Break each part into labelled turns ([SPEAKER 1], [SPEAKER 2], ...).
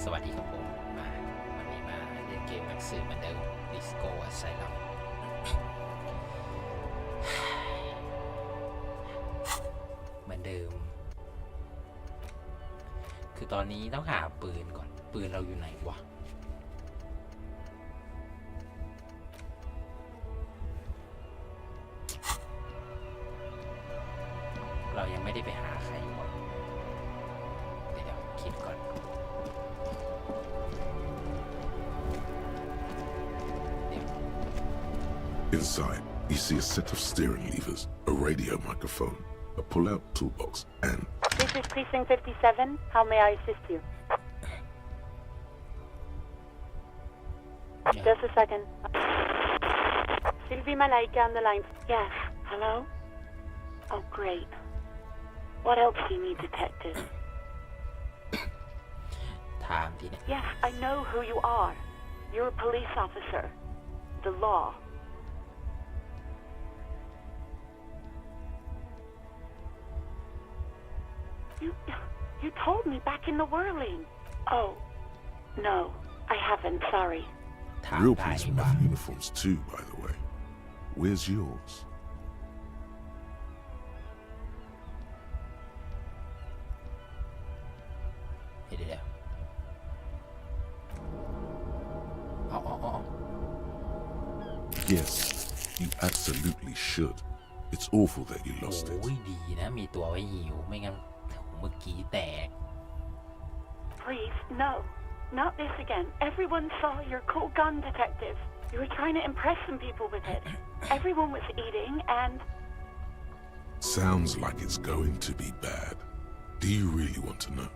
[SPEAKER 1] สวัสดีครับผมวันนี้มาเล่นเกมหนังสือเหมือนเดิม Disco Elysium เหมือนเดิมคือตอนนี้ต้องหาปืนก่อนปืนเราอยู่ไหนวะเรายังไม่ได้ไปหาใครวะเดี๋ยวคิดก่อน
[SPEAKER 2] Inside, you see a set of steering levers, a radio microphone, a pull-out toolbox, and...
[SPEAKER 3] This is Precinct 57. How may I assist you? Just a second. Sylvie Malaika on the line. Yes. Hello? Oh, great. What else do you need, detective? Yes, I know who you are. You're a police officer. The law. You told me back in the whirling. Oh, no, I haven't, sorry.
[SPEAKER 2] Real policemen have uniforms too, by the way. Where's yours? Yes, you absolutely should. It's awful that you lost it.
[SPEAKER 1] ดีนะมีตัวไว้หิวไม่งั้นเมื่อกี้แตก
[SPEAKER 3] Please, no. Not this again. Everyone saw your cool gun, detective. You were trying to impress some people with it. Everyone was eating and...
[SPEAKER 2] Sounds like it's going to be bad. Do you really want to know?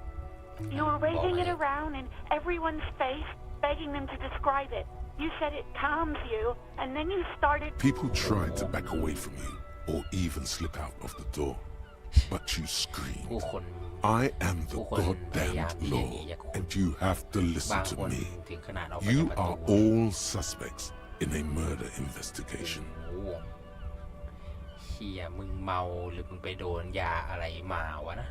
[SPEAKER 3] You were waving it around in everyone's face, begging them to describe it. You said it calms you, and then you started...
[SPEAKER 2] People tried to back away from you, or even slip out of the door. But you screamed, I am the goddamned law, and you have to listen to me. You are all suspects in a murder investigation.
[SPEAKER 1] เฮียมึงเมาหรือมึงไปโดนยาอะไรมาวะนะ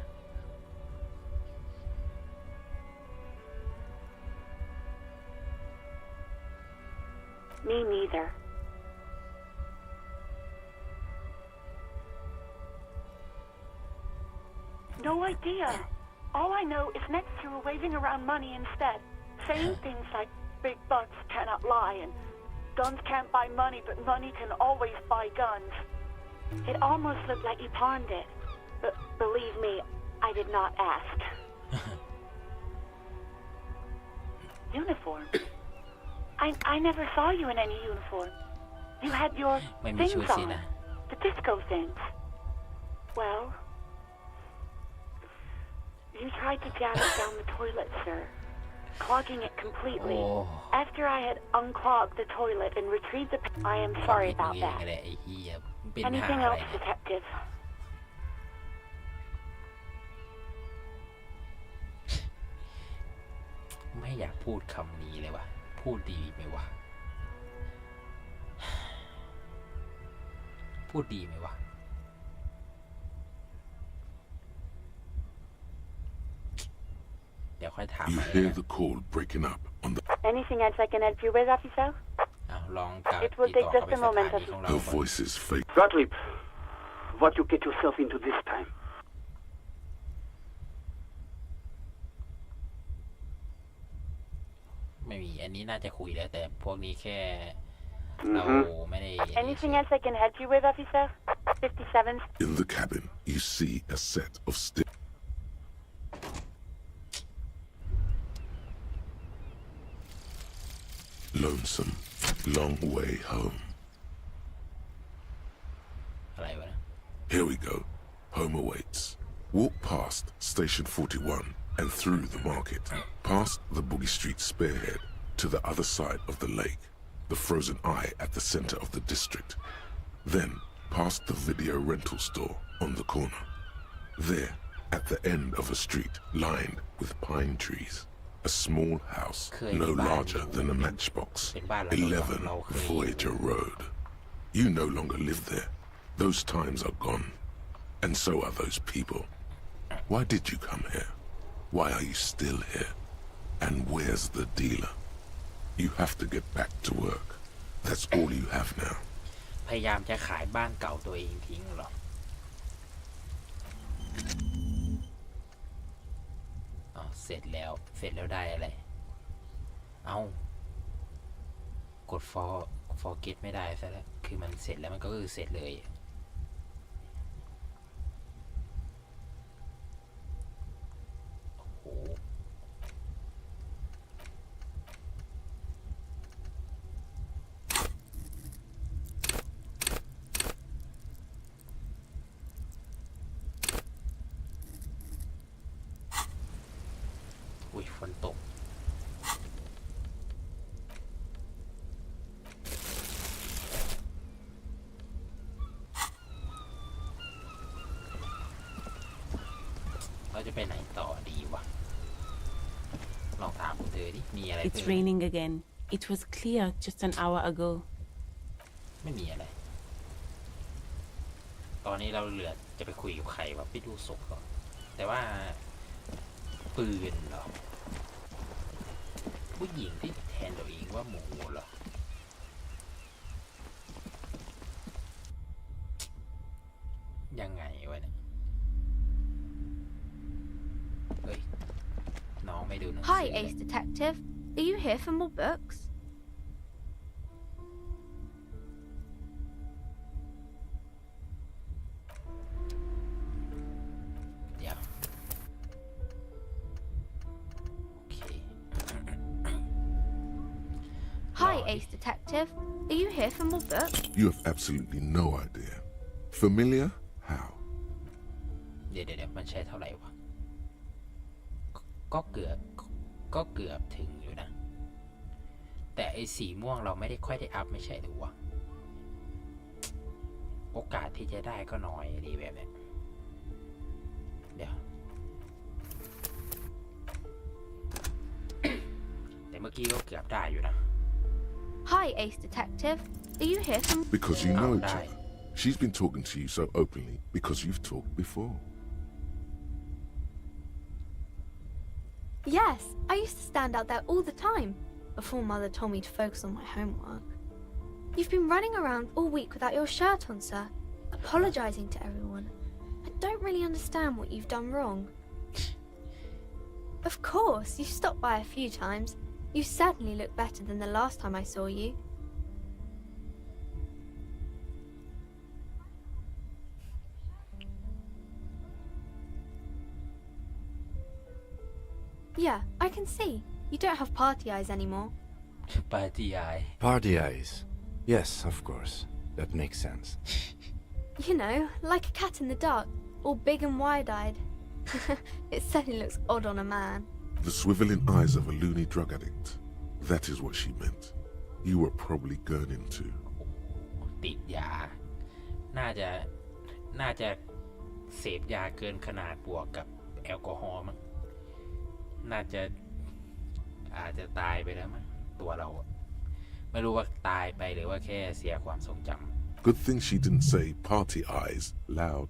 [SPEAKER 3] Me neither. No idea. All I know is next you were waving around money instead, saying things like big bucks cannot lie and guns can't buy money, but money can always buy guns. It almost looked like you pawned it, but believe me, I did not ask. Uniform? I never saw you in any uniform. You had your things on, the disco things. Well, you tried to jam it down the toilet, sir, clogging it completely. After I had unclogged the toilet and retrieved the... I am sorry about that. Anything else, detective?
[SPEAKER 1] ไม่อยากพูดคำนี้เลยวะพูดดีไหมวะพูดดีไหมวะเดี๋ยวค่อยถาม
[SPEAKER 2] You hear the call breaking up on the...
[SPEAKER 3] Anything else I can help you with, officer?
[SPEAKER 1] ลองกับ
[SPEAKER 3] It will take just a moment, officer.
[SPEAKER 2] Her voice is fake.
[SPEAKER 4] Gottlieb, what you get yourself into this time?
[SPEAKER 1] ไม่มีอันนี้น่าจะคุยแล้วแต่พวกนี้แค่เราไม่ได้
[SPEAKER 3] Anything else I can help you with, officer? 57.
[SPEAKER 2] In the cabin, you see a set of Lonesome, long way home.
[SPEAKER 1] อะไรวะนะ
[SPEAKER 2] Here we go. Home awaits. Walk past Station 41 and through the market, past the Boogie Street spearhead to the other side of the lake, the frozen eye at the center of the district. Then past the video rental store on the corner. There, at the end of a street lined with pine trees, a small house no larger than a matchbox, 11 Voyager Road. You no longer live there. Those times are gone. And so are those people. Why did you come here? Why are you still here? And where's the dealer? You have to get back to work. That's all you have now.
[SPEAKER 1] พยายามจะขายบ้านเก่าตัวเองทิ้งเหรออ๋อเสร็จแล้วได้อะไรเอากด forget ไม่ได้ซะแล้วคือมันเสร็จแล้วมันก็คือเสร็จเลยโอ้โหอุ้ยฝนตกเราจะไปไหนต่อดีวะลองถามเธอดิมีอะไร
[SPEAKER 5] It's raining again. It was clear just an hour ago.
[SPEAKER 1] ไม่มีอะไรตอนนี้เราเหลือจะไปคุยกับใครวะไปดูศพก่อนแต่ว่าปืนเหรอผู้หญิงที่แทนตัวเองว่าหมูเหรอยังไงวะเนี่ยเฮ้ยน้องไม่ดูหนังสือ
[SPEAKER 6] Hi, Ace Detective. Are you here for more books?
[SPEAKER 1] เดี๋ยวโอเค
[SPEAKER 6] Hi, Ace Detective. Are you here for more books?
[SPEAKER 2] You have absolutely no idea. Familiar? How?
[SPEAKER 1] เดี๋ยวมันใช้เท่าไหร่วะก็เกือบถึงอยู่นะแต่ไอ้สีม่วงเราไม่ได้ค่อยได้อัพไม่ใช่หรือวะโอกาสที่จะได้ก็น้อยดีแบบนี้เดี๋ยว แต่เมื่อกี้ก็เกือบได้อยู่นะ
[SPEAKER 6] Hi, Ace Detective. Are you here for...
[SPEAKER 2] Because you know each
[SPEAKER 1] Alright.
[SPEAKER 2] other. She's been talking to you so openly because you've talked before.
[SPEAKER 6] Yes, I used to stand out there all the time before Mother told me to focus on my homework. You've been running around all week without your shirt on, sir, apologizing to everyone. I don't really understand what you've done wrong. Of course, you stopped by a few times. You certainly look better than the last time I saw you. Yeah, I can see. You don't have party eyes anymore.
[SPEAKER 1] ปาร์ตี้ไอ
[SPEAKER 7] Party eyes. Yes, of course. That makes sense.
[SPEAKER 6] You know, like a cat in the dark, all big and wide-eyed. It certainly looks odd on a man.
[SPEAKER 2] The swiveling eyes of a loony drug addict. That is what she meant. You were probably gurning too.
[SPEAKER 1] ติดยาน่าจะเสพยาเกินขนาดบวกกับแอลกอฮอล์มั้งอาจจะตายไปแล้วมั้งตัวเราไม่รู้ว่าตายไปหรือว่าแค่เสียความทรงจำ
[SPEAKER 2] Good thing she didn't say party eyes loud.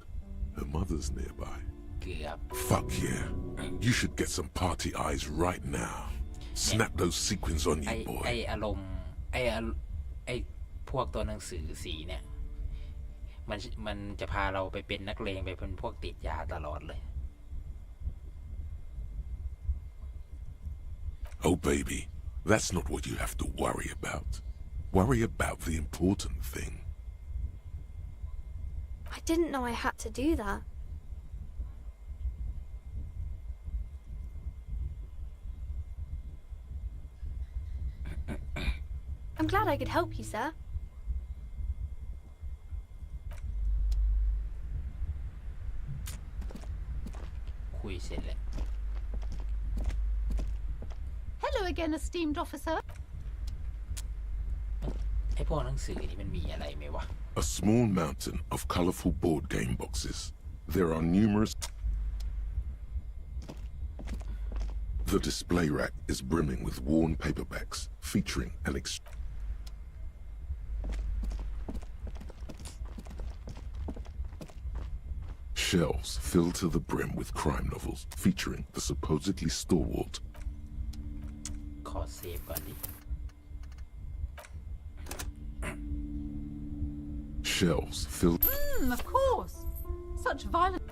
[SPEAKER 2] Her mother's nearby.
[SPEAKER 1] เกือบ
[SPEAKER 2] Fuck yeah. You should get some party eyes right now. Snap those sequins on
[SPEAKER 1] ไอ
[SPEAKER 2] you, boy.
[SPEAKER 1] อารมณ์ไอพวกตัวหนังสือสีเนี่ยมันจะพาเราไปเป็นนักเลงไปเป็นพวกติดยาตลอดเลย
[SPEAKER 2] Oh, baby, that's not what you have to worry about. Worry about the important thing.
[SPEAKER 6] I didn't know I had to do that. I'm glad I could help you, sir.
[SPEAKER 1] คุยเสร็จแล้ว
[SPEAKER 8] Hello again, esteemed officer.
[SPEAKER 1] ไอพวกหนังสือนี่มันมีอะไรไหมวะ
[SPEAKER 2] A small mountain of colorful board game boxes. There are numerous... The display rack is brimming with worn paperbacks featuring an Shelves filled to the brim with crime novels featuring the supposedly stalwart
[SPEAKER 1] เซฟก่อนดิ
[SPEAKER 2] Shelves filled.
[SPEAKER 8] Of course. Such violent.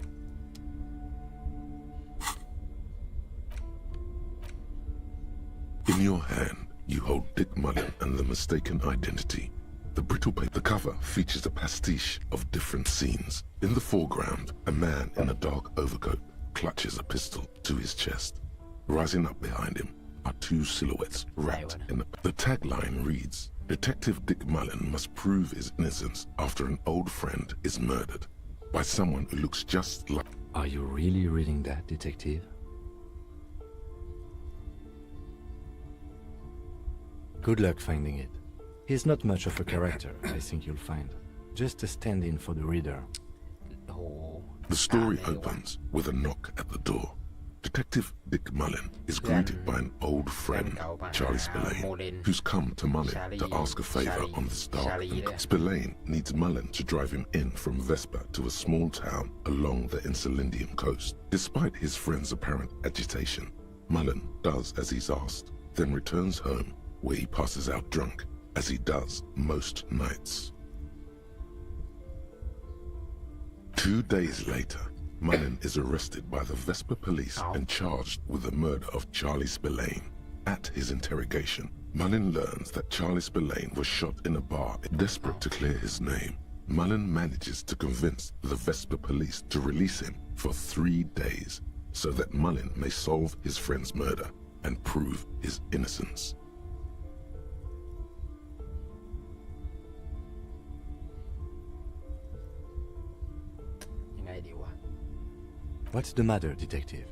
[SPEAKER 2] In your hand, you hold Dick Mullen and the mistaken identity. The brittle paper. The cover features a pastiche of different scenes. In the foreground, a man in a dark overcoat clutches a pistol to his chest. Rising up behind him are two silhouettes wrapped in the tagline reads, Detective Dick Mullen must prove his innocence after an old friend is murdered by someone who looks just like...
[SPEAKER 7] Are you really reading that, detective? Good luck finding it. He's not much of a character, I think you'll find. Just a stand-in for the reader.
[SPEAKER 1] โอ้โห
[SPEAKER 2] The story
[SPEAKER 1] อ่านเลยว่ะ
[SPEAKER 2] opens with a knock at the door. Detective Dick Mullen is greeted by an old friend, Charlie Spillane, who's come to Mullen to ask a favor on this dark and Spillane needs Mullen to drive him in from Vespa to a small town along the Insulindian coast. Despite his friend's apparent agitation, Mullen does as he's asked, then returns home where he passes out drunk, as he does most nights. 2 days later, Mullen is arrested by the Vespa police and charged with the murder of Charlie Spillane. At his interrogation, Mullen learns that Charlie Spillane was shot in a bar. Desperate to clear his name, Mullen manages to convince the Vespa police to release him for 3 days so that Mullen may solve his friend's murder and prove his innocence.
[SPEAKER 7] What's the matter, detective?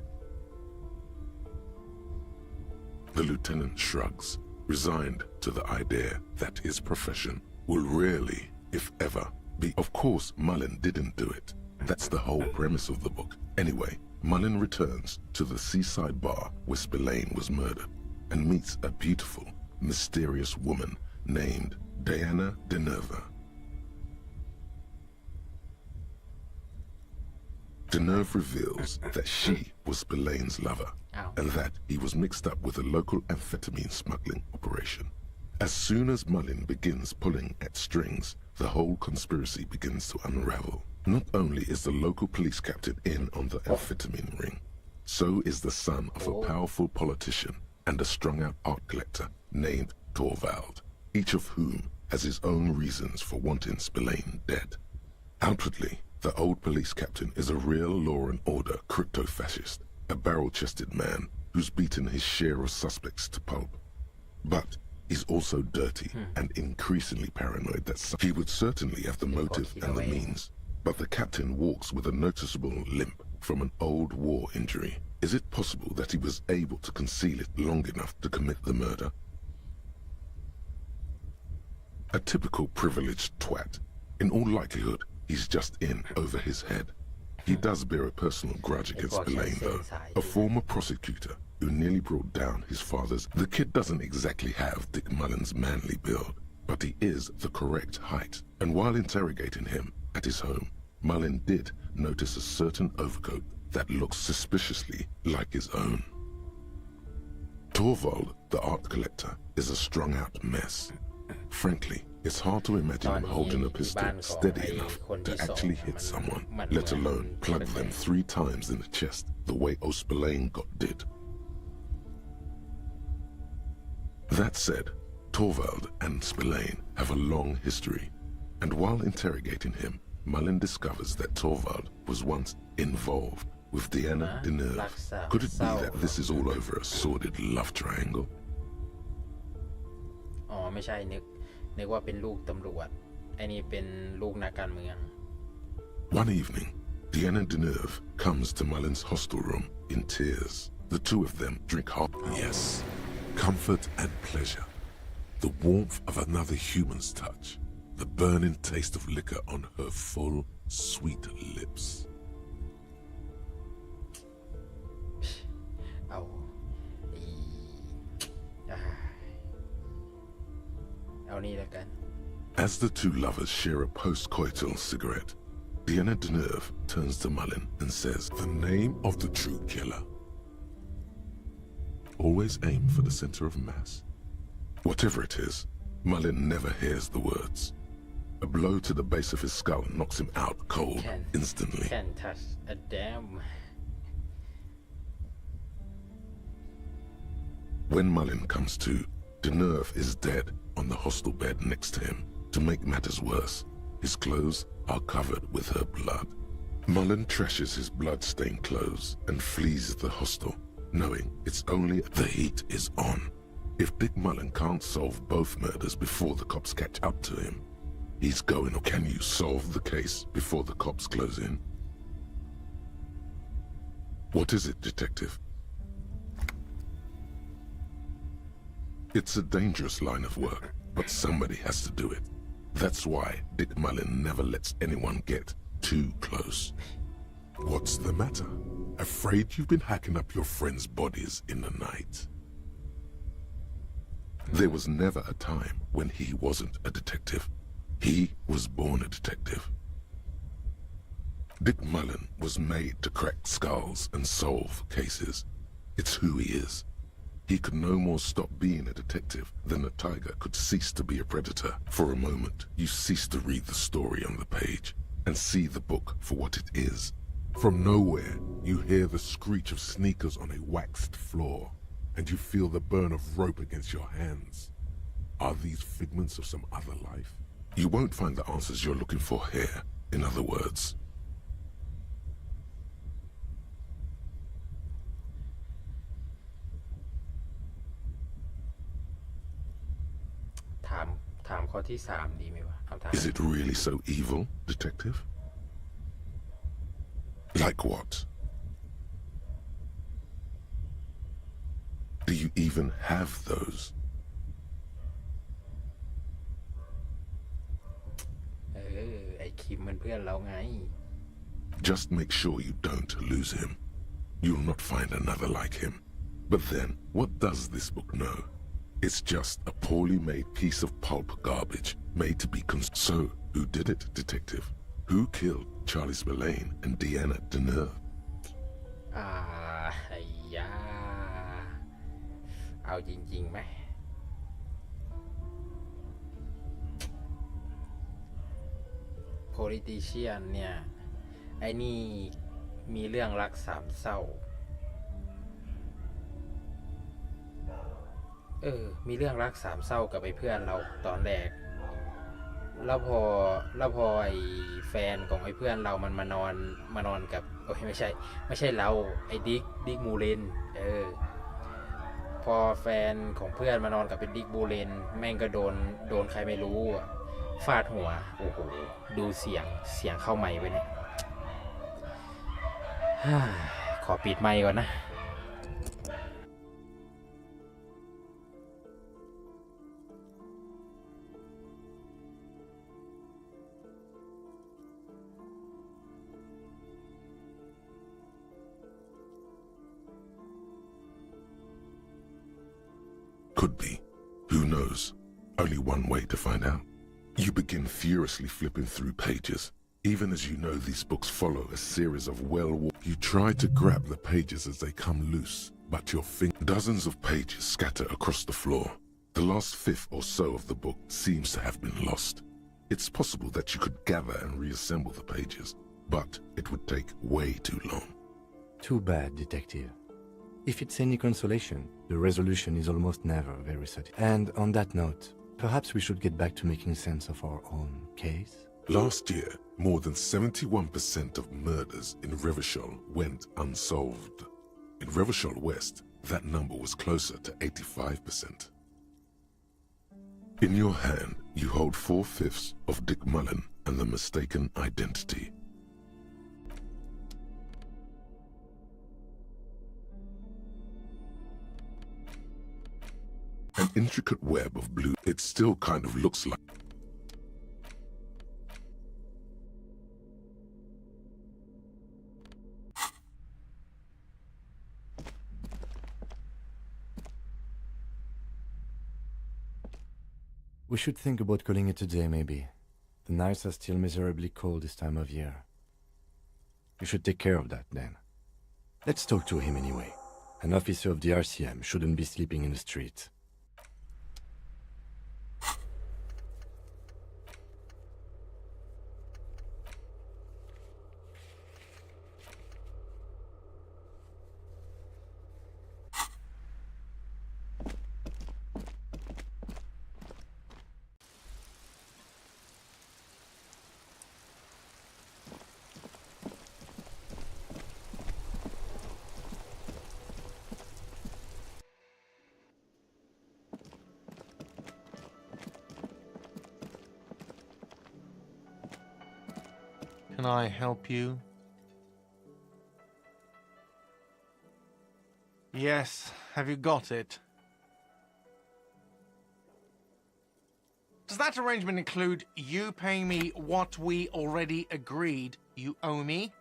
[SPEAKER 2] The lieutenant shrugs, resigned to the idea that his profession will rarely, if ever, be. Of course, Mullen didn't do it. That's the whole premise of the book. Anyway, Mullen returns to the seaside bar where Spillane was murdered and meets a beautiful, mysterious woman named Diana Deneuve. Deneuve reveals that she was Spillane's lover and that he was mixed up with a local amphetamine smuggling operation. As soon as Mullen begins pulling at strings, the whole conspiracy begins to unravel. Not only is the local police captain in on the amphetamine ring, so is the son of a powerful politician and a strung-out art collector named Torvald, each of whom has his own reasons for wanting Spillane dead. Outwardly, the old police captain is a real law and order crypto-fascist, a barrel-chested man who's beaten his share of suspects to pulp. But he's also dirty and increasingly paranoid that he would certainly have the motive and the means. But the captain walks with a noticeable limp from an old war injury. Is it possible that he was able to conceal it long enough to commit the murder? A typical privileged twat. In all likelihood, he's just in over his head. He does bear a personal grudge against Spillane, though, a former prosecutor who nearly brought down his father's. The kid doesn't exactly have Dick Mullen's manly build, but he is the correct height. And while interrogating him at his home, Mullen did notice a certain overcoat that looks suspiciously like his own. Torvald, the art collector, is a strung-out mess. Frankly, it's hard to imagine him holding a pistol steady enough to actually hit someone, let alone plug them 3 times in the chest the way Spillane got did. That said, Torvald and Spillane have a long history, and while interrogating him, Mullen discovers that Torvald was once involved with Diana Deneuve. Could it be that this is all over a sordid love triangle?
[SPEAKER 1] อ๋อไม่ใช่นึกว่าเป็นลูกตำรวจไอ้นี่เป็นลูกนักการเมือง
[SPEAKER 2] One evening, Diana Deneuve comes to Mullen's hostel room in tears. The two of them drink hot. Yes, comfort and pleasure. The warmth of another human's touch. The burning taste of liquor on her full, sweet lips.
[SPEAKER 1] เอาเอานี่แล้วกัน
[SPEAKER 2] As the two lovers share a post-coital cigarette, Diana Deneuve turns to Mullen and says, "The name of the true killer." always aim for the center of mass. Whatever it is, Mullin never hears the words. A blow to the base of his skull knocks him out cold instantly.
[SPEAKER 1] Can't touch a damn.
[SPEAKER 2] When Mullin comes to, Deneuve is dead on the hostel bed next to him. To make matters worse, his clothes are covered with her blood. Mullin trashes his blood-stained clothes and flees the hostel, knowing it's only the heat is on. If Dick Mullin can't solve both murders before the cops catch up to him, he's going. Or can you solve the case before the cops close in? What is it, detective? It's a dangerous line of work, but somebody has to do it. That's why Dick Mullin never lets anyone get too close. What's the matter? Afraid you've been hacking up your friends' bodies in the night? There was never a time when he wasn't a detective. He was born a detective. Dick Mullin was made to crack skulls and solve cases. It's who he is. He could no more stop being a detective than a tiger could cease to be a predator. For a moment, you cease to read the story on the page and see the book for what it is. From nowhere, you hear the screech of sneakers on a waxed floor, and you feel the burn of rope against your hands. Are these figments of some other life? You won't find the answers you're looking for here, in other words.
[SPEAKER 1] ถามข้อที่3ดีไหมวะเอาถาม
[SPEAKER 2] Is it really so evil, detective? Like what? Do you even have those?
[SPEAKER 1] ไอ้คิมมันเพื่อนเราไง
[SPEAKER 2] Just make sure you don't lose him. You'll not find another like him. But then, what does this book know? It's just a poorly made piece of pulp garbage made to be So, who did it, detective? Who killed Charlie Spillane and Deanna Deneuve?
[SPEAKER 1] ไอ้ยาเอาจริงๆไหม politician เนี่ย ไอ้นี่มีเรื่องรักสามเศร้ามีเรื่องรักสามเศร้ากับไอ้เพื่อนเราตอนแรกแล้วพอไอ้แฟนของไอ้เพื่อนเรามันมานอนกับไม่ใช่เราไอ้ดิกมูเลนพอแฟนของเพื่อนมานอนกับเป็นดิกมูเลนแม่งก็โดนใครไม่รู้ฟาดหัวโอ้โหดูเสียงเข้าไมค์ไปเนี่ยขอปิดไมค์ก่อนนะ
[SPEAKER 2] Could be. Who knows? Only one way to find out. You begin furiously flipping through pages. Even as you know these books follow a series of you try to grab the pages as they come loose, but your dozens of pages scatter across the floor. The last fifth or so of the book seems to have been lost. It's possible that you could gather and reassemble the pages, but it would take way too long.
[SPEAKER 7] Too bad, detective. If it's any consolation, the resolution is almost never very satisfying. And on that note, perhaps we should get back to making sense of our own case?
[SPEAKER 2] Last year, more than 71% of murders in Revachol went unsolved. In Revachol West, that number was closer to 85%. In your hand, you hold 4/5 of Dick Mullin and the mistaken identity. An intricate web of blue. It still kind of looks like.
[SPEAKER 7] We should think about calling it a day, maybe. The nights are still miserably cold this time of year. You should take care of that, then. Let's talk to him anyway. An officer of the RCM shouldn't be sleeping in the street.
[SPEAKER 9] Can I help you? Yes, have you got it? Does that arrangement include you paying me what we already agreed you owe me?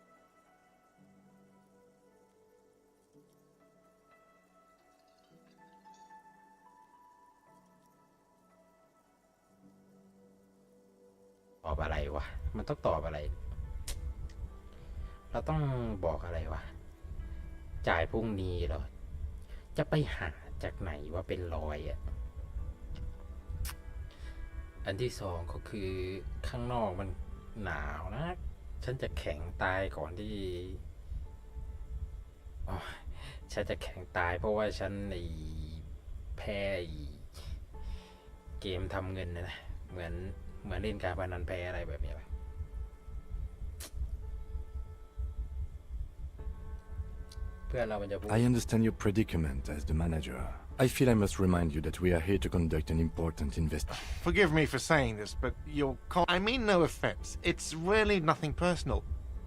[SPEAKER 1] ตอบอะไรวะ มันต้องตอบอะไร เราต้องบอกอะไรวะ จ่ายพรุ่งนี้เหรอ จะไปหาจากไหนว่าเป็นร้อยอ่ะ อันที่สองก็คือข้างนอกมันหนาวนะ ฉันจะแข็งตายก่อนที่อ๋อฉันจะแข็งตายเพราะว่าฉันแพ้เกมทำเงินนะ เหมือนเล่นการพนันแพ้อะไรแบบนี้ไป
[SPEAKER 7] I understand your predicament as the manager. I feel I must remind you that we are here to conduct an important investigation.
[SPEAKER 9] Forgive me for saying this, but I mean no offense. It's really nothing personal.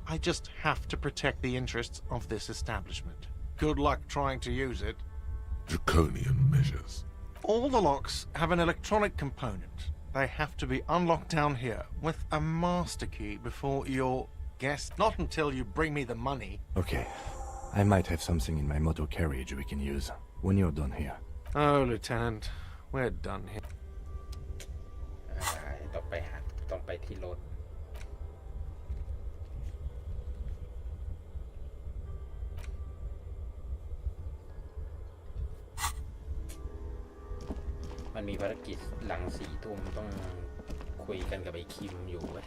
[SPEAKER 9] I just have to protect the interests of this establishment. Good luck trying to use it.
[SPEAKER 2] Draconian measures.
[SPEAKER 9] All the locks have an electronic component. They have to be unlocked down here with a master key before your guest. Not until you bring me the money.
[SPEAKER 7] Okay. I might have something in my motor carriage we can use when you're done here.
[SPEAKER 9] Oh, Lieutenant, we're done here.
[SPEAKER 1] ต้องไปที่รถ มันมีภารกิจหลัง4 ทุ่มต้องคุยกันกับไอ้คิมอยู่เว้ย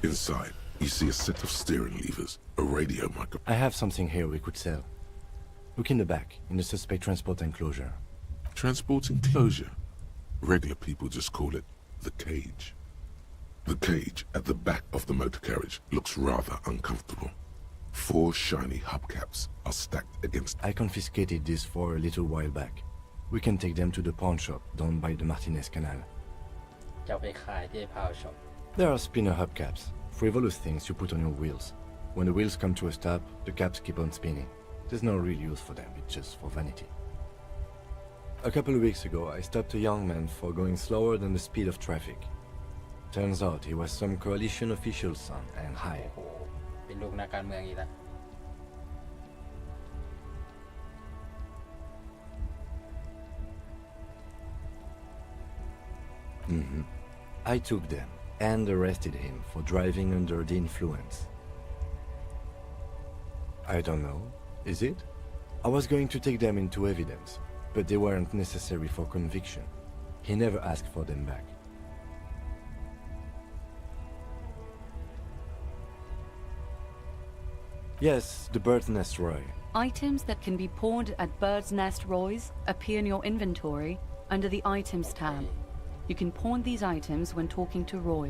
[SPEAKER 2] Inside, you see a set of steering levers, a radio microphone.
[SPEAKER 7] I have something here we could sell. Look in the back, in the suspect transport enclosure.
[SPEAKER 2] Transport enclosure? Regular people just call it the cage. The cage at the back of the motor carriage looks rather uncomfortable. 4 shiny hubcaps are stacked against...
[SPEAKER 7] I confiscated these 4 a little while back. We can take them to the pawn shop down by the Martinez Canal.
[SPEAKER 1] จะไปขายที่พาวช็อป
[SPEAKER 7] There are spinner hubcaps, frivolous things you put on your wheels. When the wheels come to a stop, the caps keep on spinning. There's no real use for them, it's just for vanity. A couple of weeks ago, I stopped a young man for going slower than the speed of traffic. Turns out he was some coalition official's son and hired.
[SPEAKER 1] โอ้โห เป็นลูกนักการเมืองอีกแล้ว
[SPEAKER 7] I took them and arrested him for driving under the influence. I don't know, is it? I was going to take them into evidence, but they weren't necessary for conviction. He never asked for them back. Yes, the Bird's Nest Roy.
[SPEAKER 10] Items that can be pawned at Bird's Nest Roy's appear in your inventory under the Items tab. You can pawn these items when talking to Roy.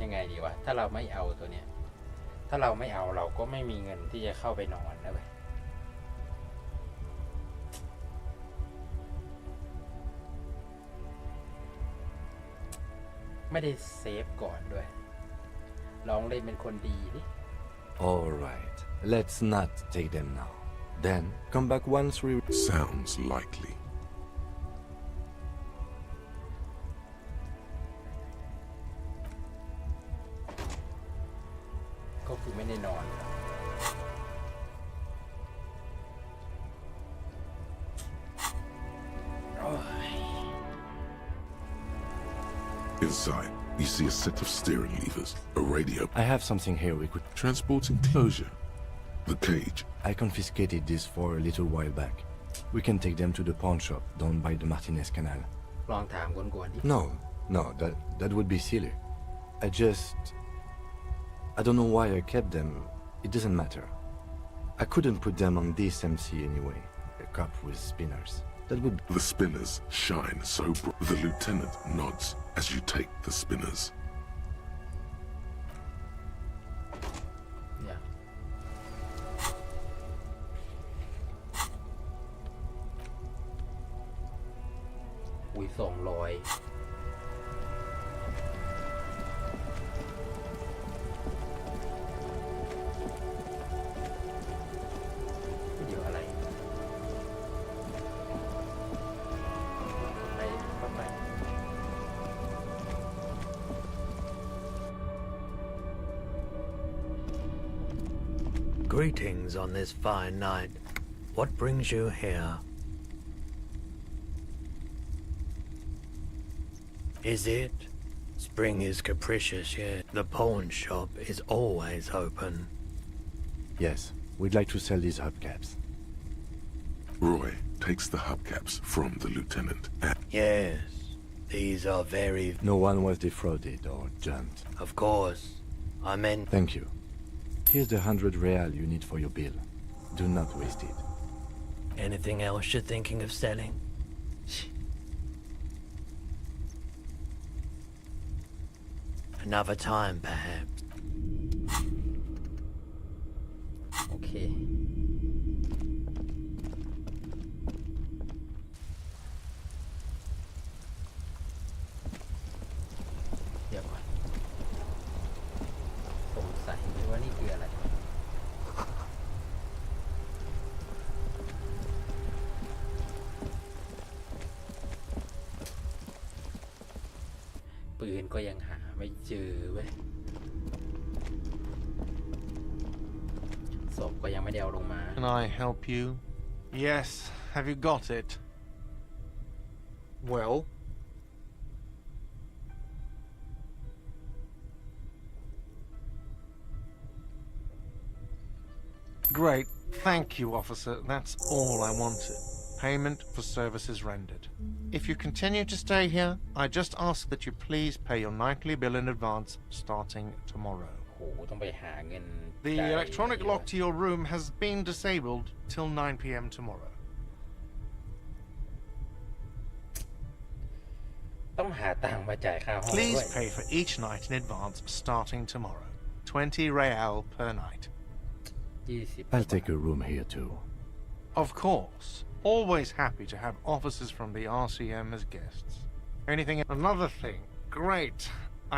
[SPEAKER 1] ยังไงดีวะ ถ้าเราไม่เอาตัวเนี้ย ถ้าเราไม่เอาเราก็ไม่มีเงินที่จะเข้าไปนอนนะเว้ย ไม่ได้เซฟก่อนด้วย ลองเล่นเป็นคนดีดิ
[SPEAKER 7] All right, let's not take them now. Then come back once we...
[SPEAKER 2] Sounds likely.
[SPEAKER 1] ก็คือไม่ได้นอน โอ้ย
[SPEAKER 2] Inside, you see a set of steering levers, a radio,
[SPEAKER 7] I have something here we could...
[SPEAKER 2] transport enclosure, the cage,
[SPEAKER 7] I confiscated this for a little while back. We can take them to the pawn shop down by the Martinez Canal.
[SPEAKER 1] ลองถามกวนๆดิ
[SPEAKER 7] No, that would be silly. I don't know why I kept them. It doesn't matter. I couldn't put them on this MC anyway. A cup with spinners. That would...
[SPEAKER 2] the spinners shine so bright. The lieutenant nods as you take the spinners.
[SPEAKER 1] เนี่ยอุ้ย200เดี๋ยวอะไรเข้าไป
[SPEAKER 11] Greetings on this fine night. What brings you here? Is it? Spring is capricious, yet the pawn shop is always open.
[SPEAKER 7] Yes, we'd like to sell these hubcaps.
[SPEAKER 2] Roy takes the hubcaps from the lieutenant and
[SPEAKER 11] Yes, these are very...
[SPEAKER 7] No one was defrauded or jumped.
[SPEAKER 11] Of course, I meant...
[SPEAKER 7] Thank you. Here's the 100 real you need for your bill. Do not waste it.
[SPEAKER 11] Anything else you're thinking of selling? Another time, perhaps.
[SPEAKER 1] โอเคเดี๋ยวก่อนสงสัยว่านี่คืออะไร ปืนก็ยังหาไม่เจอเว้ยศพก็ยังไม่ได้เอาลงมา
[SPEAKER 9] Can I help you? Yes. Have you got it? Well? Great. Thank you, officer. That's all I wanted. Payment for services rendered. If you continue to stay here, I just ask that you please pay your nightly bill in advance starting tomorrow.
[SPEAKER 1] โหต้องไปหาเงิน
[SPEAKER 9] The
[SPEAKER 1] จ่าย
[SPEAKER 9] electronic lock to your room has been disabled till 9 p.m. tomorrow.
[SPEAKER 1] ต้องหาตังค์มาจ่ายค่าห้องด้
[SPEAKER 9] Please
[SPEAKER 1] วย
[SPEAKER 9] pay for each night in advance starting tomorrow. 20 real per night.
[SPEAKER 1] 20
[SPEAKER 7] I'll take a room here too.
[SPEAKER 9] Of course. Always happy to have officers from the RCM as guests. Anything? Another thing. Great.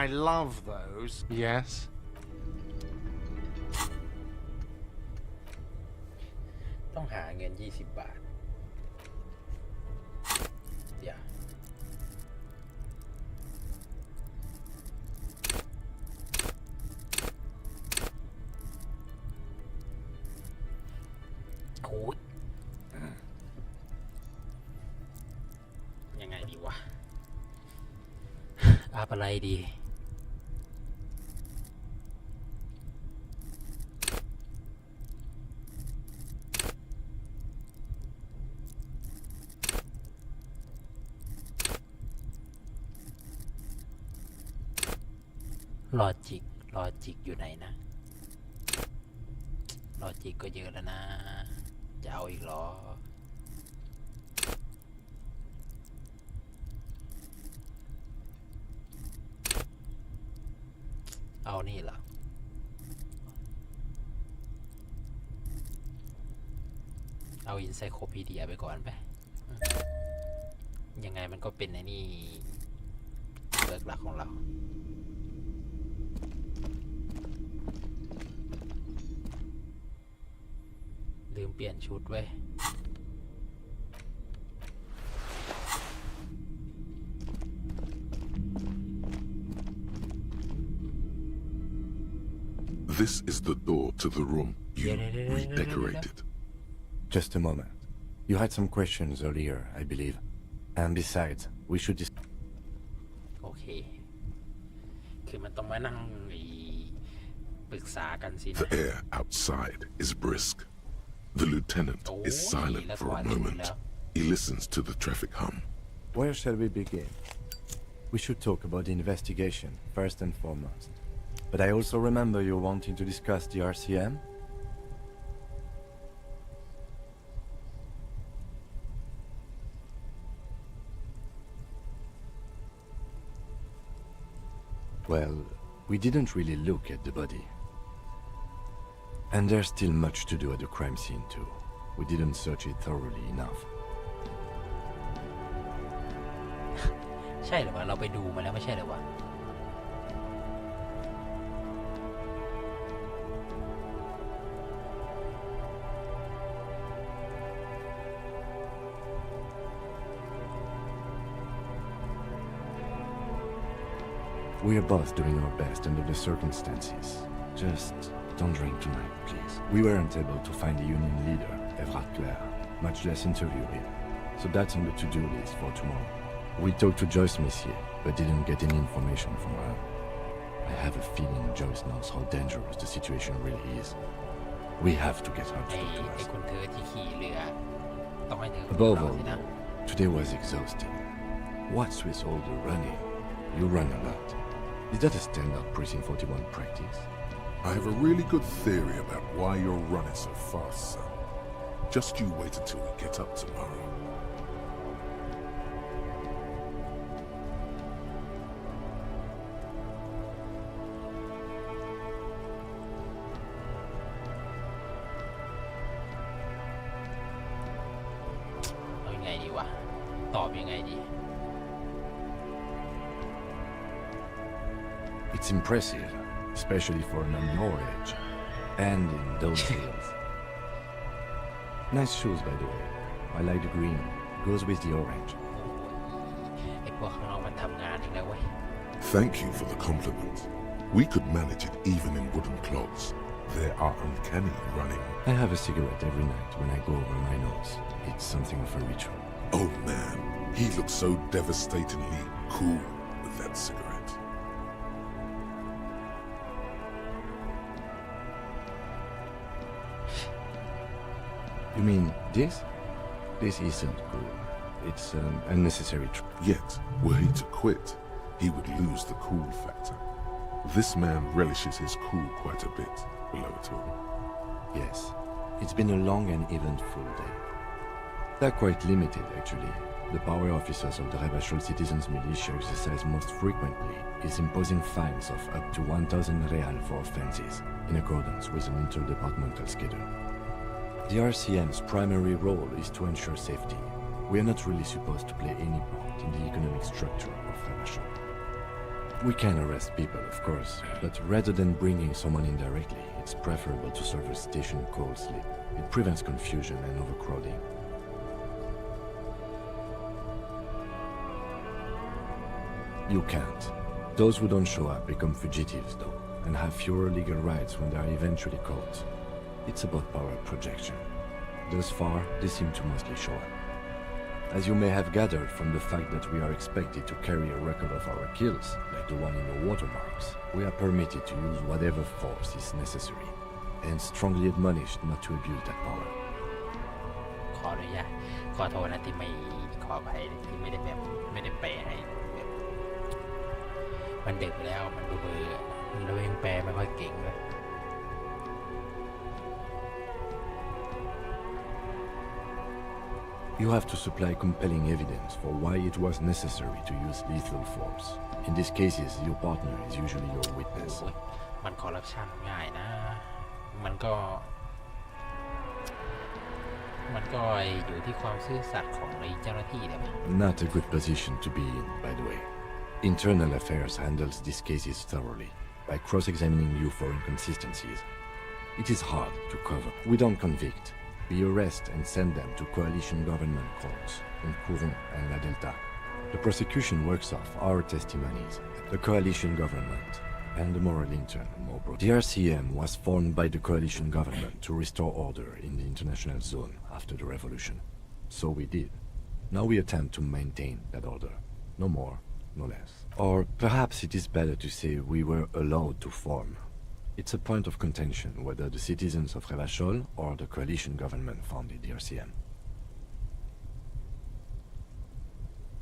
[SPEAKER 9] I love those. Yes?
[SPEAKER 1] ต้องหาเงิน20 บาทเดี๋ยวโอ้ยยังไงดีวะอาบอะไรดี ลอจิกอยู่ไหนนะลอจิกก็เยอะแล้วนะจะเอาอีกเหรอเอานี่เหรอเอาอินไซโคพีเดียไปก่อนไปยังไงมันก็เป็นในนี่เลือกหลักของเราลืมเปลี่ยนชุดไว้
[SPEAKER 2] this is the door to the room you redecorated.
[SPEAKER 7] Just a moment. You had some questions earlier, I believe. And besides, we should...
[SPEAKER 1] โอเค คือมันต้องมานั่งปรึกษากันสินะ
[SPEAKER 2] The air outside is brisk. The lieutenant is silent for a moment. He listens to the traffic hum.
[SPEAKER 7] Where shall we begin? We should talk about the investigation, first and foremost. But I also remember you wanting to discuss the RCM? Well, we didn't really look at the body. And there's still much to do at the crime scene too. We didn't search it thoroughly enough.
[SPEAKER 1] ใช่หรือวะเราไปดูมาแล้วไม่ใช่หรือวะ
[SPEAKER 7] We are both doing our best under the circumstances. Just don't drink tonight, please. We weren't able to find the union leader, Everard Clare, much less interview him. So that's on the to-do list for tomorrow. We talked to Joyce Messier, but didn't get any information from her. I have a feeling Joyce knows how dangerous the situation really is. We have to get her to talk to
[SPEAKER 1] ไอ้
[SPEAKER 7] us.
[SPEAKER 1] คนเธอที่ขี่เรือต้องให้เธอพูด
[SPEAKER 7] Above
[SPEAKER 1] เรา
[SPEAKER 7] all,
[SPEAKER 1] สินะ
[SPEAKER 7] today was exhausting. What's with all the running? You run a lot. Is that a standard Precinct 41 practice?
[SPEAKER 2] I have a really good theory about why you're running so fast, son. Just you wait until we get up tomorrow.
[SPEAKER 7] It's impressive, especially for a man your age, and in those hills. Nice shoes, by the way. I like the green. Goes with the orange.
[SPEAKER 1] ไอ้พวกข้างนอกมันทำงานอีกแล้วเว้ย
[SPEAKER 2] Thank you for the compliment. We could manage it even in wooden clogs. They are uncanny running.
[SPEAKER 7] I have a cigarette every night when I go over my nose. It's something of a ritual.
[SPEAKER 2] Oh man, he looks so devastatingly cool with that cigarette.
[SPEAKER 7] You mean this? This isn't cool. It's an unnecessary
[SPEAKER 2] Yet, were he to quit, he would lose the cool factor. This man relishes his cool quite a bit, below it all.
[SPEAKER 7] Yes, it's been a long and eventful day. They're quite limited, actually. The power officers of the Rebachol Citizens Militia exercise most frequently is imposing fines of up to 1,000 real for offenses, in accordance with an interdepartmental schedule. The RCM's primary role is to ensure safety. We are not really supposed to play any part in the economic structure of Rebachol. We can arrest people, of course, but rather than bringing someone in directly, it's preferable to serve a station call slip. It prevents confusion and overcrowding. You can't. Those who don't show up become fugitives, though, and have fewer legal rights when they are eventually caught. It's about power projection. Thus far, they seem to mostly show up. As you may have gathered from the fact that we are expected to carry a record of our kills, like the one in your watermarks, we are permitted to use whatever force is necessary, and strongly admonished not to abuse that power.
[SPEAKER 1] ขออนุญาตขอโทษนะที่ไม่ขออภัยที่ไม่ได้แปลให้แบบมันดึกแล้วมันเบื่อเราเองแปลไม่ค่อยเก่งเลย
[SPEAKER 7] You have to supply compelling evidence for why it was necessary to use lethal force. In these cases, your partner is usually your witness.
[SPEAKER 1] มันคอร์รัปชันง่ายนะ มันก็อยู่ที่ความซื่อสัตย์ของเจ้าหน้าที่เลยมั้ย
[SPEAKER 7] Not a good position to be in, by the way. Internal Affairs handles these cases thoroughly by cross-examining you for inconsistencies. It is hard to cover. We don't convict. We arrest and send them to coalition government courts in Courron and La Delta. The prosecution works off our testimonies, the coalition government, and the moral intern more broadly. The RCM was formed by the coalition government to restore order in the international zone after the revolution. So we did. Now we attempt to maintain that order. No more, no less. Or perhaps it is better to say we were allowed to form. It's a point of contention whether the citizens of Revachol or the coalition government founded the RCM.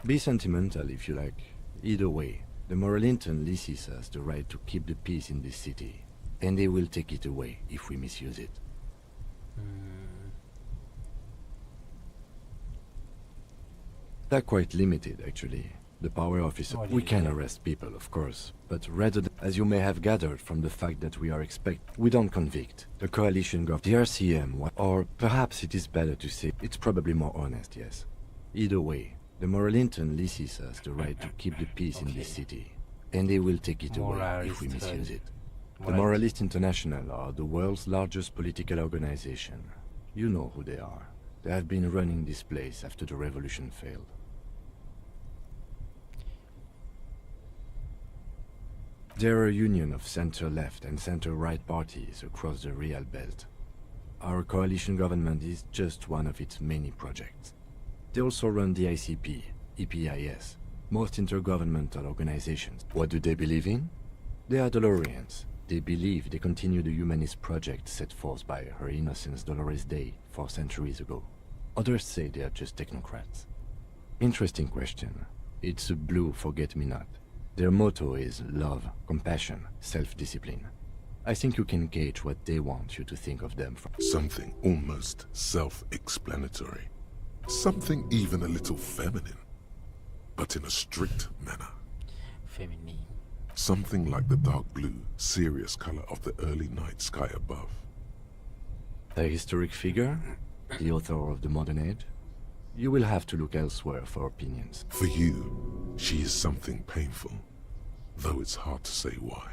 [SPEAKER 7] Be sentimental if you like. Either way, the Moralinton leases us the right to keep the peace in this city, and they will take it away if we misuse it. They're quite limited, actually. The power officer. We can arrest people, of course, but rather than, as you may have gathered from the fact that we are we don't convict. The coalition the RCM, or perhaps it is better to say, it's probably more honest, yes. Either way, the Moralinton leases us the right to keep the peace in this city, and they will take it away if we misuse it. The Moralist International are the world's largest political organization. You know who they are. They have been running this place after the revolution failed. They're a union of center-left and center-right parties across the Real Belt. Our coalition government is just one of its many projects. They also run the ICP, EPIS, most intergovernmental organizations. What do they believe in? They are Dolorians. They believe they continue the humanist project set forth by Her Innocence Dolores Day 4 centuries ago. Others say they are just technocrats. Interesting question. It's a blue forget-me-not. Their motto is love, compassion, self-discipline. I think you can gauge what they want you to think of them from.
[SPEAKER 2] Something almost self-explanatory. Something even a little feminine, but in a strict manner.
[SPEAKER 1] Feminine.
[SPEAKER 2] Something like the dark blue, serious color of the early night sky above.
[SPEAKER 7] A historic figure? The author of the modern age? You will have to look elsewhere for opinions.
[SPEAKER 2] For you, she is something painful, though it's hard to say why.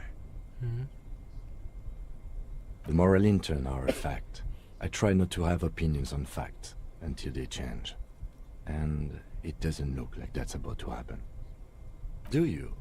[SPEAKER 7] The Moralinton are a fact. I try not to have opinions on facts until they change. And it doesn't look like that's about to happen. Do you?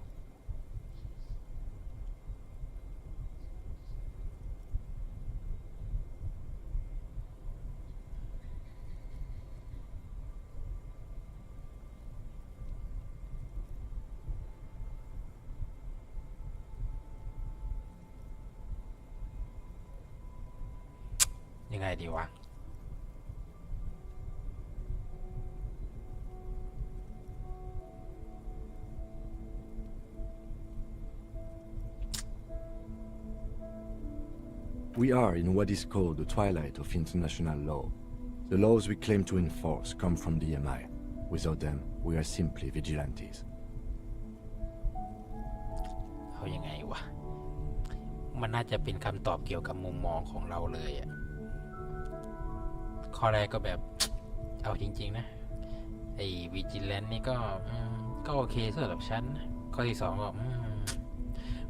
[SPEAKER 1] ยังไงดีวะ
[SPEAKER 7] We are in what is called the twilight of international law. The laws we claim to enforce come from the MI. Without them, we are simply vigilantes.
[SPEAKER 1] เอายังไงวะ มันน่าจะเป็นคำตอบเกี่ยวกับมุมมองของเราเลยอะข้อแรกก็แบบ เอาจริงๆนะไอ้วิจิแลนซ์นี่ก็โอเคสำหรับฉันนะข้อที่สองก็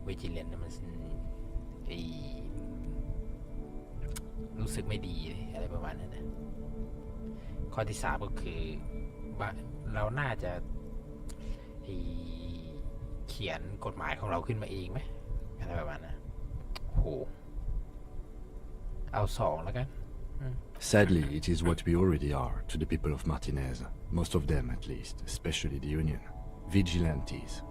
[SPEAKER 1] วิจิแลนซ์มันไอ้รู้สึกไม่ดีอะไรประมาณนั้นนะข้อที่สามก็คือเราน่าจะเขียนกฎหมายของเราขึ้นมาเองไหมอะไรประมาณนั้นโหเอาสองแล้วกัน
[SPEAKER 7] Sadly, it is what we already are to the people of Martinez, most of them at least, especially the Union. Vigilantes.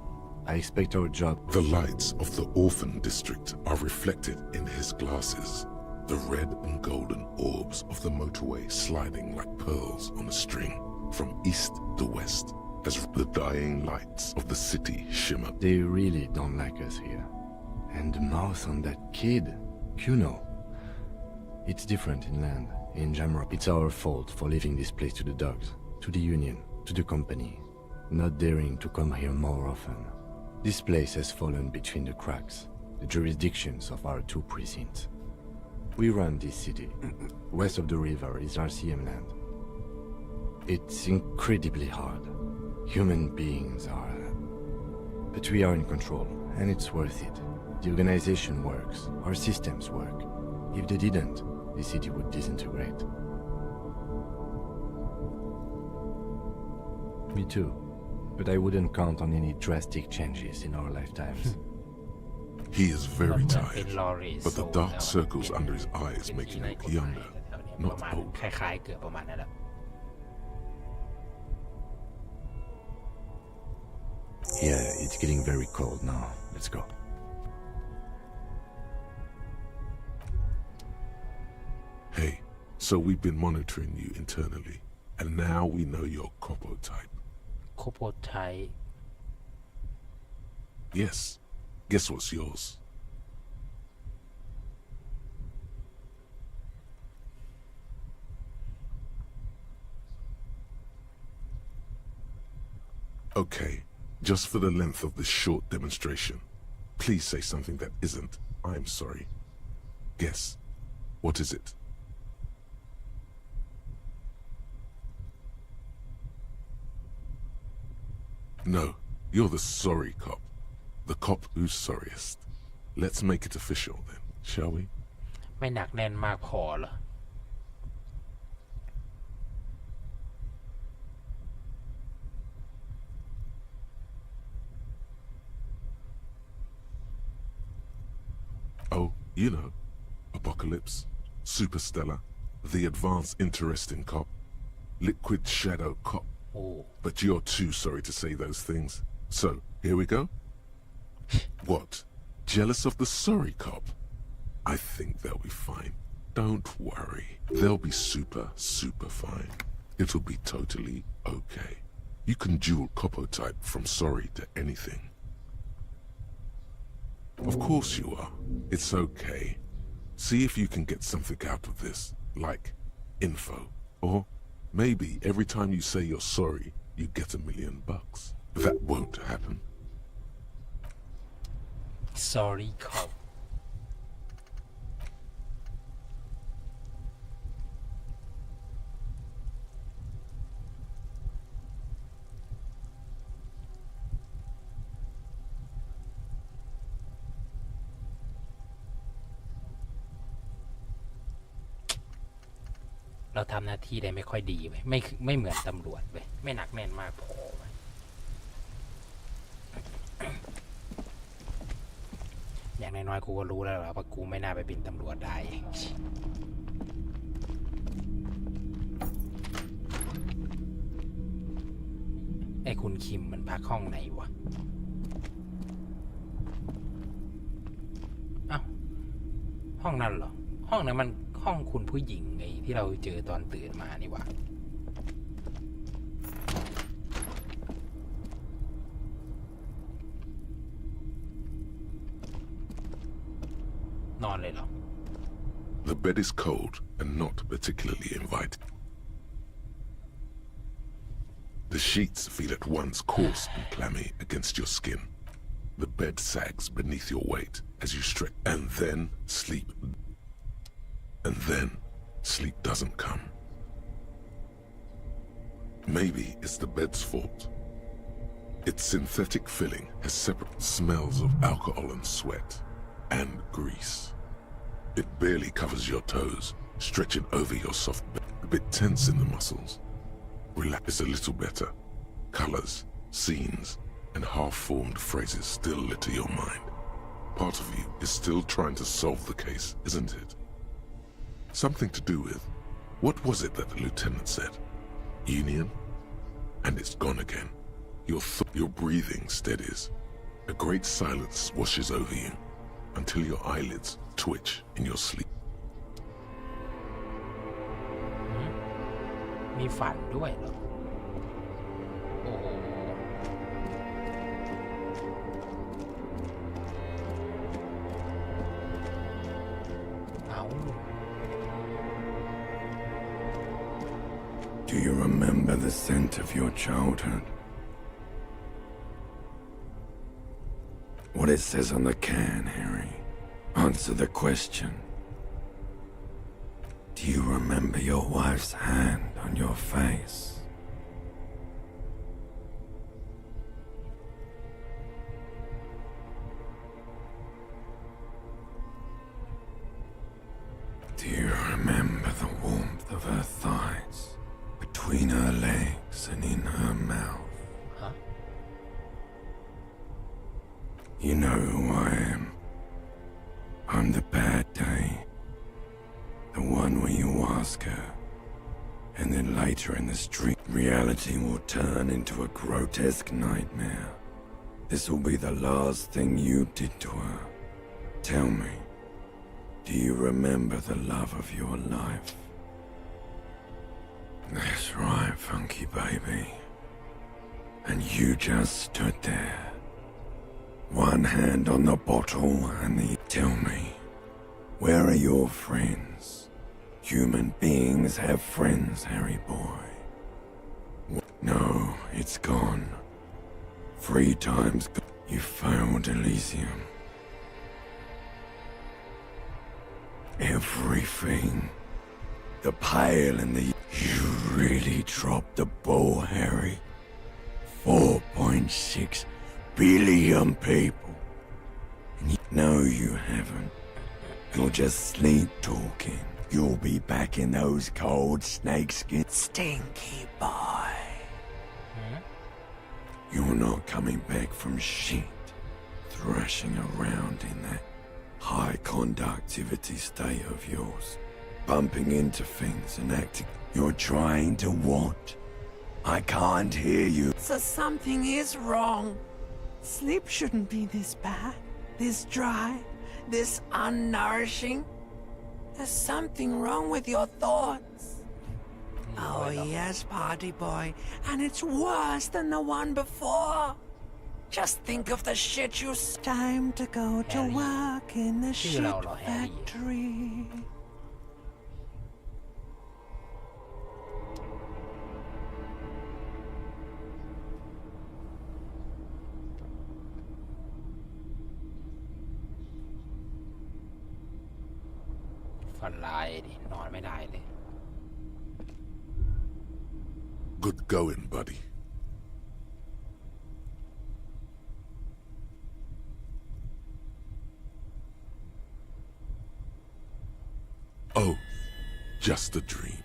[SPEAKER 7] I expect our job...
[SPEAKER 2] The lights of the orphan district are reflected in his glasses, the red and golden orbs of the motorway sliding like pearls on a string from east to west as the dying lights of the city shimmer.
[SPEAKER 7] They really don't like us here. And the mouth on that kid, Kuno. It's different in land. In Jamrock, it's our fault for leaving this place to the dogs, to the Union, to the company, not daring to come here more often. This place has fallen between the cracks, the jurisdictions of our two precincts. We run this city. West of the river is RCM land. It's incredibly hard. Human beings are... But we are in control, and it's worth it. The organization works, our systems work. If they didn't, the city would disintegrate. Me too. But I wouldn't count on any drastic changes in our lifetimes.
[SPEAKER 2] He is very tired, but the dark circles under his eyes make him look younger, not old.
[SPEAKER 1] คล้ายๆเกือบประมาณนั้นแหละ
[SPEAKER 7] Yeah, it's getting very cold now. Let's go.
[SPEAKER 2] Hey, so we've been monitoring you internally, and now we know your Copo type.
[SPEAKER 1] โคโปไท
[SPEAKER 2] Yes. Guess what's yours? Okay, just for the length of this short demonstration, please say something that isn't, I'm sorry. Guess. What is it? No, you're the sorry cop. The cop who's sorriest. Let's make it official then, shall we?
[SPEAKER 1] ไม่หนักแน่นมากพอเหรอ
[SPEAKER 2] Oh, you know, Apocalypse, Superstellar, the advanced interesting cop, Liquid Shadow cop.
[SPEAKER 1] โอ้
[SPEAKER 2] But you're too sorry to say those things. So, here we go. What? Jealous of the sorry cop? I think they'll be fine. Don't worry. They'll be super fine. It'll be totally okay. You can dual Copo type from sorry to anything. Of course you are. It's okay. See if you can get something out of this, like info. Or maybe every time you say you're sorry, you get $1 million. That won't happen.
[SPEAKER 1] sorry cop เราทำหน้าที่ได้ไม่ค่อยดีเว้ยไม่เหมือนตำรวจเว้ยไม่หนักแน่นมากพอเว้ยอย่างน้อยๆกูก็รู้แล้วว่ากูไม่น่าไปเป็นตำรวจได้ไอ้คุณคิมมันพักห้องไหนวะอ้าวห้องนั้นเหรอห้องนั้นมันห้องคุณผู้หญิงไงที่เราเจอตอนตื่นมานี่หว่านอนเลยเหรอ
[SPEAKER 2] The bed is cold and not particularly inviting. The sheets feel at once coarse and clammy against your skin. The bed sags beneath your weight as you stretch, and then sleep doesn't come. Maybe it's the bed's fault. Its synthetic filling has separate smells of alcohol and sweat and grease. It barely covers your toes, stretching over your soft bed, a bit tense in the muscles. Relax a little better. Colors, scenes, and half-formed phrases still litter your mind. Part of you is still trying to solve the case, isn't it? Something to do with, what was it that the lieutenant said? Union? And it's gone again. Your breathing steadies. A great silence washes over you until your eyelids twitch in your sleep.
[SPEAKER 1] มีฝันด้วยเหรอโอ้โหเอา
[SPEAKER 12] Do you remember the scent of your childhood? What it says on the can, Harry. Answer the question. Do you remember your wife's hand on your face? Do you remember the warmth of her thighs, between her legs and in her mouth?
[SPEAKER 1] Huh?
[SPEAKER 12] You know who I am. I'm the bad day. The one where you ask her, and then later in the street, reality will turn into a grotesque nightmare. This will be the last thing you did to her. Tell me, do you remember the love of your life? That's right, funky baby. And you just stood there. One hand on the bottle and the... Tell me, where are your friends? Human beings have friends, Harry boy. No, it's gone. 3 times you failed Elysium. Everything. The pail and the... You really dropped the ball, Harry. 4.6 billion people. And no, you haven't. You're just sleep talking. You'll be back in those cold snakeskin. Stinky boy. You're not coming back from shit. Thrashing around in that high conductivity state of yours. Bumping into things and acting. You're trying to what? I can't hear you.
[SPEAKER 13] So something is wrong. Sleep shouldn't be this bad, this dry, this unnourishing. There's something wrong with your thoughts. Oh yes, party boy, and it's worse than the one before. Just think of the shit you... Time to go to work in the shit factory.
[SPEAKER 2] Good going, buddy. Oh, just a dream.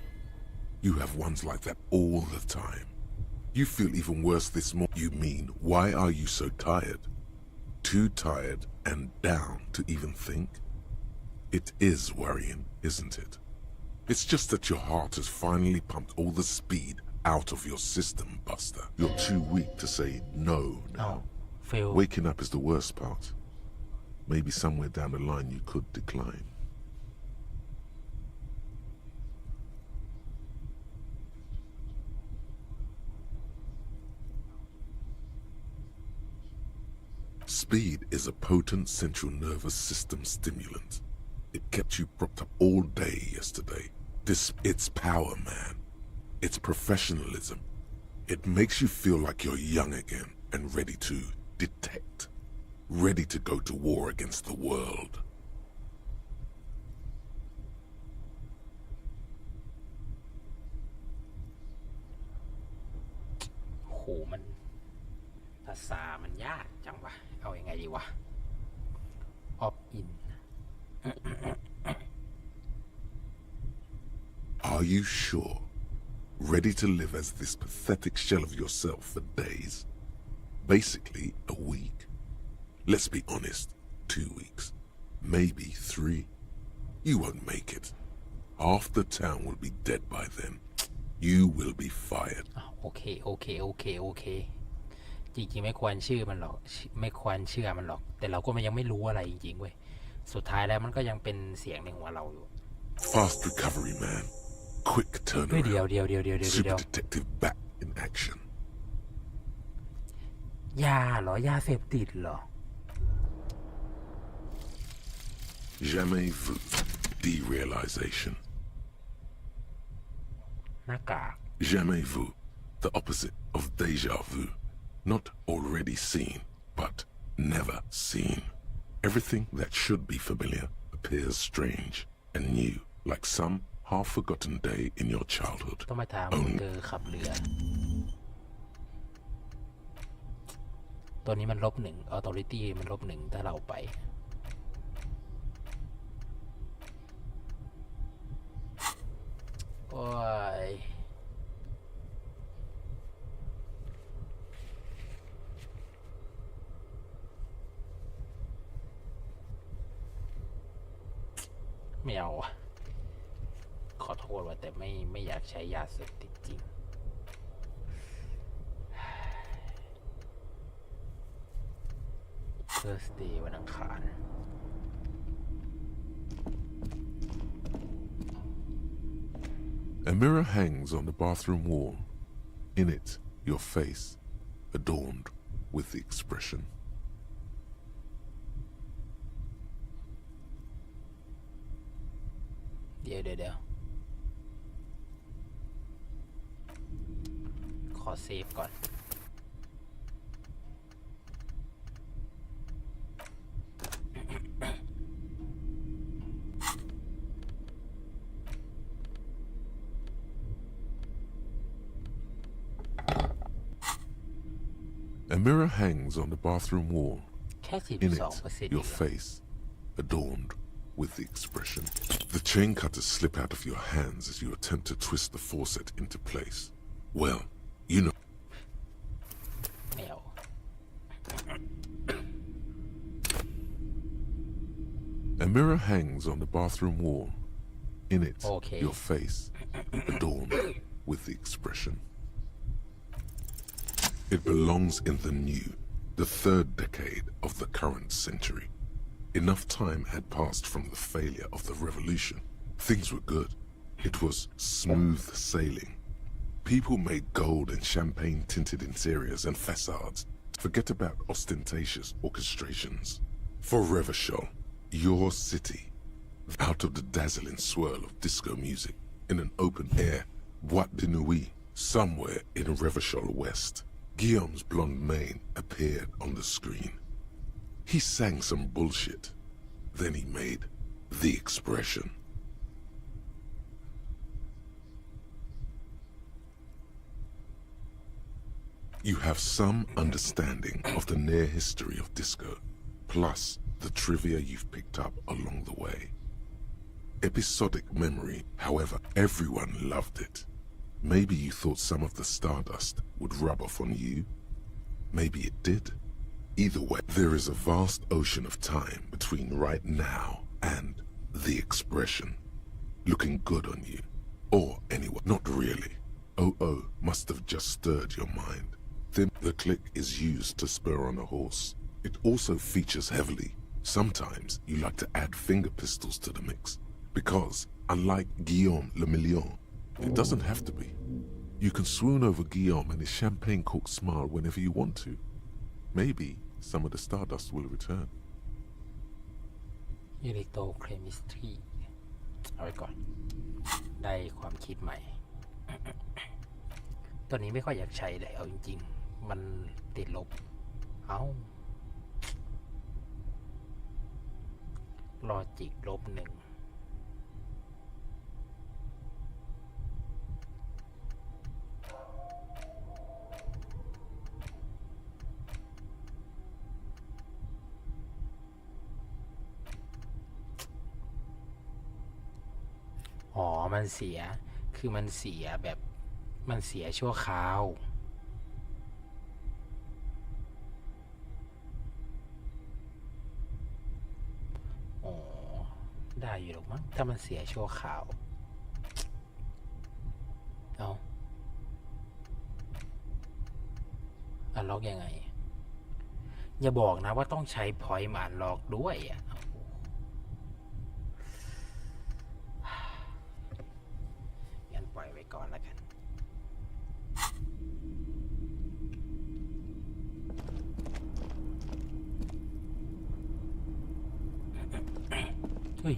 [SPEAKER 2] You have ones like that all the time. You feel even worse this morning. You mean, why are you so tired? Too tired and down to even think? It is worrying, isn't it? It's just that your heart has finally pumped all the speed out of your system, Buster. You're too weak to say no now. Waking up is the worst part. Maybe somewhere down the line you could decline. Speed is a potent central nervous system stimulant. It kept you propped up all day yesterday. It's power, man. It's professionalism. It makes you feel like you're young again and ready to detect. Ready to go to war against the world. Are you sure? Ready to live as this pathetic shell of yourself for days? Basically, a week. Let's be honest, 2 weeks. Maybe 3. You won't make it. Half the town will be dead by then. You will be fired.
[SPEAKER 1] โอเค จริงๆไม่ควรเชื่อมันหรอกแต่เราก็ยังไม่รู้อะไรจริงๆเว้ยสุดท้ายแล้วมันก็ยังเป็นเสียงในหัวเราอยู่
[SPEAKER 2] Fast recovery, man. Quick turnaround.
[SPEAKER 1] เดี๋ยว
[SPEAKER 2] Super detective back in action.
[SPEAKER 1] ยาเหรอยาเสพติดเหรอ
[SPEAKER 2] Jamais vu. Derealization.
[SPEAKER 1] หน้ากาก
[SPEAKER 2] Jamais vu. The opposite of déjà vu. Not already seen, but never seen. Everything that should be familiar appears strange and new, like some half-forgotten day in your childhood.
[SPEAKER 1] ต้องมาถามเธอขับเรือตัวนี้มัน-1 authority มัน-1ถ้าเราไปโอ้ยไม่เอาขอโทษว่าแต่ไม่อยากใช้ยาเสพติดจริง Thursday วันอังคาร
[SPEAKER 2] A mirror hangs on the bathroom wall. In it, your face, adorned with the expression.
[SPEAKER 1] Dio. ขอเซฟก่อน
[SPEAKER 2] A mirror hangs on the bathroom wall.
[SPEAKER 1] แค่
[SPEAKER 2] In it,
[SPEAKER 1] 12%
[SPEAKER 2] your face, adorned with the expression. The chain cutters slip out of your hands as you attempt to twist the faucet into place. Well, you know.
[SPEAKER 1] ไม่เอา
[SPEAKER 2] A mirror hangs on the bathroom wall. In it,
[SPEAKER 1] Okay.
[SPEAKER 2] your face, adorned with the expression. It belongs in the new, the third decade of the current century. Enough time had passed from the failure of the revolution. Things were good. It was smooth sailing. People made gold and champagne-tinted interiors and facades. Forget about ostentatious orchestrations. For Revachol, your city, out of the dazzling swirl of disco music, in an open air, Boîte de Nuit, somewhere in Revachol West, Guillaume's blonde mane appeared on the screen. He sang some bullshit. Then he made the expression. You have some understanding of the near history of disco, plus the trivia you've picked up along the way. Episodic memory, however, everyone loved it. Maybe you thought some of the stardust would rub off on you. Maybe it did. Either way, there is a vast ocean of time between right now and the expression. Looking good on you. Or anyway, not really. Oh must have just stirred your mind. Then the click is used to spur on a horse. It also features heavily. Sometimes you like to add finger pistols to the mix. Because, unlike Guillaume Le Million, it doesn't have to be. You can swoon over Guillaume and his champagne-corked smile whenever you want to. Maybe some of the stardust will return.
[SPEAKER 1] ยูริโตเคมิสทรีเอาไว้ก่อน ได้ความคิดใหม่ ตัวนี้ไม่ค่อยอยากใช้เลยเอาจริงๆ มันติดลบ เอาลอจิก-1อ๋อ มันเสีย คือมันเสียแบบ มันเสียชั่วคราว อ๋อ ได้อยู่หรอกมั้ง ถ้ามันเสียชั่วคราว เอาอันล็อกยังไง อย่าบอกนะว่าต้องใช้พอยต์มาอันล็อกด้วยอ่ะ ปล่อยไว้ก่อนแล้วกัน เฮ้ย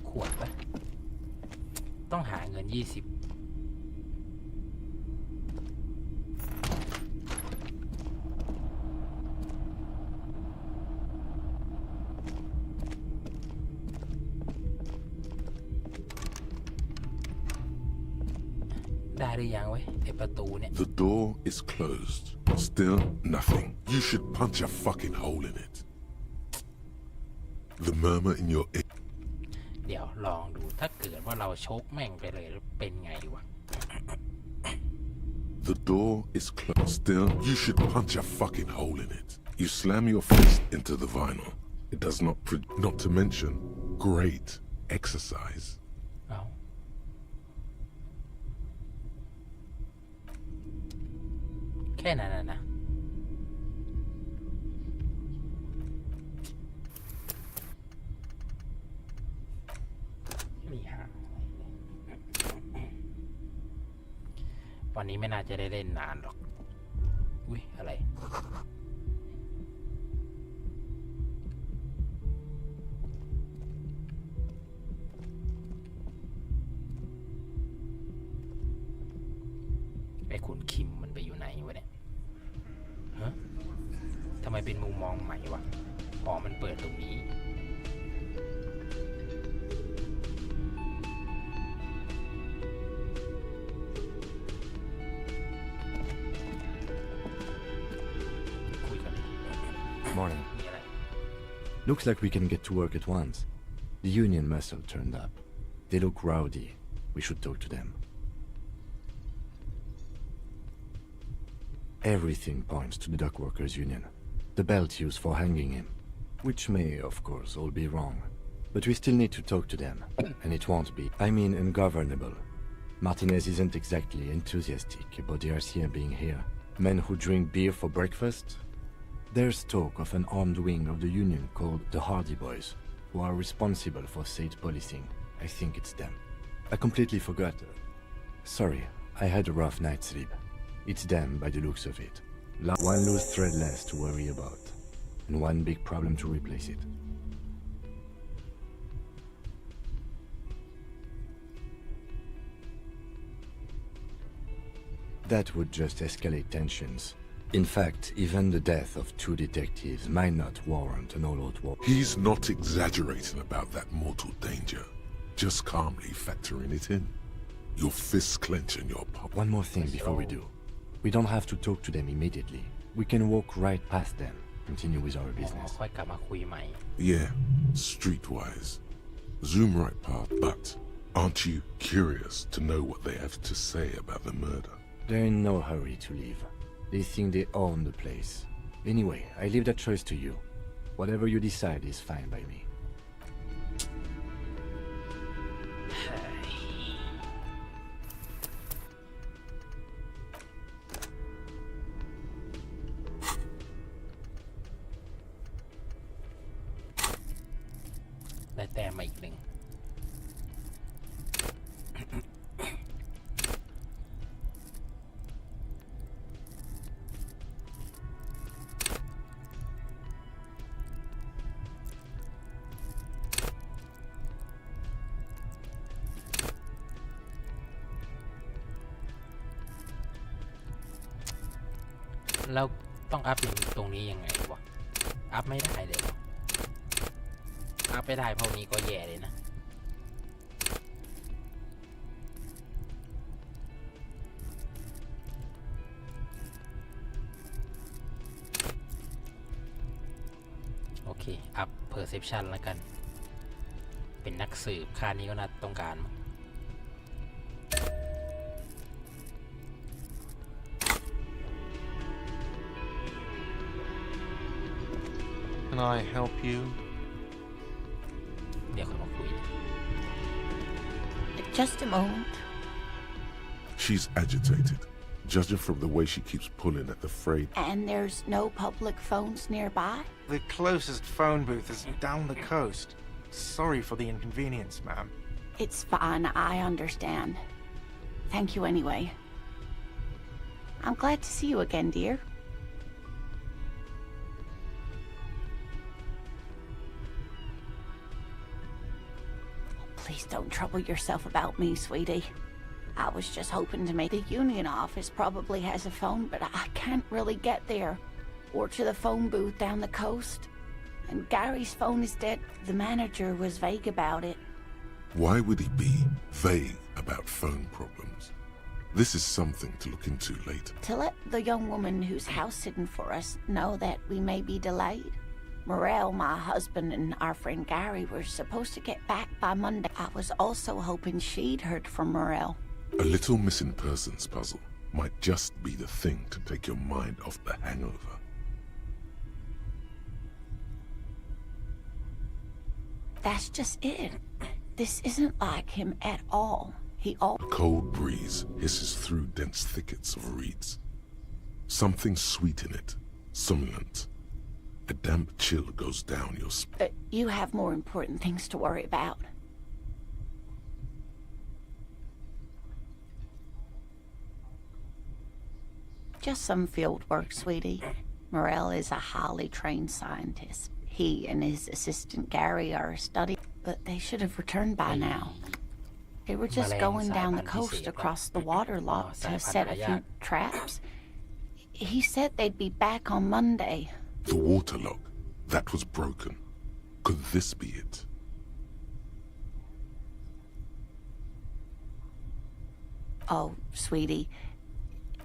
[SPEAKER 1] ขวดปะต้องหาเงิน20ได้หรือยังเว้ยไอประตูเนี่ย
[SPEAKER 2] The door is closed. Still nothing. You should punch a fucking hole in it. The murmur in your ear.
[SPEAKER 1] เดี๋ยวลองดูถ้าเกิดว่าเราชกแม่งไปเลยเป็นไงวะ
[SPEAKER 2] The door is closed. Still, you should punch a fucking hole in it. You slam your fist into the vinyl. It does not not to mention great exercise.
[SPEAKER 1] เอาแค่นั้นนะ วันนี้ไม่น่าจะได้เล่นนานหรอกอุ้ยอะไรไอ้คุณคิมมันไปอยู่ไหนวะเนี่ยฮะทำไมเป็นมุมมองใหม่วะอ๋อมันเปิดตรงนี้คุยกันเลย
[SPEAKER 7] Morning.
[SPEAKER 1] มีอะไร
[SPEAKER 7] Looks like we can get to work at once. The union must have turned up. They look rowdy. We should talk to them. Everything points to the dock workers union. The belt used for hanging him. Which may, of course, all be wrong. But we still need to talk to them. And it won't be, ungovernable. Martinez isn't exactly enthusiastic about the RCM being here. Men who drink beer for breakfast? There's talk of an armed wing of the union called the Hardy Boys, who are responsible for state policing. I think it's them. I completely forgot. Sorry, I had a rough night's sleep. It's them by the looks of it. One loose thread less to worry about, and one big problem to replace it. That would just escalate tensions. In fact, even the death of 2 detectives might not warrant an all-out war.
[SPEAKER 2] He's not exaggerating about that mortal danger. Just calmly factoring it in. Your fists clench in your palm.
[SPEAKER 7] One more thing before we do. We don't have to talk to them immediately. We can walk right past them, continue with our
[SPEAKER 1] อ๋อ
[SPEAKER 7] business.
[SPEAKER 1] ค่อยกลับมาคุยใหม่
[SPEAKER 2] Yeah, streetwise. Zoom right past. But aren't you curious to know what they have to say about the murder?
[SPEAKER 7] They're in no hurry to leave. They think they own the place. Anyway, I leave that choice to you. Whatever you decide is fine by me. ได้แต้มมาอีกหนึ่ง แล้วต้องอัพอย่างตรงนี้ยังไงวะ อัพไม่ได้เลยเหรออัพไม่ได้เพราะนี้ก็แย่เลยนะ โอเค อัพ perception แล้วกัน เป็นนักสืบค่านี้ก็น่าต้องการมั้ง
[SPEAKER 9] Can I help you?
[SPEAKER 1] เดี๋ยวค่อยมาคุย
[SPEAKER 14] Just a moment.
[SPEAKER 2] She's agitated, judging from the way she keeps pulling at the frayed.
[SPEAKER 14] And there's no public phones nearby?
[SPEAKER 9] The closest phone booth is down the coast. Sorry for the inconvenience, ma'am.
[SPEAKER 14] It's fine, I understand. Thank you anyway. I'm glad to see you again, dear. Please don't trouble yourself about me, sweetie. I was just hoping to make the union office probably has a phone, but I can't really get there. Or to the phone booth down the coast. And Gary's phone is dead. The manager was vague about it.
[SPEAKER 2] Why would he be vague about phone problems? This is something to look into later.
[SPEAKER 14] To let the young woman who's house sitting for us know that we may be delayed. Morel, my husband, and our friend Gary were supposed to get back by Monday. I was also hoping she'd heard from Morel.
[SPEAKER 2] A little missing persons puzzle might just be the thing to take your mind off the hangover.
[SPEAKER 14] That's just it. This isn't like him at all. He
[SPEAKER 2] A cold breeze hisses through dense thickets of reeds. Something sweet in it, somnolent. A damp chill goes down your spine.
[SPEAKER 14] You have more important things to worry about. just some field work, sweetie. Morel is a highly trained scientist. He and his assistant Gary are studying, but they should have returned by now. They were just going down the coast across the waterlock to set a few traps. He said they'd be back on Monday.
[SPEAKER 2] The waterlock, that was broken. Could this be it?
[SPEAKER 14] Oh, sweetie,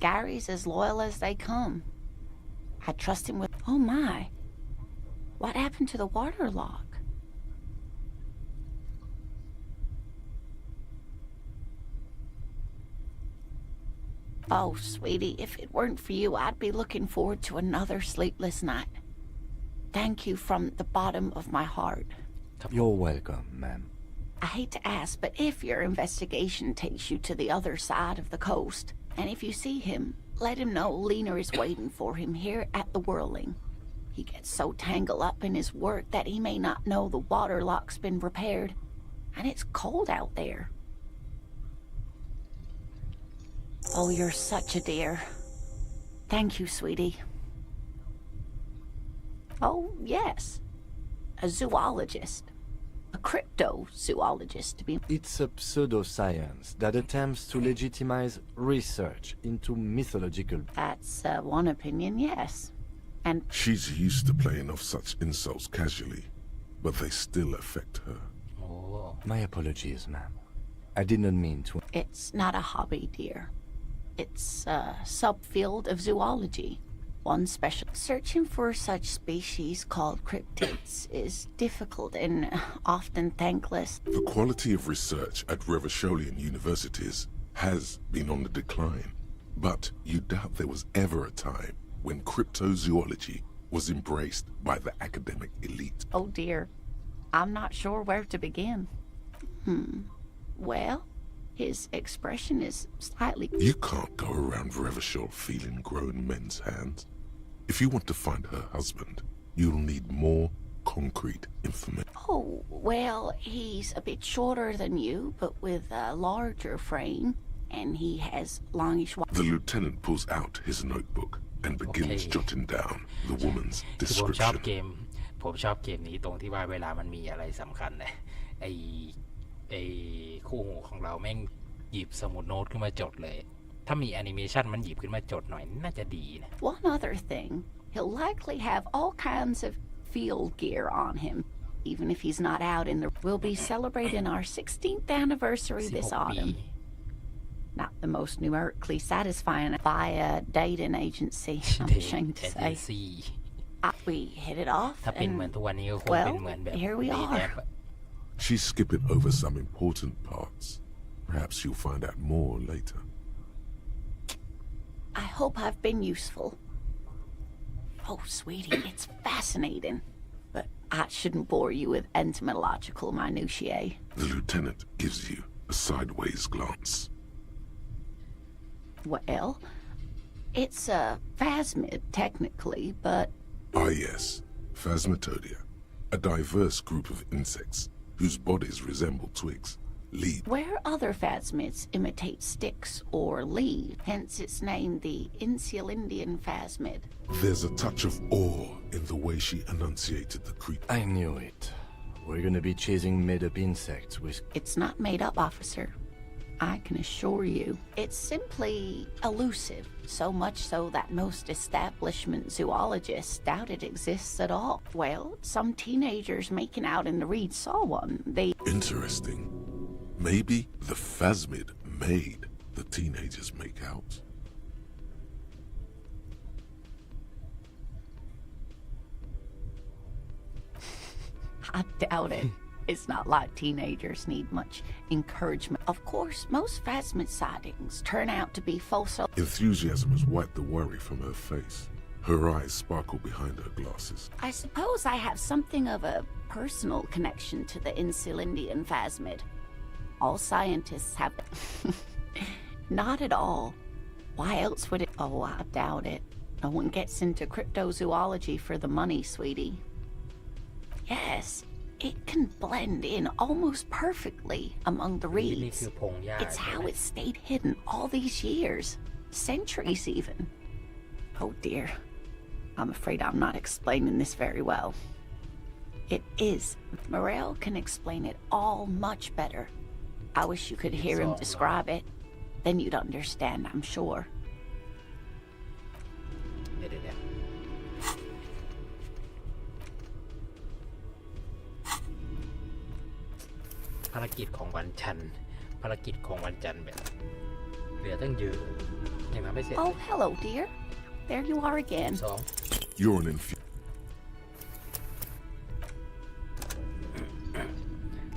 [SPEAKER 14] Gary's as loyal as they come. I trust him with... Oh my, what happened to the waterlock? Oh, sweetie, if it weren't for you, I'd be looking forward to another sleepless night. Thank you from the bottom of my heart.
[SPEAKER 7] You're welcome, ma'am.
[SPEAKER 14] I hate to ask, but if your investigation takes you to the other side of the coast, and if you see him, let him know Lena is waiting for him here at the Whirling. He gets so tangled up in his work that he may not know the waterlock's been repaired, and it's cold out there. Oh, you're such a dear. Thank you, sweetie. Oh, yes. A zoologist. A cryptozoologist, to be...
[SPEAKER 7] It's a pseudoscience that attempts to legitimize research into mythological...
[SPEAKER 14] That's one opinion, yes. And...
[SPEAKER 2] She's used to playing off such insults casually, but they still affect her.
[SPEAKER 1] Oh.
[SPEAKER 7] My apologies, ma'am. I did not mean to...
[SPEAKER 14] It's not a hobby, dear. It's a subfield of zoology. One special... Searching for such species called cryptids is difficult and often thankless.
[SPEAKER 2] The quality of research at Revacholian universities has been on the decline, but you doubt there was ever a time when cryptozoology was embraced by the academic elite.
[SPEAKER 14] Oh dear, I'm not sure where to begin. Well, his expression is slightly...
[SPEAKER 2] You can't go around Revachol feeling grown men's hands. If you want to find her husband, you'll need more concrete information.
[SPEAKER 14] Oh, well, he's a bit shorter than you, but with a larger frame, and he has longish...
[SPEAKER 2] The lieutenant pulls out his notebook and begins jotting down the woman's
[SPEAKER 1] คือผมชอบ
[SPEAKER 2] description.
[SPEAKER 1] ผมชอบเกมนี้ตรงที่ว่าเวลามันมีอะไรสำคัญนะไอคู่หูของเราแม่งหยิบสมุดโน้ตขึ้นมาจดเลยถ้ามีแอนิเมชันมันหยิบขึ้นมาจดหน่อยน่าจะดีนะ
[SPEAKER 14] One other thing, he'll likely have all kinds of field gear on him, even if he's not out in the... We'll be celebrating our 16th anniversary this autumn. Not the most numerically satisfying by a dating agency, I'm ashamed to say. We hit it off,
[SPEAKER 1] ถ้าเป็นเหมือนทุกวันนี้ก็คงเป็นเหมือนแบบ
[SPEAKER 14] here we
[SPEAKER 1] เดทแอ
[SPEAKER 14] are.
[SPEAKER 1] ป
[SPEAKER 2] She's skipping over some important parts. Perhaps you'll find out more later.
[SPEAKER 14] I hope I've been useful. Oh, sweetie, it's fascinating. But I shouldn't bore you with entomological minutiae.
[SPEAKER 2] The lieutenant gives you a sideways glance.
[SPEAKER 14] Well, it's a phasmid, technically, but...
[SPEAKER 2] Ah, yes. Phasmatodia. A diverse group of insects whose bodies resemble twigs. Leaves.
[SPEAKER 14] Where other phasmids imitate sticks or leaves, hence its name the Insulindian phasmid.
[SPEAKER 2] There's a touch of awe in the way she enunciated the creature.
[SPEAKER 7] I knew it. We're gonna be chasing made-up insects with...
[SPEAKER 14] It's not made up, officer. I can assure you. It's simply elusive, so much so that most establishment zoologists doubt it exists at all. Well, some teenagers making out in the reed saw one. They...
[SPEAKER 2] Interesting. Maybe the phasmid made the teenagers make out.
[SPEAKER 14] I doubt it. It's not like teenagers need much encouragement. Of course, most phasmid sightings turn out to be false.
[SPEAKER 2] Enthusiasm has wiped the worry from her face. Her eyes sparkle behind her glasses.
[SPEAKER 14] I suppose I have something of a personal connection to the Insulindian phasmid. All scientists have... Not at all. Why else would it... Oh, I doubt it. No one gets into cryptozoology for the money, sweetie. Yes, it can blend in almost perfectly among the reeds. It's how it stayed hidden all these years. Centuries even. Oh dear. I'm afraid I'm not explaining this very well. It is. Morel can explain it all much better. I wish you could hear him describe it. Then you'd understand, I'm sure.
[SPEAKER 1] เดี๋ยวภารกิจของวันจันทร์แบบเหลือตั้งเยอะยังทำไม่เสร็จ
[SPEAKER 14] Oh, hello, dear. There you are again.
[SPEAKER 2] You're an inf...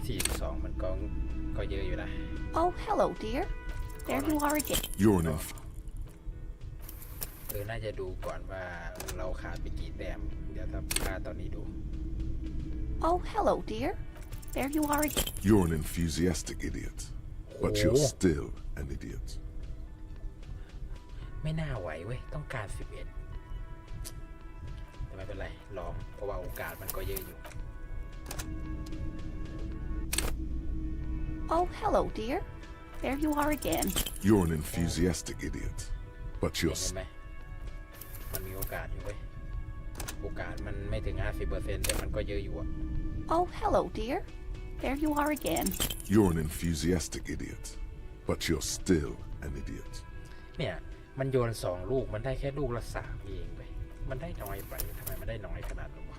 [SPEAKER 1] 42มันก็เยอะอยู่นะ
[SPEAKER 14] Oh, hello, dear. There you are again.
[SPEAKER 2] You're an inf...
[SPEAKER 1] น่าจะดูก่อนว่าเราขาดไปกี่แต้มเดี๋ยวถ้าพลาดตอนนี้ดู
[SPEAKER 14] Oh, hello, dear. There you are again.
[SPEAKER 2] You're an enthusiastic idiot, but you're still an idiot.
[SPEAKER 1] ไม่น่าไหวเว้ยต้องการ11แต่ไม่เป็นไรลองเพราะว่าโอกาสมันก็เยอะอยู่
[SPEAKER 14] Oh, hello, dear. There you are again.
[SPEAKER 2] You're an enthusiastic idiot, but you're
[SPEAKER 1] เห็นไหมมันมีโอกาสอยู่เว้ยโอกาสมันไม่ถึง 50% แต่มันก็เยอะอยู่อะ
[SPEAKER 14] Oh, hello, dear. There you are again.
[SPEAKER 2] You're an enthusiastic idiot, but you're still an idiot.
[SPEAKER 1] เนี่ยมันโยน2ลูกมันได้แค่ลูกละ3เองเว้ยมันได้น้อยไปทำไมมันได้น้อยขนาดนั้นวะ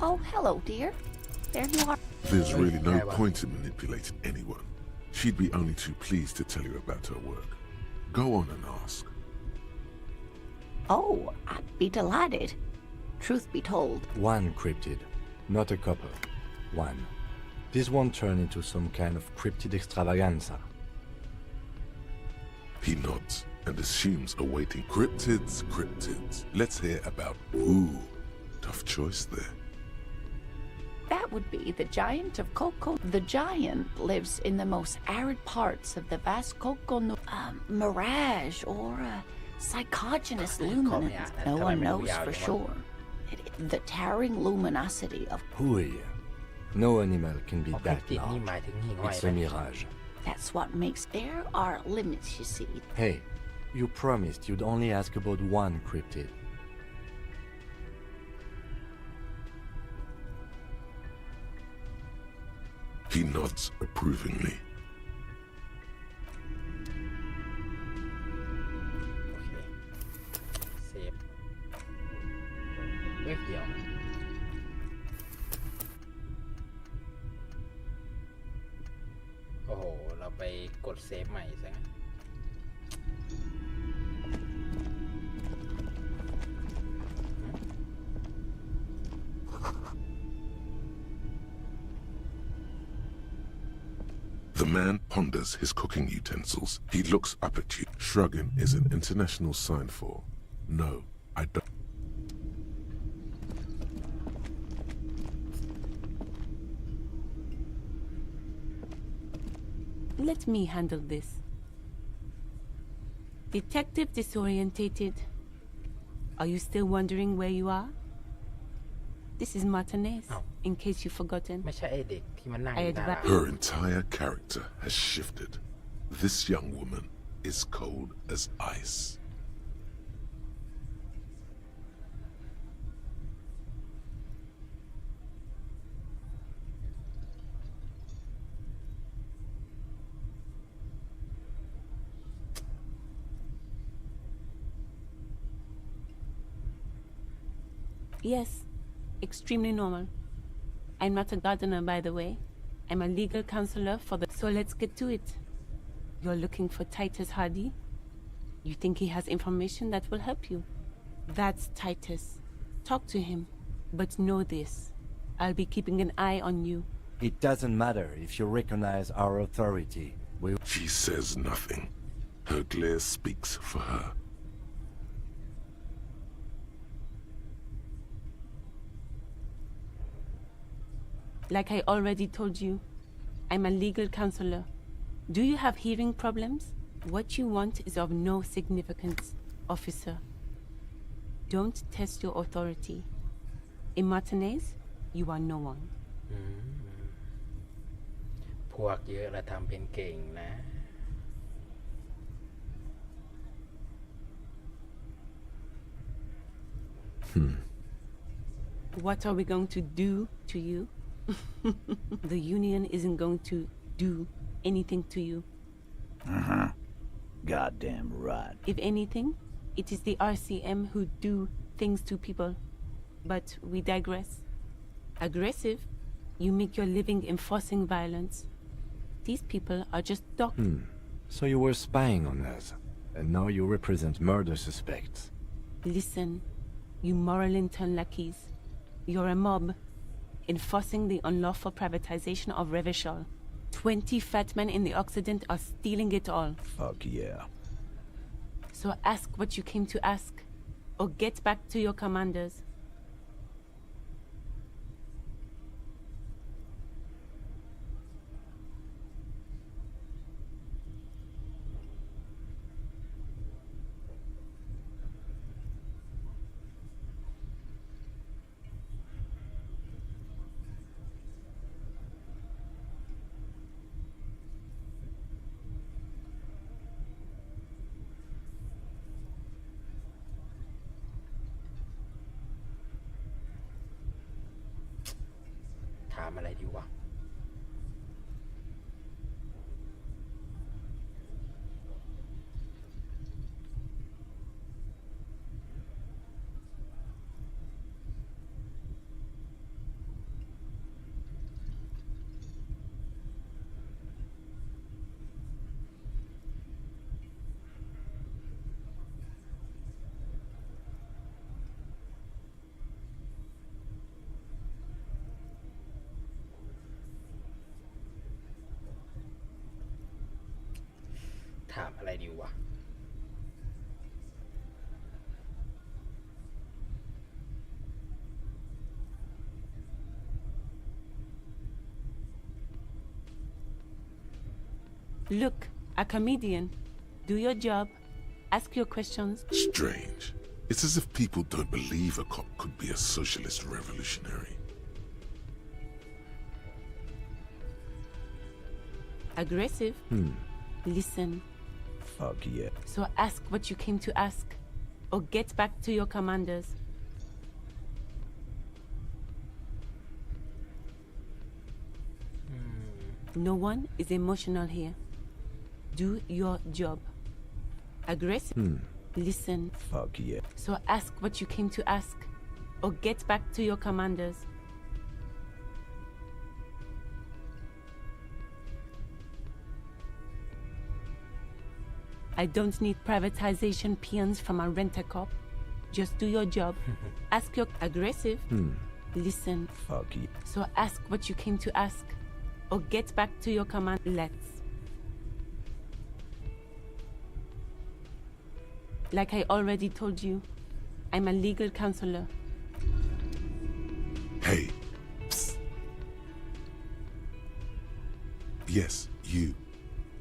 [SPEAKER 14] Oh, hello, dear. There you are.
[SPEAKER 2] There's really no point in manipulating anyone. She'd be only too pleased to tell you about her work. Go on and ask.
[SPEAKER 14] Oh, I'd be delighted. Truth be told.
[SPEAKER 7] One cryptid, not a couple. One. This won't turn into some kind of cryptid extravaganza.
[SPEAKER 2] He nods and assumes awaiting cryptids. Let's hear about... Ooh, tough choice there.
[SPEAKER 14] That would be the giant of Coco. The giant lives in the most arid parts of the vast Coco mirage or psychogenous luminance. No one knows for sure. The towering luminosity of...
[SPEAKER 7] Hooey. No animal can be that large. It's a mirage.
[SPEAKER 14] That's what makes... There are limits, you see.
[SPEAKER 7] Hey, you promised you'd only ask about one cryptid.
[SPEAKER 2] He nods approvingly.
[SPEAKER 1] เซฟเฮ้ยเดี๋ยวโอ้โหเราไปกดเซฟใหม่ซะงั้น
[SPEAKER 2] The man ponders his cooking utensils. He looks up at you. Shrugging is an international sign for, no, I don't.
[SPEAKER 5] Let me handle this. Detective disorientated. Are you still wondering where you are? This is Martinez, in case you've forgotten.
[SPEAKER 1] ไม่ใช่ไอเด็กที่มันนั่ง
[SPEAKER 2] Her entire character has shifted. This young woman is cold as ice.
[SPEAKER 5] Yes, extremely normal. I'm not a gardener, by the way. I'm a legal counselor for the... So let's get to it. You're looking for Titus Hardy? You think he has information that will help you? That's Titus. Talk to him. But know this. I'll be keeping an eye on you.
[SPEAKER 7] It doesn't matter if you recognize our authority.
[SPEAKER 2] She says nothing. Her glare speaks for her.
[SPEAKER 5] Like I already told you, I'm a legal counselor. Do you have hearing problems? What you want is of no significance, officer. Don't test your authority. In Martinez, you are no one.
[SPEAKER 1] พวกเยอะแล้วทำเป็นเก่งนะ
[SPEAKER 5] What are we going to do to you? The Union isn't going to do anything to you.
[SPEAKER 15] Goddamn right.
[SPEAKER 5] If anything, it is the RCM who do things to people. But we digress. Aggressive, you make your living enforcing violence. These people are just doctors.
[SPEAKER 7] So you were spying on us, and now you represent murder suspects.
[SPEAKER 5] Listen, you moral intern lackeys. You're a mob, enforcing the unlawful privatization of Revachol. 20 fat men in the Occident are stealing it all.
[SPEAKER 15] Fuck yeah.
[SPEAKER 5] So ask what you came to ask, or get back to your commanders.
[SPEAKER 1] ถามอะไรดีวะ ถามอะไรดีวะ
[SPEAKER 5] Look, a comedian. Do your job. Ask your questions.
[SPEAKER 2] Strange. It's as if people don't believe a cop could be a socialist revolutionary.
[SPEAKER 5] Aggressive? Listen.
[SPEAKER 15] Fuck yeah.
[SPEAKER 5] So ask what you came to ask, or get back to your commanders. No one is emotional here. Do your job. Aggressive? Listen.
[SPEAKER 15] Fuck yeah.
[SPEAKER 5] So ask what you came to ask, or get back to your commanders. I don't need privatization peons from a rent-a-cop. Just do your job. Ask your aggressive. Listen.
[SPEAKER 15] Fuck yeah.
[SPEAKER 5] So ask what you came to ask, or get back to your command. Let's. Like I already told you, I'm a legal counselor.
[SPEAKER 2] Hey. Psst. Yes, you.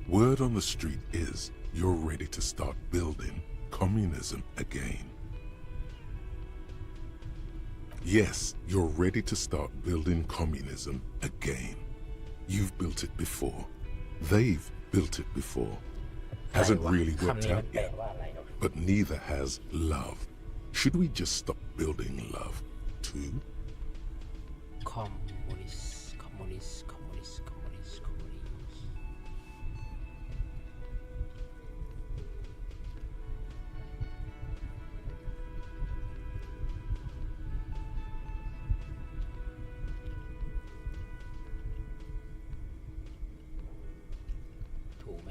[SPEAKER 2] Word on the street is you're ready to start building communism again. Yes, you're ready to start building communism again. You've built it before. They've built it before. Hasn't really worked out yet. But neither has love. Should we just stop building love, too?
[SPEAKER 1] Communist, communist, communist, communist, communist. ถูกไหม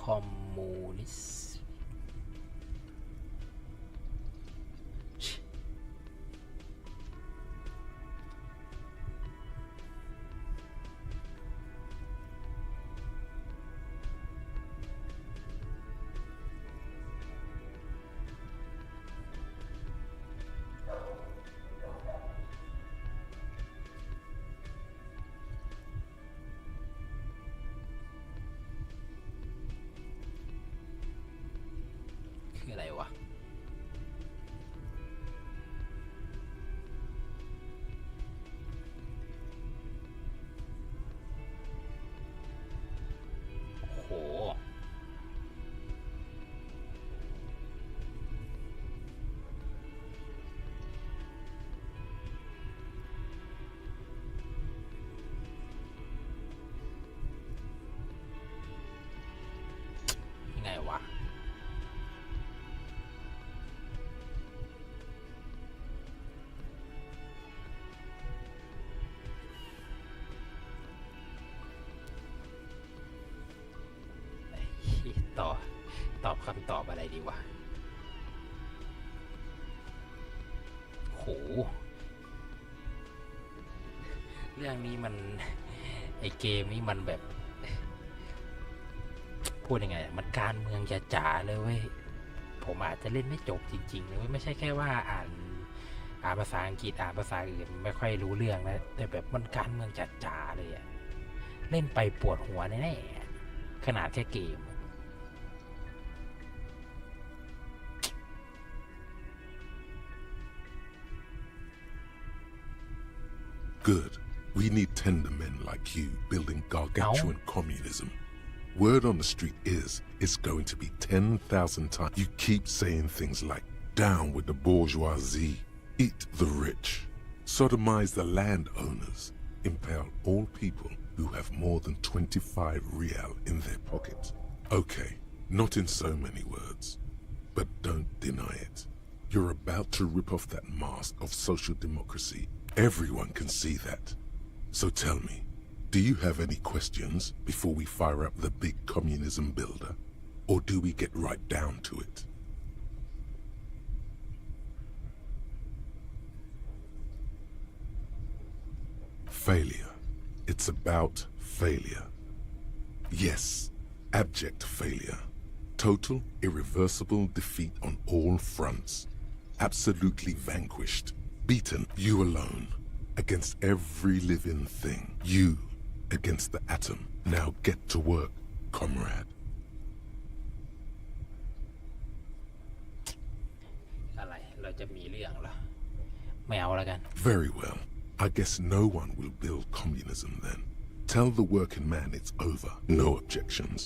[SPEAKER 1] คอมมูนิสต์ ดีวะโหเรื่องนี้มันไอเกมนี้มันแบบพูดยังไงมันการเมืองจ๋าๆเลยเว้ยผมอาจจะเล่นไม่จบจริงๆเลยเว้ยไม่ใช่แค่ว่าอ่านภาษาอังกฤษอ่านภาษาอื่นไม่ค่อยรู้เรื่องนะแต่แบบมันการเมืองจ๋าๆเลยอะเล่นไปปวดหัวแน่ๆขนาดแค่เกม
[SPEAKER 2] Good. We need tender men like you building gargantuan communism. Word on the street is it's going to be 10,000 times. You keep saying things like, down with the bourgeoisie, eat the rich, sodomize the landowners, impale all people who have more than 25 real in their pocket. Okay, not in so many words, but don't deny it. You're about to rip off that mask of social democracy. Everyone can see that. So tell me, do you have any questions before we fire up the big communism builder? Or do we get right down to it? Failure. It's about failure. Yes, abject failure. Total, irreversible defeat on all fronts. Absolutely vanquished. Beaten, you alone. Against every living thing. You against the atom. Now get to work, comrade.
[SPEAKER 1] อะไรเราจะมีเรื่องเหรอไม่เอาแล้วกัน
[SPEAKER 2] Very well. I guess no one will build communism then. Tell the working man it's over. No objections.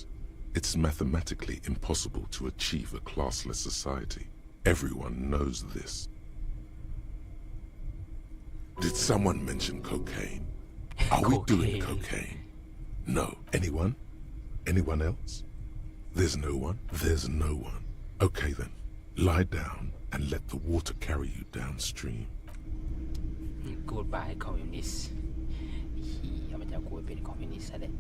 [SPEAKER 2] It's mathematically impossible to achieve a classless society. Everyone knows this. Did someone mention cocaine? Are we doing cocaine? No. Anyone? Anyone else? There's no one? There's no one. Okay then. Lie down and let the water carry you downstream.
[SPEAKER 1] Goodbye communist มันจะกูเป็นคอมมิวนิสต์ซะเลย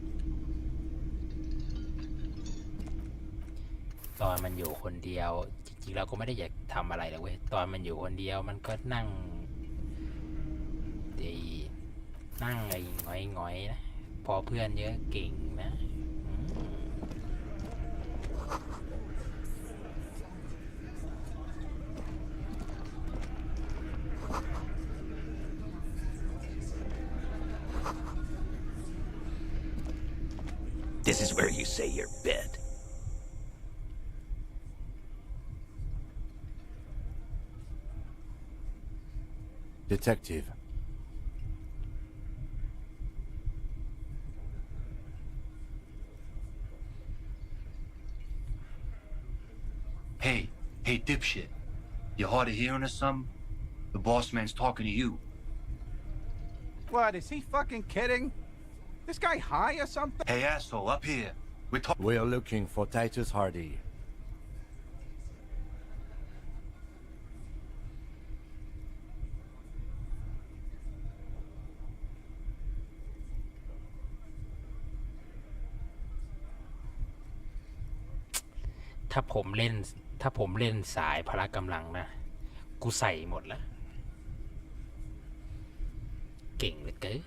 [SPEAKER 1] ตอนมันอยู่คนเดียวจริงๆเราก็ไม่ได้อยากทำอะไรเลยเว้ยตอนมันอยู่คนเดียวมันก็นั่งไอ้ง้อยๆนะพอเพื่อนเยอะเก่งนะ
[SPEAKER 15] This is where you say your bit.
[SPEAKER 7] Detective.
[SPEAKER 16] Hey, dipshit. You hard of hearing or something? The boss man's talking to you.
[SPEAKER 17] What, is he fucking kidding? This guy high or something?
[SPEAKER 16] Hey, asshole, up here.
[SPEAKER 7] We are looking for Titus Hardy.
[SPEAKER 1] ถ้าผมเล่นสายพละกำลังนะกูใส่หมดแล้วเก่งเหลือเกิน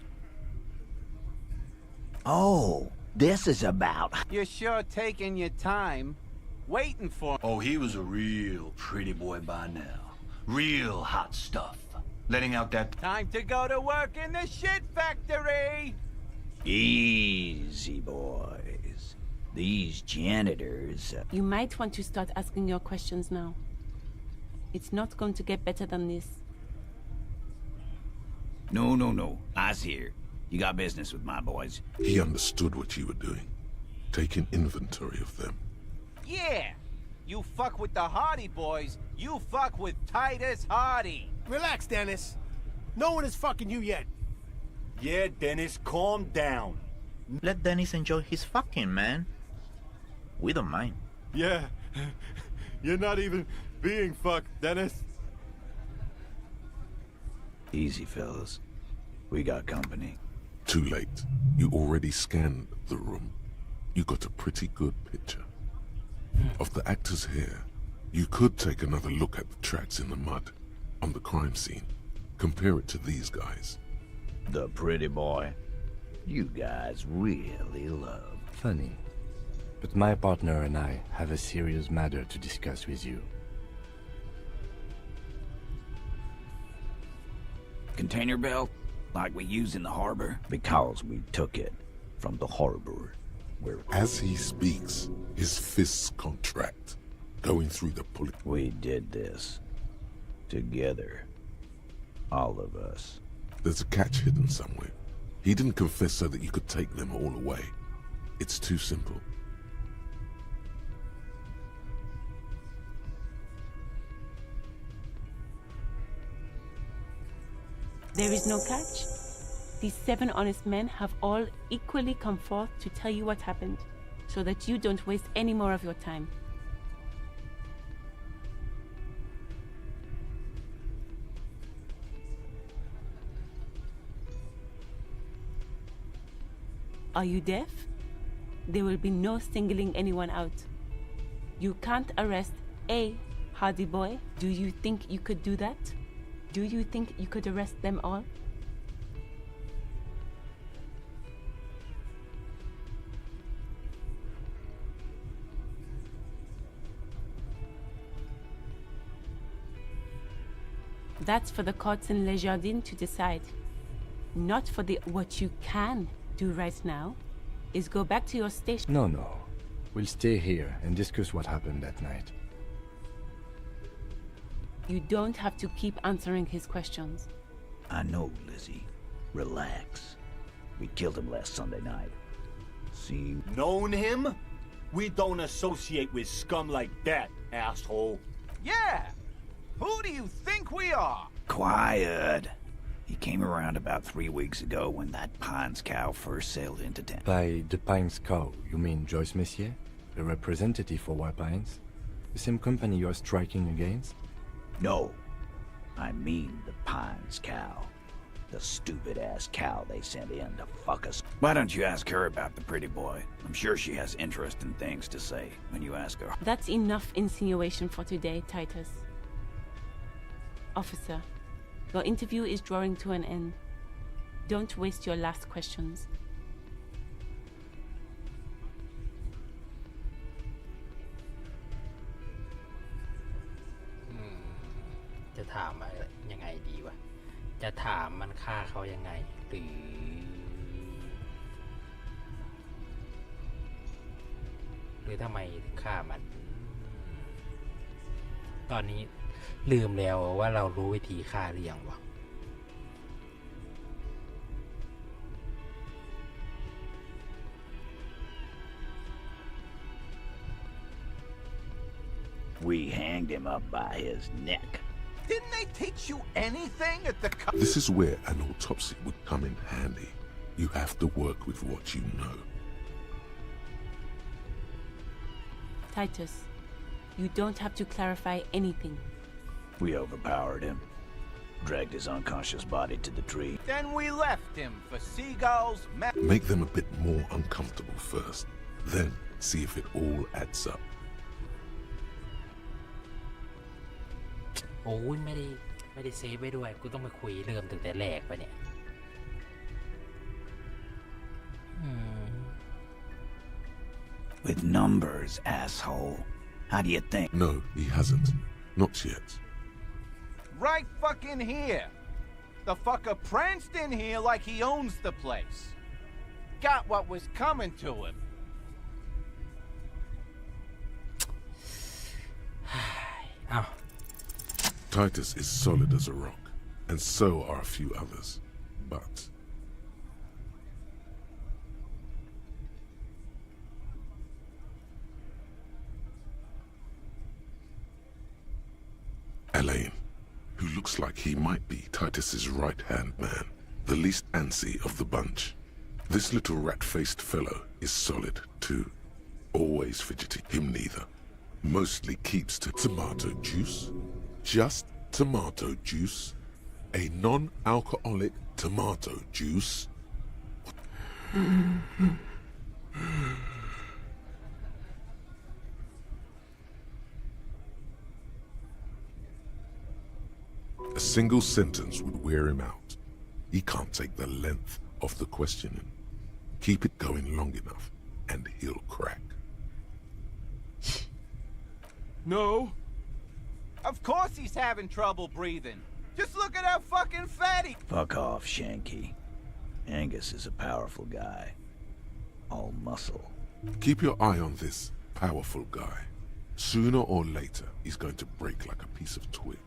[SPEAKER 15] Oh, this is about...
[SPEAKER 17] You're sure taking your time, waiting for...
[SPEAKER 16] Oh, he was a real pretty boy by now. Real hot stuff. Letting out that...
[SPEAKER 17] Time to go to work in the shit factory!
[SPEAKER 15] Easy, boys. These janitors...
[SPEAKER 5] You might want to start asking your questions now. It's not going to get better than this.
[SPEAKER 15] No. I's here. You got business with my boys.
[SPEAKER 2] He understood what you were doing. Taking inventory of them.
[SPEAKER 17] Yeah! You fuck with the Hardy boys, you fuck with Titus Hardy.
[SPEAKER 18] Relax, Dennis. No one is fucking you yet.
[SPEAKER 19] Yeah, Dennis, calm down.
[SPEAKER 20] Let Dennis enjoy his fucking, man. We don't mind.
[SPEAKER 19] Yeah, you're not even being fucked, Dennis.
[SPEAKER 15] Easy, fellas. We got company.
[SPEAKER 2] Too late. You already scanned the room. You got a pretty good picture. Of the actors here, You could take another look at the tracks in the mud on the crime scene. Compare it to these guys.
[SPEAKER 20] The pretty boy. You guys really love.
[SPEAKER 7] Funny. But my partner and I have a serious matter to discuss with you.
[SPEAKER 15] Container belt? Like we use in the harbor?
[SPEAKER 20] Because we took it from the harbor. Where
[SPEAKER 2] As he speaks, his fists contract, going through the pulley.
[SPEAKER 20] we did this. Together. All of us.
[SPEAKER 2] There's a catch hidden somewhere. He didn't confess so that you could take them all away. It's too simple.
[SPEAKER 5] There is no catch. These 7 honest men have all equally come forth to tell you what happened, so that you don't waste any more of your time. Are you deaf? There will be no singling anyone out. You can't arrest a Hardy boy. Do you think you could do that? Do you think you could arrest them all? That's for the courts in Les Jardins to decide. Not for the what you can do right now is go back to your station.
[SPEAKER 7] No. We'll stay here and discuss what happened that night.
[SPEAKER 5] You don't have to keep answering his questions.
[SPEAKER 20] I know, Lizzie. Relax. We killed him last Sunday night. See?
[SPEAKER 18] Known him? We don't associate with scum like that, asshole.
[SPEAKER 17] Yeah! Who do you think we are?
[SPEAKER 15] Quiet. He came around about 3 weeks ago when that Pines cow first sailed into town.
[SPEAKER 7] By the Pines cow, you mean Joyce Messier? The representative for White Pines? The same company you're striking against?
[SPEAKER 20] No. I mean the Pines cow. The stupid-ass cow they sent in to fuck us.
[SPEAKER 15] Why don't you ask her about the pretty boy? I'm sure she has interesting things to say when you ask her.
[SPEAKER 5] That's enough insinuation for today, Titus. Officer, your interview is drawing to an end. Don't waste your last questions.
[SPEAKER 1] จะถามอะไรยังไงดีวะ จะถามมันฆ่าเขายังไง หรือทำไมถึงฆ่ามัน ตอนนี้ลืมแล้วว่าเรารู้วิธีฆ่าหรือยังวะ
[SPEAKER 20] We hanged him up by his neck.
[SPEAKER 17] Didn't they teach you anything at the
[SPEAKER 2] This is where an autopsy would come in handy. You have to work with what you know.
[SPEAKER 5] Titus, you don't have to clarify anything.
[SPEAKER 20] We overpowered him. Dragged his unconscious body to the tree.
[SPEAKER 17] Then we left him for seagulls,
[SPEAKER 2] Make them a bit more uncomfortable first. Then see if it all adds up.
[SPEAKER 1] โอ้ยไม่ได้เซฟไว้ด้วย กูต้องมาคุยเริ่มตั้งแต่แรกปะเนี่ย
[SPEAKER 15] With numbers, asshole. How do you think?
[SPEAKER 2] No, he hasn't. Not yet.
[SPEAKER 17] right fucking here. The fucker pranced in here like he owns the place. Got what was coming to him.
[SPEAKER 2] Titus is solid as a rock, and so are a few others. But Elaine, who looks like he might be Titus's right-hand man, the least antsy of the bunch. This little rat-faced fellow is solid, too. Always fidgety, him neither. Mostly keeps to tomato juice. Just tomato juice. A non-alcoholic tomato juice. A single sentence would wear him out. He can't take the length of the questioning. Keep it going long enough, and he'll crack.
[SPEAKER 17] No. Of course he's having trouble breathing. Just look at how fucking fat he...
[SPEAKER 20] Fuck off, Shanky. Angus is a powerful guy. All muscle.
[SPEAKER 2] Keep your eye on this powerful guy. Sooner or later, he's going to break like a piece of twig.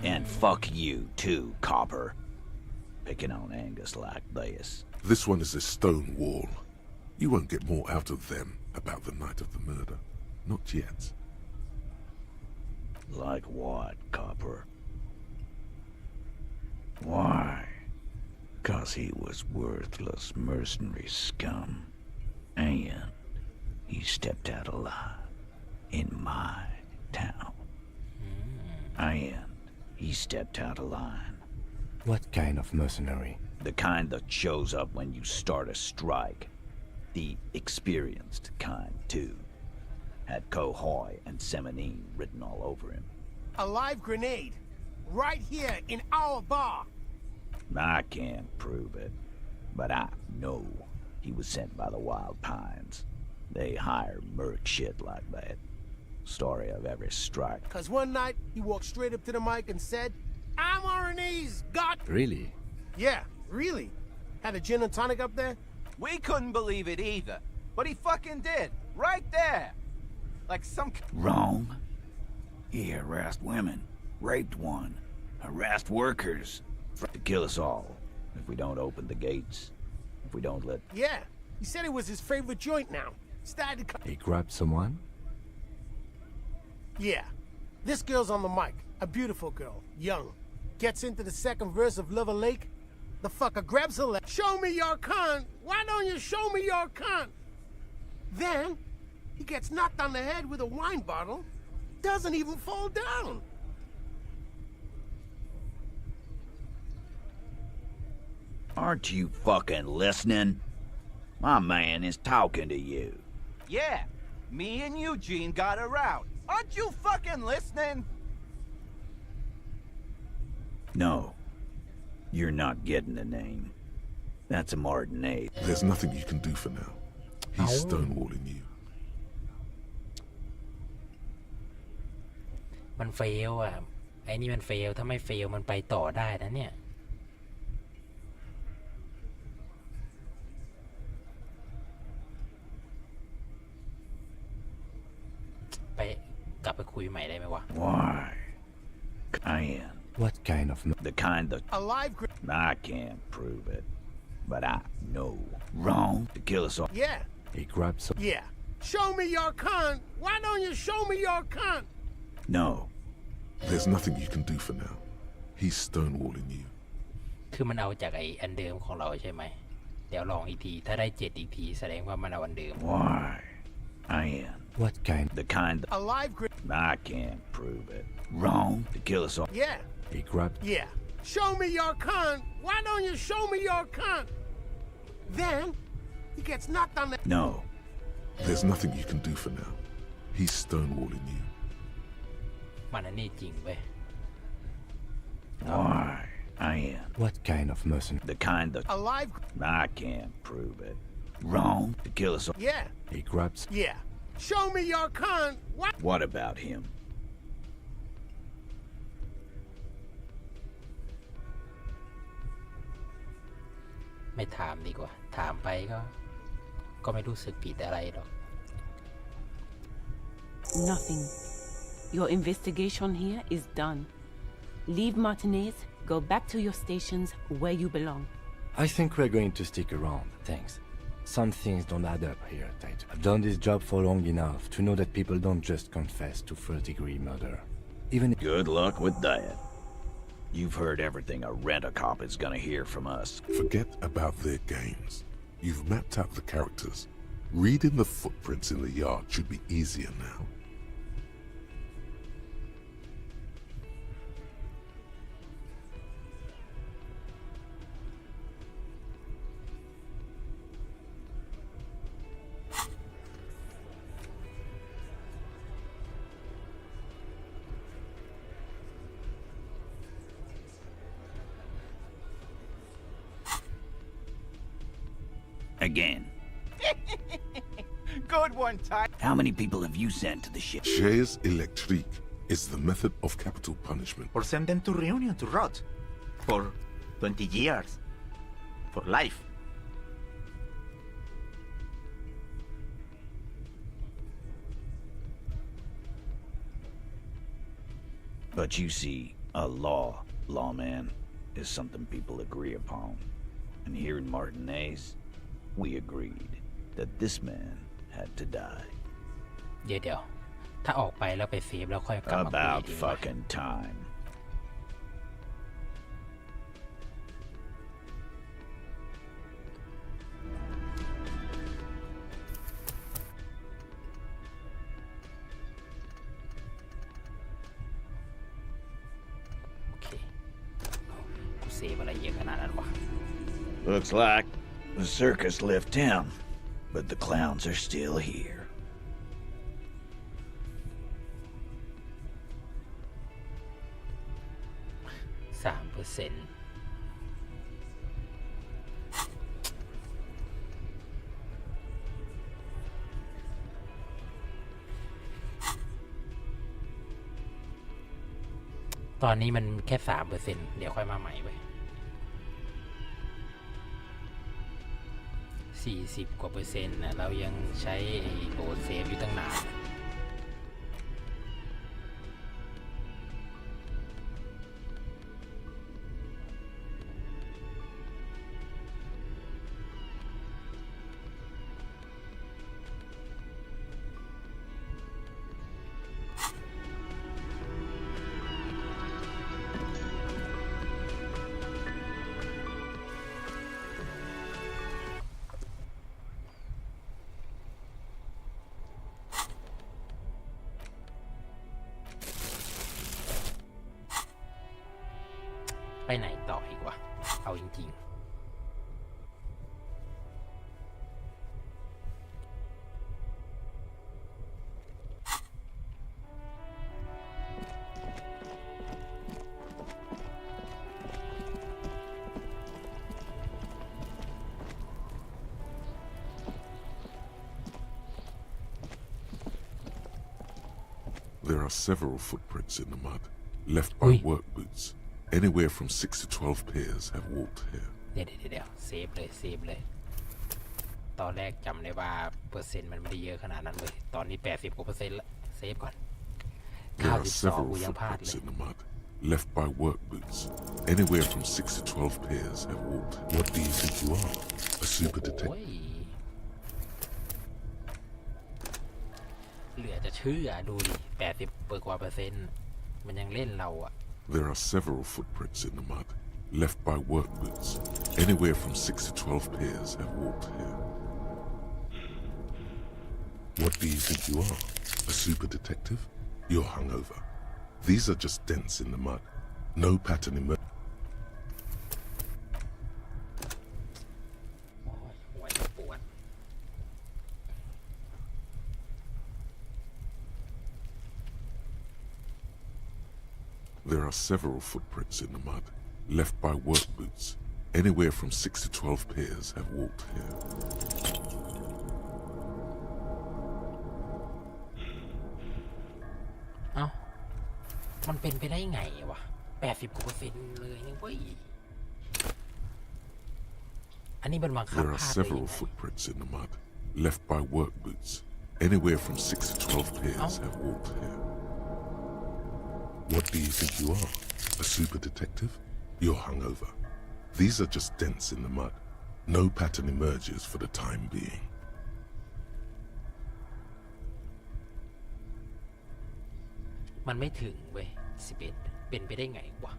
[SPEAKER 20] And fuck you too, Copper. Picking on Angus like this.
[SPEAKER 2] This one is a stone wall. You won't get more out of them about the night of the murder. Not yet.
[SPEAKER 20] Like what, Copper? Why? 'Cause he was worthless mercenary scum. And he stepped out alive in my town. And he stepped out of line.
[SPEAKER 7] What kind of mercenary?
[SPEAKER 20] The kind that shows up when you start a strike. The experienced kind, too. Had Cohoy and Semenine written all over him.
[SPEAKER 21] A live grenade. Right here in our bar.
[SPEAKER 20] I can't prove it, but I know he was sent by the Wild Pines. They hire merc shit like that. Story of every strike.
[SPEAKER 21] 'Cause one night, he walked straight up to the mic and said, I'm RNA's got...
[SPEAKER 7] Really?
[SPEAKER 21] Yeah, really. Had a gin and tonic up there?
[SPEAKER 17] We couldn't believe it either. But he fucking did. Right there. Like some...
[SPEAKER 20] Wrong. He harassed women, raped one, harassed workers. To kill us all, if we don't open the gates, if we don't let...
[SPEAKER 21] Yeah, he said it was his favorite joint now. Started to...
[SPEAKER 7] He grabbed someone?
[SPEAKER 21] Yeah. This girl's on the mic. A beautiful girl. Young. Gets into the second verse of Lover Lake. The fucker grabs her leg. Show me your cunt! Why don't you show me your cunt? Then, he gets knocked on the head with a wine bottle. Doesn't even fall down.
[SPEAKER 20] Aren't you fucking listening? My man is talking to you.
[SPEAKER 17] Yeah. Me and Eugene got around. Aren't you fucking listening?
[SPEAKER 20] No. You're not getting the name. That's a Martinet.
[SPEAKER 2] There's nothing you can do for now. He's stonewalling you.
[SPEAKER 1] มันเฟลอ่ะ ไอ้นี่มันเฟล ถ้าไม่เฟลมันไปต่อได้นะเนี่ย ไปกลับไปคุยใหม่ได้ไหมวะ
[SPEAKER 20] Why? I am.
[SPEAKER 7] What kind of...
[SPEAKER 20] The kind that...
[SPEAKER 21] A live...
[SPEAKER 20] I can't prove it, but I know. Wrong to kill us all.
[SPEAKER 21] Yeah.
[SPEAKER 7] He grabbed some...
[SPEAKER 21] Yeah. Show me your cunt! Why don't you show me your cunt?
[SPEAKER 20] No.
[SPEAKER 2] There's nothing you can do for now. He's stonewalling you.
[SPEAKER 1] คือมันเอาจากไอ้อันเดิมของเราใช่ไหม เดี๋ยวลองอีกที ถ้าได้7อีกทีแสดงว่ามันเอาอันเดิม
[SPEAKER 20] Why? I am.
[SPEAKER 7] What kind?
[SPEAKER 20] The kind that...
[SPEAKER 21] A live...
[SPEAKER 20] I can't prove it. Wrong to kill us all.
[SPEAKER 21] Yeah.
[SPEAKER 7] He grabbed...
[SPEAKER 21] Yeah. Show me your cunt! Why don't you show me your cunt? Then, he gets knocked on the...
[SPEAKER 20] No.
[SPEAKER 2] There's nothing you can do for now. He's stonewalling you.
[SPEAKER 1] มันอันนี้จริงเว้ย
[SPEAKER 20] Why? I am.
[SPEAKER 7] What kind of mercenary?
[SPEAKER 20] The kind that...
[SPEAKER 21] A live...
[SPEAKER 20] I can't prove it. Wrong to kill us all.
[SPEAKER 21] Yeah.
[SPEAKER 7] He grabs...
[SPEAKER 21] Yeah. Show me your cunt! What?
[SPEAKER 20] What about him?
[SPEAKER 1] ไม่ถามดีกว่า ถามไปก็ไม่รู้สึกผิดอะไรหรอก
[SPEAKER 5] Nothing. Your investigation here is done. Leave Martinez, go back to your stations where you belong.
[SPEAKER 7] I think we're going to stick around, thanks. Some things don't add up here, Taito. I've done this job for long enough to know that people don't just confess to first-degree murder. Even...
[SPEAKER 20] Good luck with that. You've heard everything a rent-a-cop is gonna hear from us.
[SPEAKER 2] Forget about their games. You've mapped out the characters. Reading the footprints in the yard should be easier now.
[SPEAKER 15] Again.
[SPEAKER 17] Good one, Ty.
[SPEAKER 15] How many people have you sent to the ship?
[SPEAKER 2] Chaise électrique is the method of capital punishment.
[SPEAKER 4] Or send them to Reunion to rot. For 20 years. For life.
[SPEAKER 15] But you see, a lawman, is something people agree upon. And here in Martinez, we agreed that this man had to die.
[SPEAKER 1] เดี๋ยวถ้าออกไปแล้วไปเซฟแล้วค่อยกลับมาคุย
[SPEAKER 15] About
[SPEAKER 1] ดีไหม
[SPEAKER 15] fucking time.
[SPEAKER 1] โอเคกูเซฟอะไรเยอะขนาดนั้นวะ
[SPEAKER 15] Looks like the circus left town, but the clowns are still here.
[SPEAKER 1] 3% ตอนนี้มันแค่ 3% เดี๋ยวค่อยมาใหม่ไว้40 กว่า%นะเรายังใช้โหลดเซฟอยู่ตั้งนาน ไปไหนต่ออีกวะ เอาจริงๆ
[SPEAKER 2] There are several footprints in the mud, left by work boots. Anywhere from 6 to 12 pairs have walked here.
[SPEAKER 1] เดี๋ยวเซฟเลย ตอนแรกจำได้ว่าเปอร์เซ็นต์มันไม่ได้เยอะขนาดนั้นเลย ตอนนี้ 80 กว่า %ละเซฟก่อน
[SPEAKER 2] There are
[SPEAKER 1] 92
[SPEAKER 2] several
[SPEAKER 1] กูยังพลาดเล
[SPEAKER 2] footprints
[SPEAKER 1] ย
[SPEAKER 2] in the mud, left by work boots. Anywhere from 6 to 12 pairs have walked. What do you think you are? A super detective?
[SPEAKER 1] เหลือจะเชื่อดูดิ 80 กว่า%มันยังเล่นเราอะ
[SPEAKER 2] There are several footprints in the mud, left by work boots. Anywhere from 6 to 12 pairs have walked here. What do you think you are? A super detective? You're hungover. These are just dents in the mud. No pattern emerged. There are several footprints in the mud, left by work boots. Anywhere from 6 to 12 pairs have walked here.
[SPEAKER 1] เอ้ามันเป็นไปได้ไงวะ 80 กว่า%เลยนี่เว้ย อันนี้มันบังคับ
[SPEAKER 2] There are several footprints in the mud, left by work boots. Anywhere from 6 to 12 pairs have walked here. What do you think you are? A super detective? You're hungover. These are just dents in the mud. No pattern emerges for the time being.
[SPEAKER 1] มันไม่ถึงเว้ย 11 เป็นไปได้ไงวะ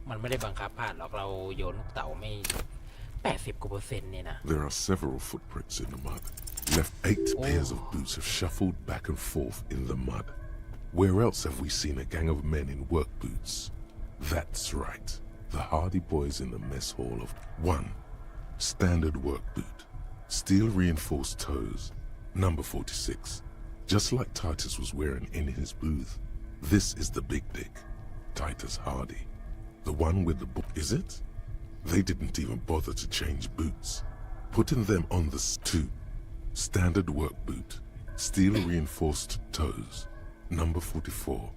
[SPEAKER 1] มันไม่ได้บังคับพลาดหรอกเราโยนลูกเต๋าไม่ 80 กว่า%เนี่ยนะ
[SPEAKER 2] There are several footprints in the mud. Left 8 pairs of boots have shuffled back and forth in the mud. Where else have we seen a gang of men in work boots? That's right. The hardy boys in the mess hall of 1. Standard work boot. Steel reinforced toes. Number 46. Just like Titus was wearing in his booth. This is the big dick. Titus Hardy. The one with the book. Is it? They didn't even bother to change boots, putting them on the 2. Standard work boot, steel reinforced toes, number 44.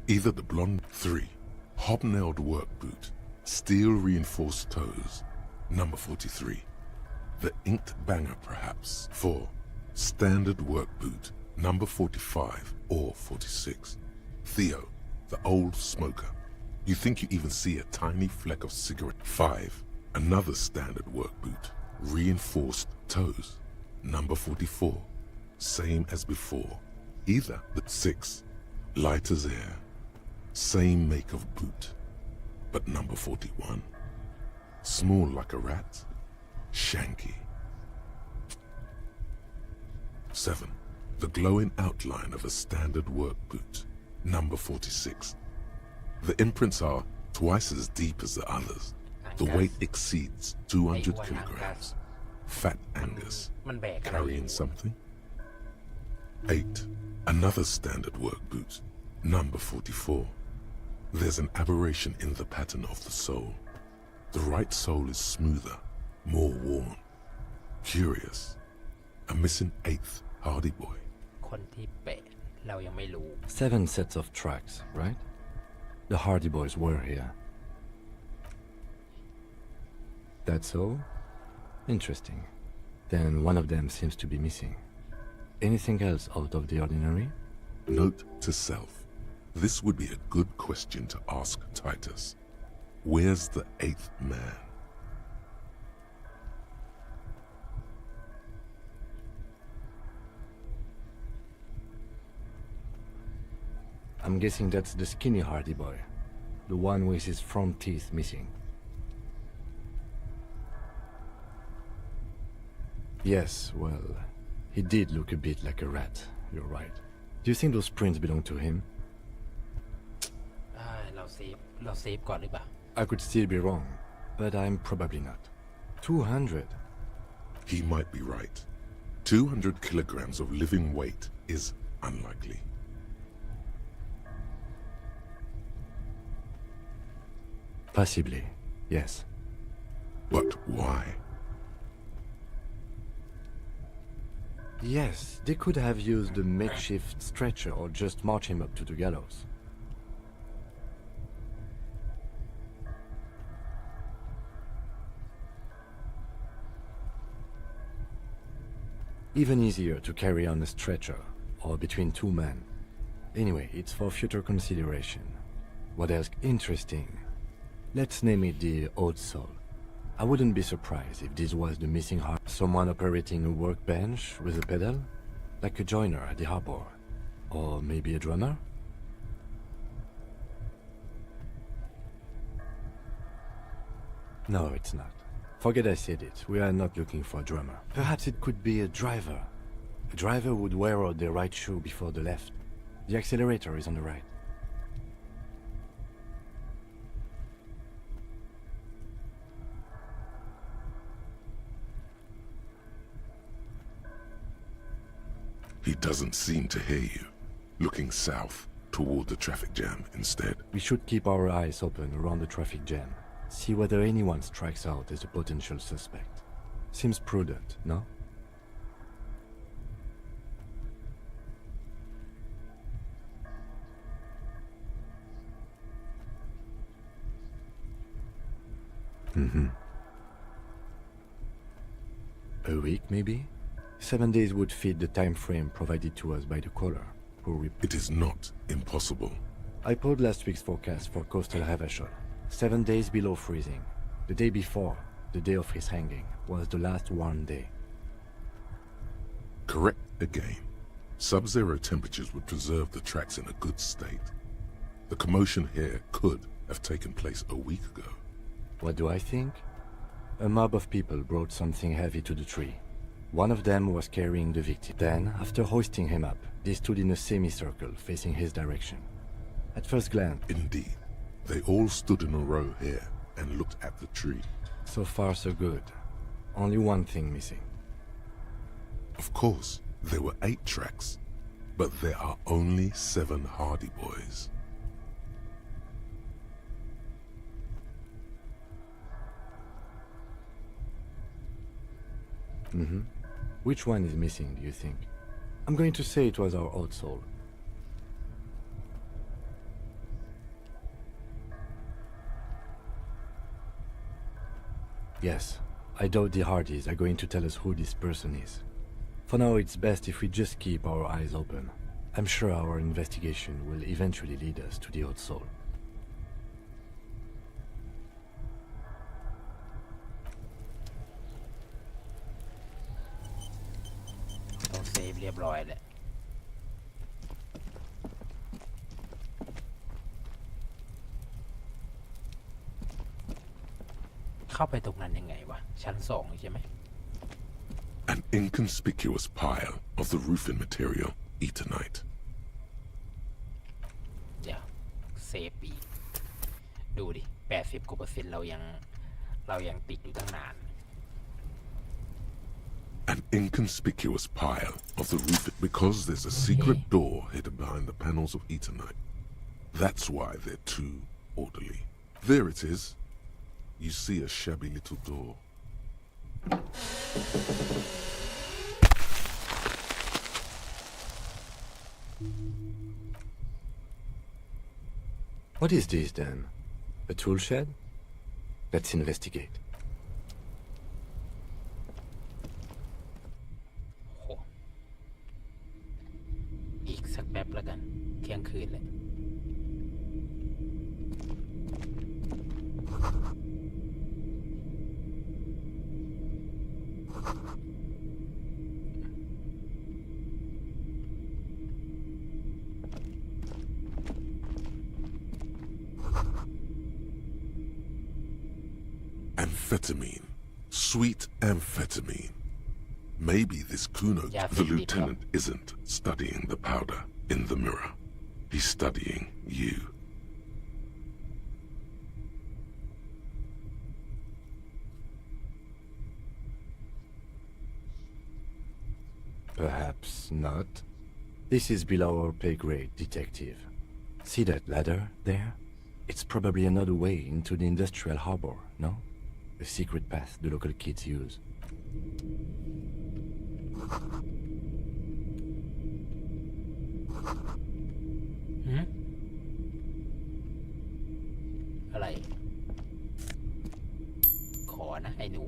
[SPEAKER 2] Either the blonde 3. Hobnailed work boot, steel reinforced toes, number 43. The inked banger perhaps 4. Standard work boot, number 45 or 46. Theo, the old smoker. You think you even see a tiny fleck of cigarette. 5. Another standard work boot, reinforced toes, number 44. Same as before. Either the 6. Light as air. Same make of boot, but number 41. Small like a rat, shanky. 7. The glowing outline of a standard work boot, number 46. The imprints are twice as deep as the others. The weight exceeds 200 kilograms. Fat Angus, carrying something. 8. Another standard work boot, number 44. There's an aberration in the pattern of the sole. The right sole is smoother, more worn. Curious. A missing 8th Hardy Boy.
[SPEAKER 1] คนที่8เรายังไม่รู้
[SPEAKER 7] 7 sets of tracks, right? The Hardy Boys were here. That's all? Interesting. Then one of them seems to be missing. Anything else out of the ordinary?
[SPEAKER 2] Note to self. This would be a good question to ask Titus. Where's the 8th man?
[SPEAKER 7] I'm guessing that's the skinny Hardy Boy. The one with his front teeth missing. Yes, well, he did look a bit like a rat. You're right. Do you think those prints belong to him?
[SPEAKER 1] เราเซฟก่อนหรือเปล่า
[SPEAKER 7] I could still be wrong, but I'm probably not. 200.
[SPEAKER 2] He might be right. 200 kilograms of living weight is unlikely.
[SPEAKER 7] Possibly, yes.
[SPEAKER 2] But why?
[SPEAKER 7] Yes, they could have used a makeshift stretcher or just march him up to the gallows. Even easier to carry on a stretcher, or between 2 men. Anyway, it's for future consideration. What else interesting? Let's name it the Old Soul. I wouldn't be surprised if this was the missing heart. Someone operating a workbench with a pedal? Like a joiner at the harbor. Or maybe a drummer? No, it's not. Forget I said it. We are not looking for a drummer. Perhaps it could be a driver. A driver would wear out the right shoe before the left. The accelerator is on the right.
[SPEAKER 2] He doesn't seem to hear you. Looking south toward the traffic jam instead.
[SPEAKER 7] We should keep our eyes open around the traffic jam. See whether anyone strikes out as a potential suspect. Seems prudent, no? A week, maybe? 7 days would fit the time frame provided to us by the caller, who
[SPEAKER 2] It is not impossible.
[SPEAKER 7] I pulled last week's forecast for coastal Havashol. 7 days below freezing. The day before, the day of his hanging, was the last warm day.
[SPEAKER 2] Correct again. Sub-zero temperatures would preserve the tracks in a good state. The commotion here could have taken place a week ago.
[SPEAKER 7] What do I think? A mob of people brought something heavy to the tree. One of them was carrying the victim. Then, after hoisting him up, they stood in a semicircle facing his direction. At first glance...
[SPEAKER 2] Indeed. They all stood in a row here and looked at the tree.
[SPEAKER 7] So far, so good. Only one thing missing.
[SPEAKER 2] Of course, there were 8 tracks, but there are only 7 Hardy Boys.
[SPEAKER 7] Mm-hmm. Which one is missing, do you think? I'm going to say it was our old soul. Yes, I doubt the Hardys are going to tell us who this person is. For now, it's best if we just keep our eyes open. I'm sure our investigation will eventually lead us to the old soul.
[SPEAKER 1] เราเซฟเรียบร้อยแล้วเข้าไปตรงนั้นยังไงวะชั้น2ใช่ไหม
[SPEAKER 2] An inconspicuous pile of the roofing material, Eternite.
[SPEAKER 1] เดี๋ยวเซฟอีกดูดิ80%กว่าเรายังติดอยู่ตั้งนาน
[SPEAKER 2] An inconspicuous pile of the roof because there's a secret door hidden behind the panels of Eternite. That's why they're too orderly. There it is. You see a shabby little door.
[SPEAKER 7] What is this then? A tool shed? Let's investigate.
[SPEAKER 1] โหอีกสักแป๊บแล้วกันเที่ยงคืนเลย
[SPEAKER 2] Amphetamine. Sweet amphetamine. Maybe this Kuno, the lieutenant, isn't studying the powder in the mirror. He's studying you.
[SPEAKER 7] Perhaps not. This is below our pay grade, detective. See that ladder there? It's probably another way into the industrial harbor, no? A secret path the local kids use.
[SPEAKER 1] อะไรขอนะไอ้หนู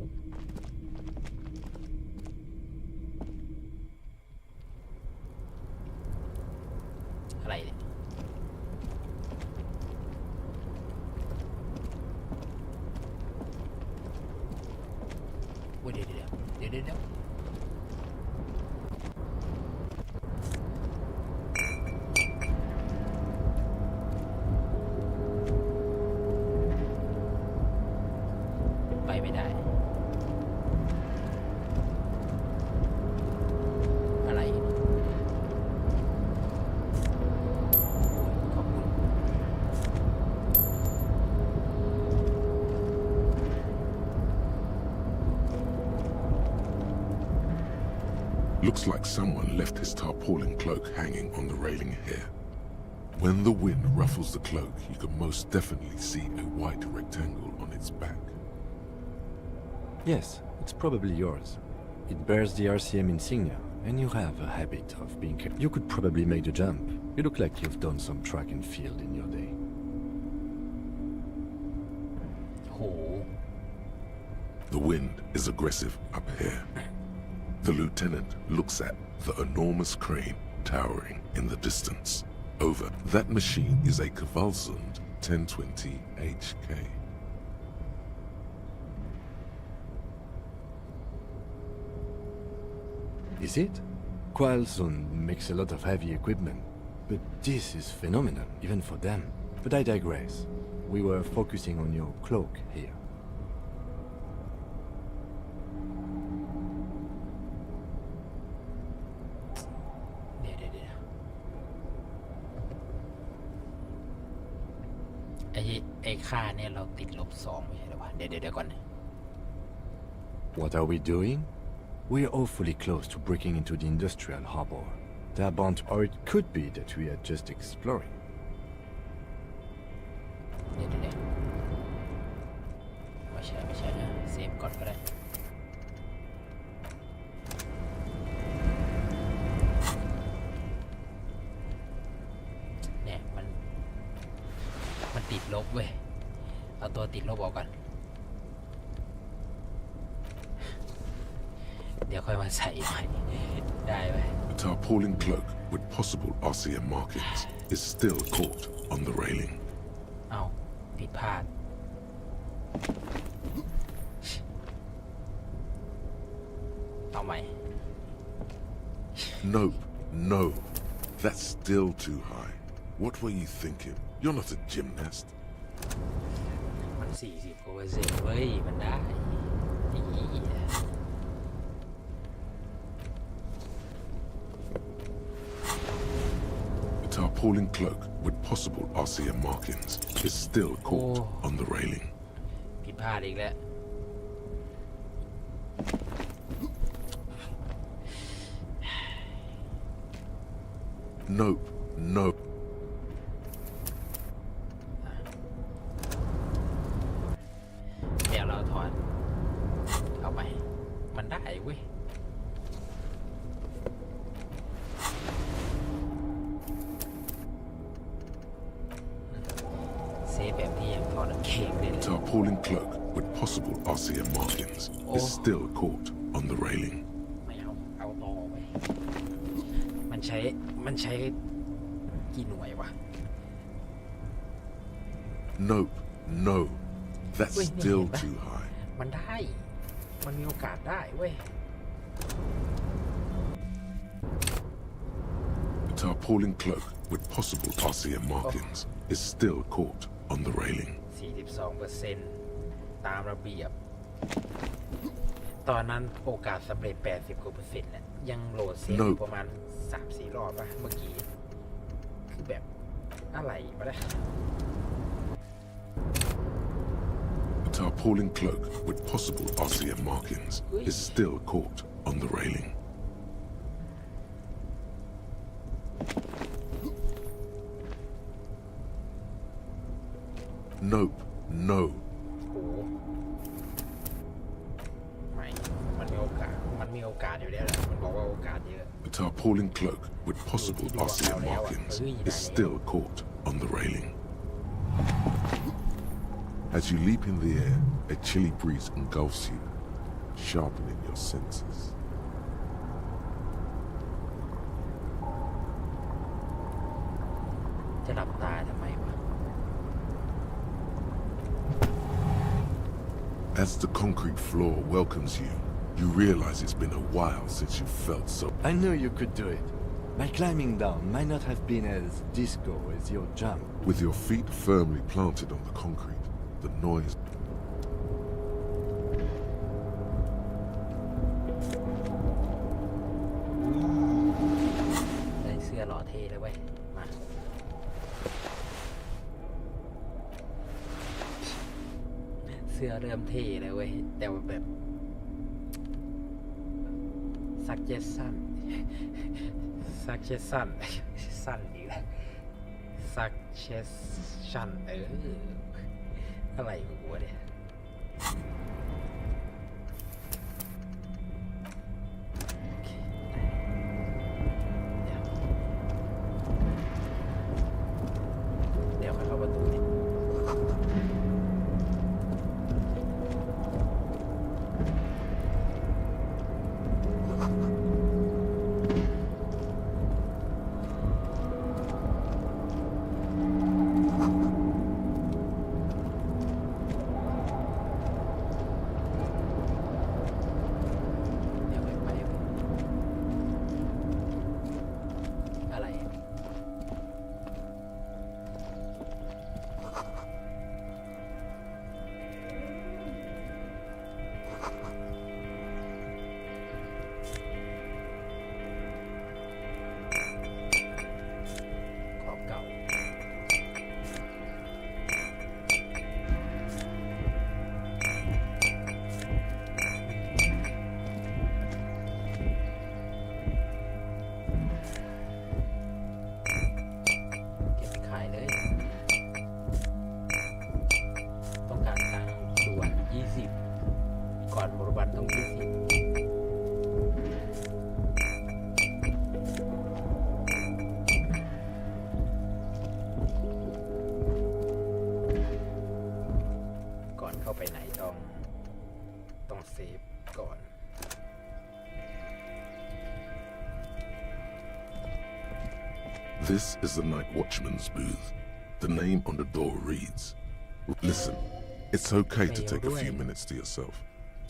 [SPEAKER 1] อะไรเนี่ยเดี๋ยวไปไม่ได้อะไรขอบคุณ
[SPEAKER 2] Looks like someone left his tarpaulin cloak hanging on the railing here. When the wind ruffles the cloak, you can most definitely see a white rectangle on its back.
[SPEAKER 7] Yes, it's probably yours. It bears the RCM insignia, and you have a habit of being careful. You could probably make the jump. You look like you've done some track and field in your day.
[SPEAKER 1] Oh.
[SPEAKER 2] The wind is aggressive up here. The lieutenant looks at the enormous crane towering in the distance. Over. That machine is a Kvalsund 1020 HK.
[SPEAKER 7] Is it? Kvalsund makes a lot of heavy equipment, but this is phenomenal, even for them. But I digress. We were focusing on your cloak here. What are we doing? We're awfully close to breaking into the industrial harbor. There bound, or it could be that we are just exploring.
[SPEAKER 1] ลบเว้ยเอาตัวติดลบออกก่อนเดี๋ยวค่อยมาใส่ใหม่ได้ไหม
[SPEAKER 2] A tarpaulin cloak with possible RCM markings is still caught on the railing.
[SPEAKER 1] เอาผิดพลาดเอาใหม่
[SPEAKER 2] Nope, no. That's still too high. What were you thinking? You're not a gymnast.
[SPEAKER 1] มัน40%เว้ยมันได้
[SPEAKER 2] A tarpaulin cloak with possible RCM markings is still caught on the railing.
[SPEAKER 1] ผิดพลาดอีกแล้ว
[SPEAKER 2] Nope, no.
[SPEAKER 1] เดี๋ยวเราถอนเอาไปมันได้เว้ยเซฟแบบนี้ยังถอดเค้กได้เลย
[SPEAKER 2] Tarpaulin cloak with possible RCM markings is still caught on the railing.
[SPEAKER 1] ไม่เอาต่อไปมันใช้กี่หน่วยวะ
[SPEAKER 2] Nope, no. That's
[SPEAKER 1] Wait,
[SPEAKER 2] still
[SPEAKER 1] yeah.
[SPEAKER 2] too high.
[SPEAKER 1] มันได้มันมีโอกาสได้เว้ย
[SPEAKER 2] A tarpaulin cloak with possible RCM markings is still caught on the railing.
[SPEAKER 1] 42%ตามระเบียบตอนนั้นโอกาสสำเร็จ 80% กว่าเนี่ยยังโหลดเสียงอยู่ประมาณ 3-4 รอบป่ะเมื่อกี้คือแบบอะไรวะเนี่ย
[SPEAKER 2] A tarpaulin cloak with possible RCM markings is still caught on the railing. Nope, no.
[SPEAKER 1] โอ้ไม่มันมีโอกาสอยู่แล้วแหละมันบอกว่าโอกาสเยอะ
[SPEAKER 2] A tarpaulin cloak with possible RCM markings is still caught on the railing. As you leap in the air, a chilly breeze engulfs you, sharpening your senses.
[SPEAKER 1] จะหลับตาทำไมวะ
[SPEAKER 2] As the concrete floor welcomes you, you realize it's been a while since you felt so.
[SPEAKER 7] I knew you could do it. My climbing down might not have been as disco as your jump.
[SPEAKER 2] With your feet firmly planted on the concrete, the noise.
[SPEAKER 1] ได้เสื้อหล่อเท่เลยเว้ยมาเสื้อเริ่มเท่เลยเว้ยแต่ว่าแบบsuggestion สั้นดีแหละ suggestion อะไรของกูเนี่ยเดี๋ยวค่อยเข้าประตูดิ เข้าไปไหนต้องเซฟก่อน
[SPEAKER 2] This is the night watchman's booth. The name on the door reads, Listen, it's okay to take a few minutes to yourself.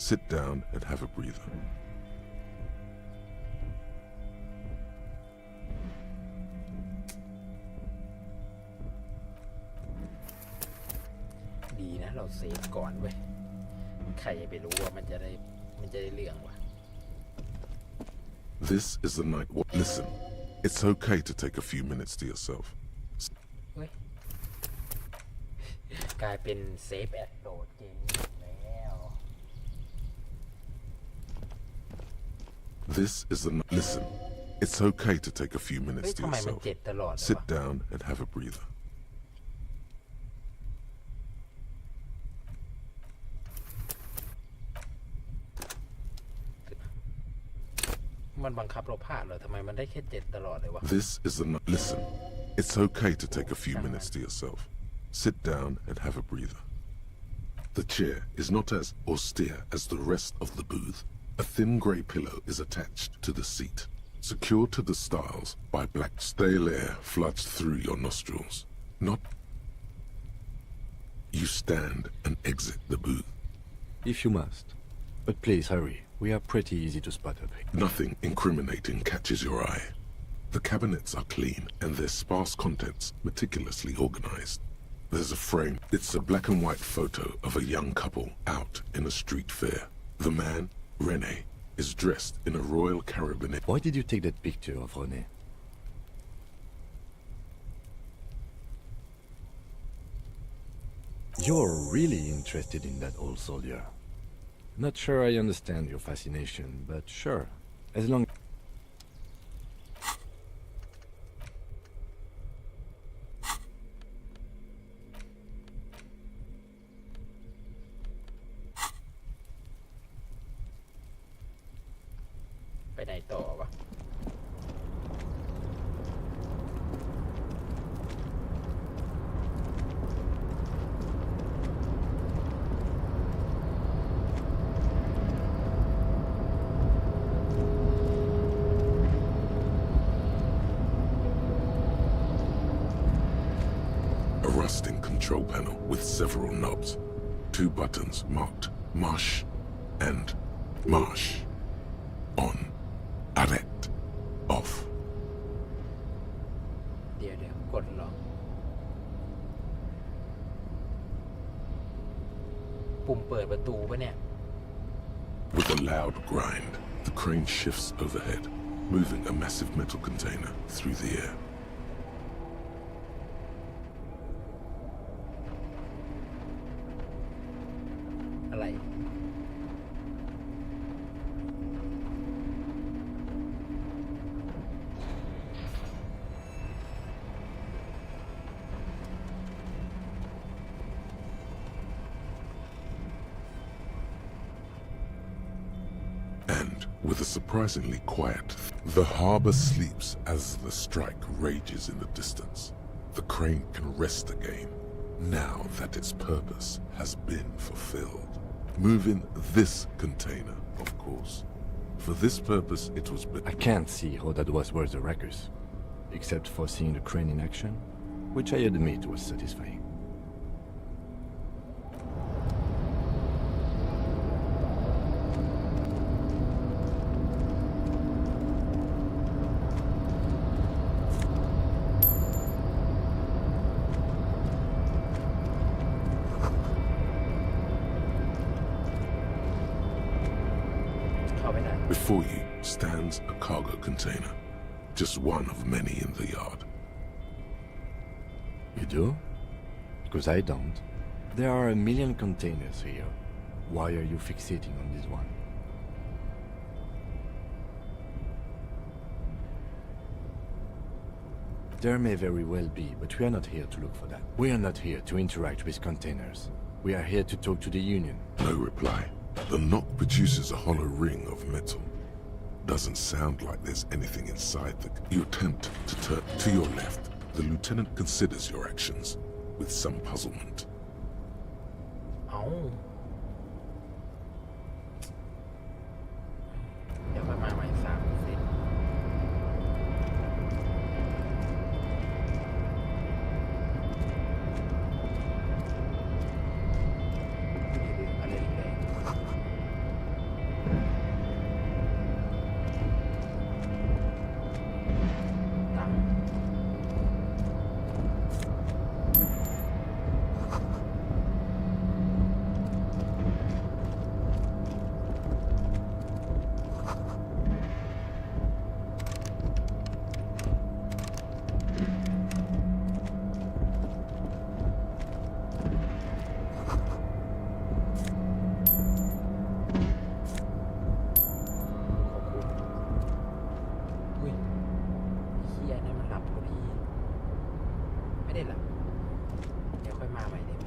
[SPEAKER 2] Sit down and have a breather.
[SPEAKER 1] ดีนะเราเซฟก่อนเว้ยใครจะไปรู้ว่ามันจะได้เรื่องวะ
[SPEAKER 2] This is the night Listen, it's okay to take a few minutes to yourself.
[SPEAKER 1] เว้ยกลายเป็นเซฟแอดโหลดเกมแล้ว
[SPEAKER 2] This is the Listen, it's okay to take a few minutes to
[SPEAKER 1] ทำไมมัน
[SPEAKER 2] yourself.
[SPEAKER 1] เจ็ดตลอดเลยวะ
[SPEAKER 2] Sit down and have a breather.
[SPEAKER 1] มันบังคับเราพลาดเหรอทำไมมันได้แค่7ตลอดเลยวะ
[SPEAKER 2] This is the Listen, it's okay to take a few minutes to yourself. Sit down and have a breather. The chair is not as austere as the rest of the booth. A thin grey pillow is attached to the seat, secured to the stiles by black stale air floods through your nostrils. Not you stand and exit the booth.
[SPEAKER 7] If you must. But please hurry. We are pretty easy to spot up here.
[SPEAKER 2] Nothing incriminating catches your eye. The cabinets are clean and their sparse contents meticulously organized. There's a frame. It's a black and white photo of a young couple out in a street fair. The man, Rene, is dressed in a Royal Carabiner.
[SPEAKER 7] Why did you take that picture of Rene? You're really interested in that old soldier. Not sure I understand your fascination, but sure. As long
[SPEAKER 1] ไปไหนต่อวะ
[SPEAKER 2] A rusting control panel with several knobs. 2 buttons marked Marsh and Marsh. On. Arrête. Off.
[SPEAKER 1] เดี๋ยวกดลองปุ่มเปิดประตูปะเนี่ย
[SPEAKER 2] With a loud grind, the crane shifts overhead, moving a massive metal container through the air.
[SPEAKER 1] อะไร
[SPEAKER 2] And, with a surprisingly quiet, the harbor sleeps as the strike rages in the distance. The crane can rest again, now that its purpose has been fulfilled. Moving this container, of course. For this purpose, it was built.
[SPEAKER 7] I can't see how that was worth the ruckus, except for seeing the crane in action, which I admit was satisfying.
[SPEAKER 2] Before you stands a cargo container, just one of many in the yard.
[SPEAKER 7] You do? Because I don't. There are a million containers here. Why are you fixating on this one? There may very well be, but we are not here to look for that. We are not here to interact with containers. We are here to talk to the Union.
[SPEAKER 2] No reply. The knock produces a hollow ring of metal. Doesn't sound like there's anything inside You attempt to turn to your left. The lieutenant considers your actions with some puzzlement.
[SPEAKER 1] เอา เดี๋ยวมาใหม่3 เซนอะไรแรงตั้งอุ้ยเฮียนั่นมันหลับพอดี ไม่ได้หลับเดี๋ยวค่อยมาใหม่ได้ไหม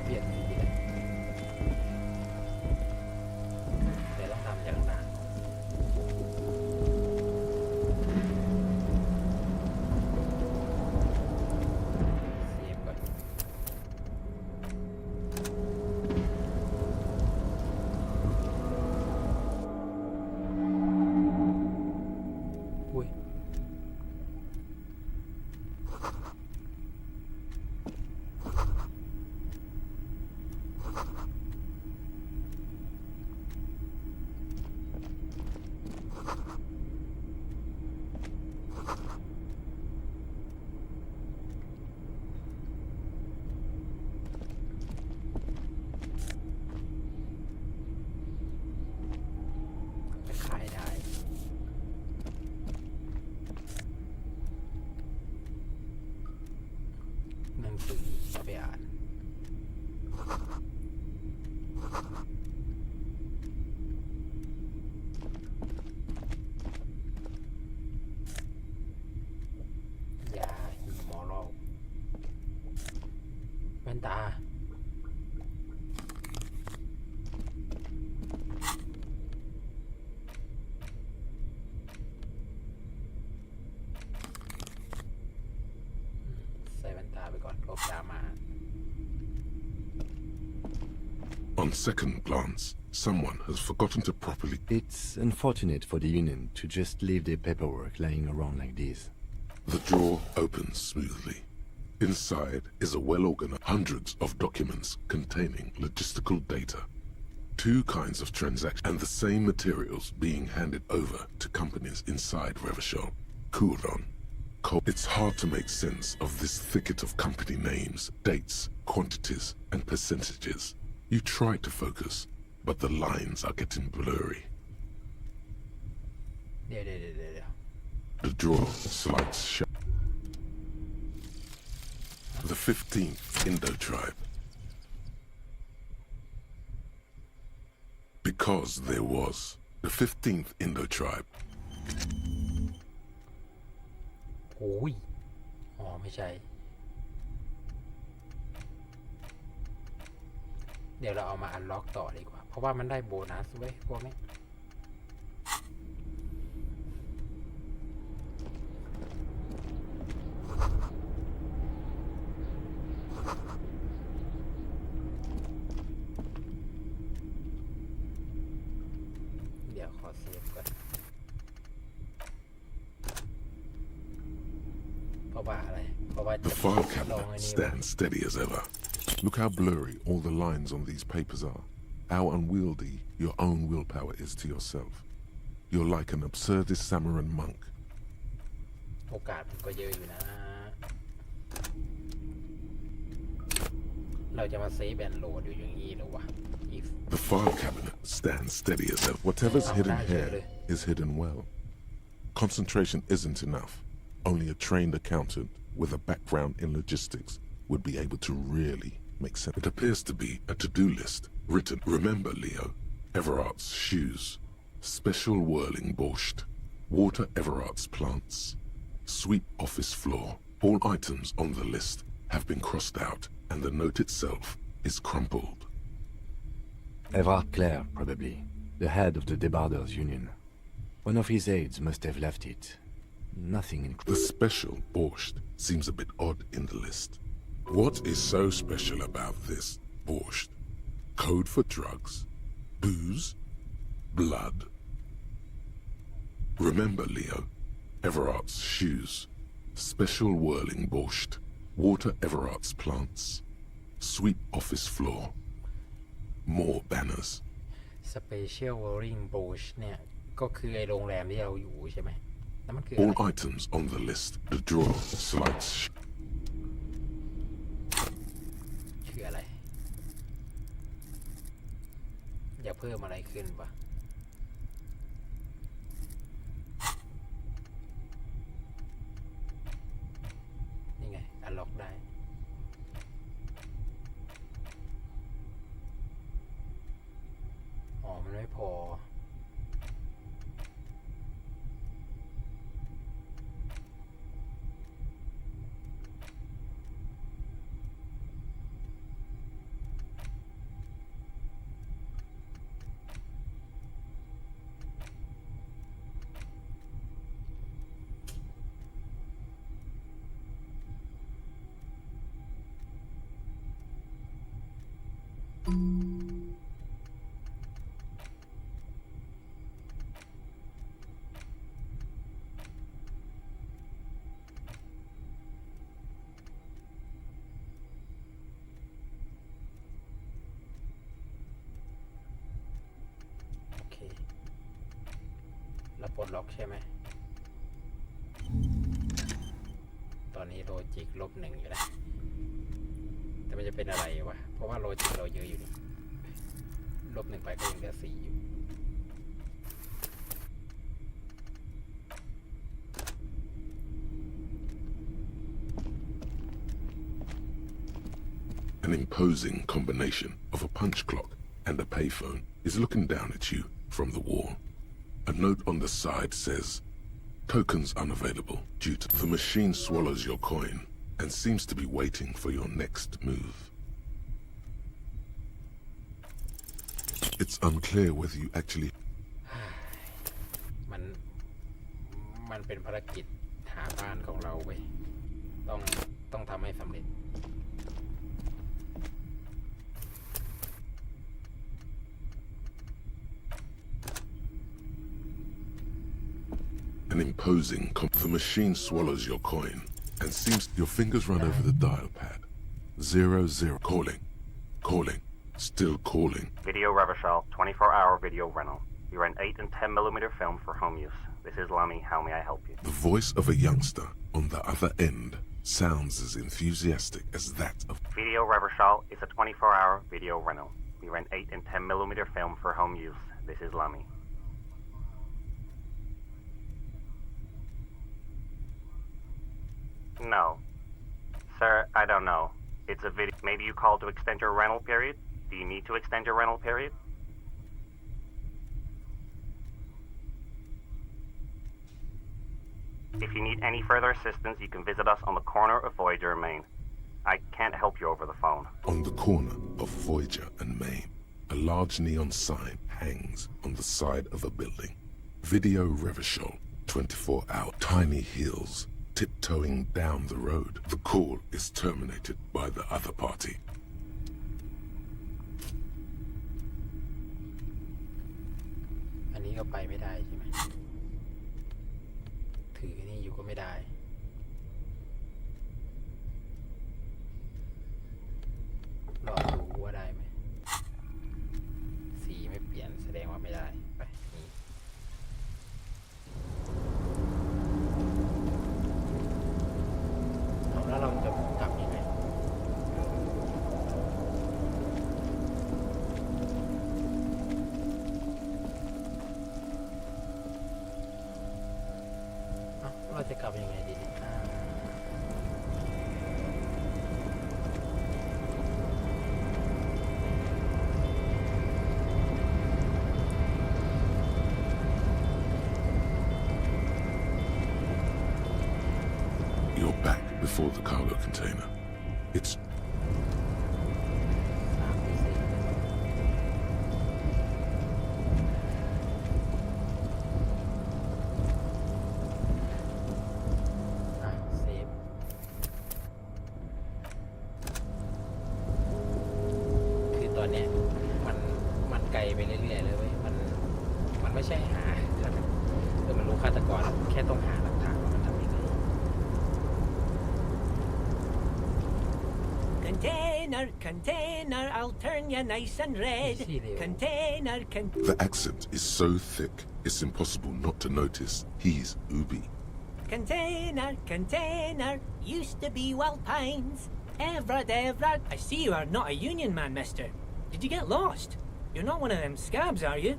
[SPEAKER 1] เปลี่ยนสีเลยเดี๋ยวต้องทำอย่างหนักเสียบก่อนอุ้ยจะขายได้หนังสือเอาไปอ่านยาฮีมอรัลแว่นตาใส่แว่นตาไปก่อนลบยามา
[SPEAKER 2] On second glance, someone has forgotten to properly.
[SPEAKER 7] It's unfortunate for the Union to just leave their paperwork lying around like this.
[SPEAKER 2] The drawer opens smoothly. Inside is a well-organized hundreds of documents containing logistical data. 2 kinds of transactions and the same materials being handed over to companies inside Revachol. Kuron. It's hard to make sense of this thicket of company names, dates, quantities, and percentages. You try to focus, but the lines are getting blurry. The drawer slides shut. The 15th Indo tribe. Because there was the 15th Indo tribe.
[SPEAKER 1] โอ้ยอ๋อไม่ใช่ เดี๋ยวเราเอามาอันล็อกต่อดีกว่า เพราะว่ามันได้โบนัสไว้พวกนี้ เดี๋ยวขอเซฟก่อน ราะว่าอะไรเพราะว่า
[SPEAKER 2] The file cabinet stands steady as ever. Look how blurry all the lines on these papers are. How unwieldy your own willpower is to yourself. You're like an absurdist Samaran monk.
[SPEAKER 1] โอกาสมันก็เยอะอยู่นะเราจะมาเซฟแอนโหลดอยู่อย่างนี้หรอวะ
[SPEAKER 2] The file cabinet stands steady as ever. Whatever's hidden here is hidden well. Concentration isn't enough. Only a trained accountant with a background in logistics would be able to really make sense. It appears to be a to-do list written. Remember, Leo, Everard's shoes, special whirling borscht, water Everard's plants, sweep office floor. All items on the list have been crossed out and the note itself is crumpled.
[SPEAKER 7] Everard Clare, probably, the head of the Debarders Union. One of his aides must have left it. Nothing in...
[SPEAKER 2] The special borscht seems a bit odd in the list. What is so special about this borscht? Code for drugs? Booze? Blood? Remember, Leo, Everard's shoes, special whirling borscht, water Everard's plants, sweep office floor, more banners.
[SPEAKER 1] Special whirling borscht เนี่ยก็คือไอโรงแรมที่เราอยู่ใช่ไหมแล้วมันคือ
[SPEAKER 2] All items on the list, the drawer, slides.
[SPEAKER 1] คืออะไรอยากเพิ่มอะไรขึ้นปะนี่ไงอันล็อกได้อ๋อมันไม่พอเราปลดล็อกใช่ไหมตอนนี้โลจิก-1อยู่นะแต่มันจะเป็นอะไรวะเพราะว่าโลจิกเราเยอะอยู่นี่-1ไปก็ยังเหลือ4อยู่
[SPEAKER 2] An imposing combination of a punch clock and a payphone is looking down at you from the wall. A note on the side says, tokens unavailable due to the machine swallows your coin and seems to be waiting for your next move. It's unclear whether you actually
[SPEAKER 1] มันเป็นภารกิจหาบ้านของเราเว้ยต้องทำให้สำเร็จ
[SPEAKER 2] An imposing the machine swallows your coin and seems your fingers run over the dial pad. 00 calling, still calling.
[SPEAKER 3] Video Revachol, 24-hour video rental. We rent 8 and 10 millimeter film for home use. This is Lamy. How may I help you?
[SPEAKER 2] The voice of a youngster on the other end sounds as enthusiastic as that of
[SPEAKER 3] Video Revachol is a 24-hour video rental. We rent 8 and 10 millimeter film for home use. This is Lamy. No. Sir, I don't know. It's a video. Maybe you called to extend your rental period? Do you need to extend your rental period? If you need any further assistance, you can visit us on the corner of Voyager and Main. I can't help you over the phone.
[SPEAKER 2] On the corner of Voyager and Main, a large neon sign hangs on the side of a building. Video Revachol, 24-hour. Tiny heels tiptoeing down the road. The call is terminated by the other party. before the cargo container. It's
[SPEAKER 1] คือตอนเนี้ยมันไกลไปเรื่อยๆเลยเว้ยมันไม่ใช่หามันรู้ฆาตกรแค่ต้องหาหลักฐานว่ามันทำยังไง
[SPEAKER 6] Container, I'll turn you nice and red. Container.
[SPEAKER 2] The accent is so thick, it's impossible not to notice he's Ubi.
[SPEAKER 6] Container, used to be Wild Pines. Everard. I see you are not a union man, mister. Did you get lost? You're not one of them scabs, are you?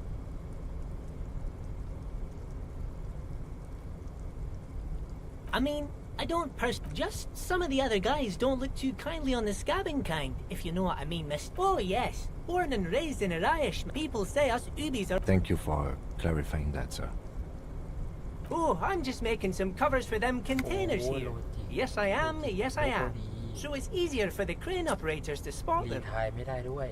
[SPEAKER 6] I mean, I don't just some of the other guys don't look too kindly on the scabbing kind, if you know what I mean, miss. Oh, yes. Born and raised in Irish, people say us Ubis are...
[SPEAKER 7] Thank you for clarifying that, sir.
[SPEAKER 6] Oh, I'm just making some covers for them containers here. Yes, I am. So it's easier for the crane operators to spot
[SPEAKER 1] รี
[SPEAKER 6] them.
[SPEAKER 1] ทายไม่ได้ด้วย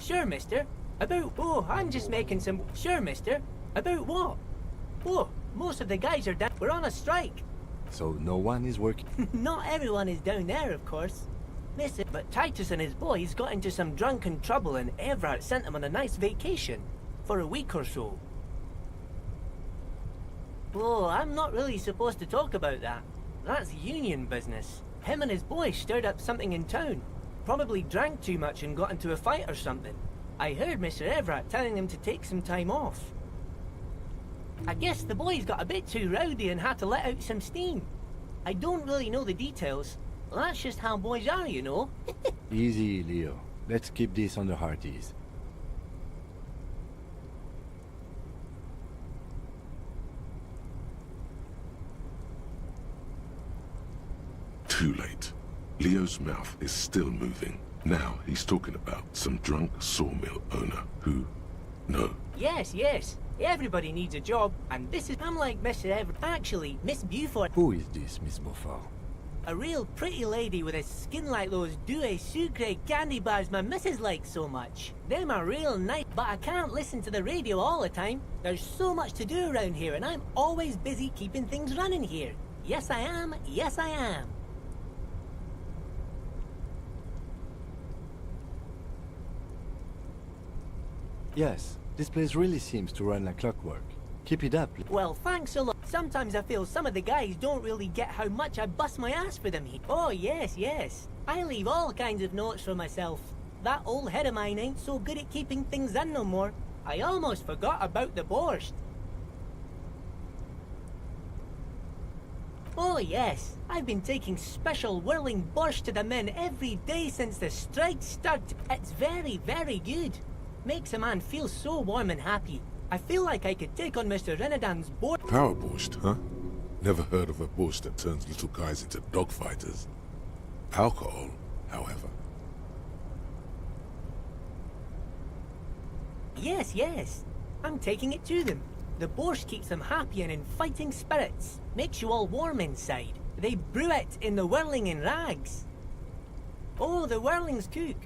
[SPEAKER 6] Sure, mister. I'm just making some... Sure, mister. About what? Oh, most of the guys are down. We're on a strike.
[SPEAKER 7] So no one is working?
[SPEAKER 6] Not everyone is down there, of course. Mister, but Titus and his boys got into some drunken trouble and Everett sent them on a nice vacation. For a week or so. Oh, I'm not really supposed to talk about that. That's union business. Him and his boys stirred up something in town. Probably drank too much and got into a fight or something. I heard Mr. Everett telling them to take some time off. I guess the boys got a bit too rowdy and had to let out some steam. I don't really know the details. That's just how boys are, you know.
[SPEAKER 7] Easy, Leo. Let's keep this on the hard ease.
[SPEAKER 2] Too late. Leo's mouth is still moving. Now he's talking about some drunk sawmill owner who... No.
[SPEAKER 6] Yes. Everybody needs a job, and this is... I'm like Mr. Everett. Actually, Miss Buford.
[SPEAKER 7] Who is this, Miss Beaufort?
[SPEAKER 6] A real pretty lady with a skin like those Douai Sucre candy bars my missus likes so much. Them are real nice, but I can't listen to the radio all the time. There's so much to do around here, and I'm always busy keeping things running here. Yes, I am.
[SPEAKER 7] Yes, this place really seems to run like clockwork. Keep it up.
[SPEAKER 6] Well, thanks a lot. Sometimes I feel some of the guys don't really get how much I bust my ass for them here. Oh, yes. I leave all kinds of notes for myself. That old head of mine ain't so good at keeping things in no more. I almost forgot about the borscht. Oh, yes. I've been taking special whirling borscht to the men every day since the strike started. It's very, very good. Makes a man feel so warm and happy. I feel like I could take on Mr. Renadan's board.
[SPEAKER 2] Power borscht, huh? Never heard of a borscht that turns little guys into dogfighters. Alcohol, however.
[SPEAKER 6] Yes. I'm taking it to them. The borscht keeps them happy and in fighting spirits. Makes you all warm inside. They brew it in the whirling in rags. Oh, the whirling's cook.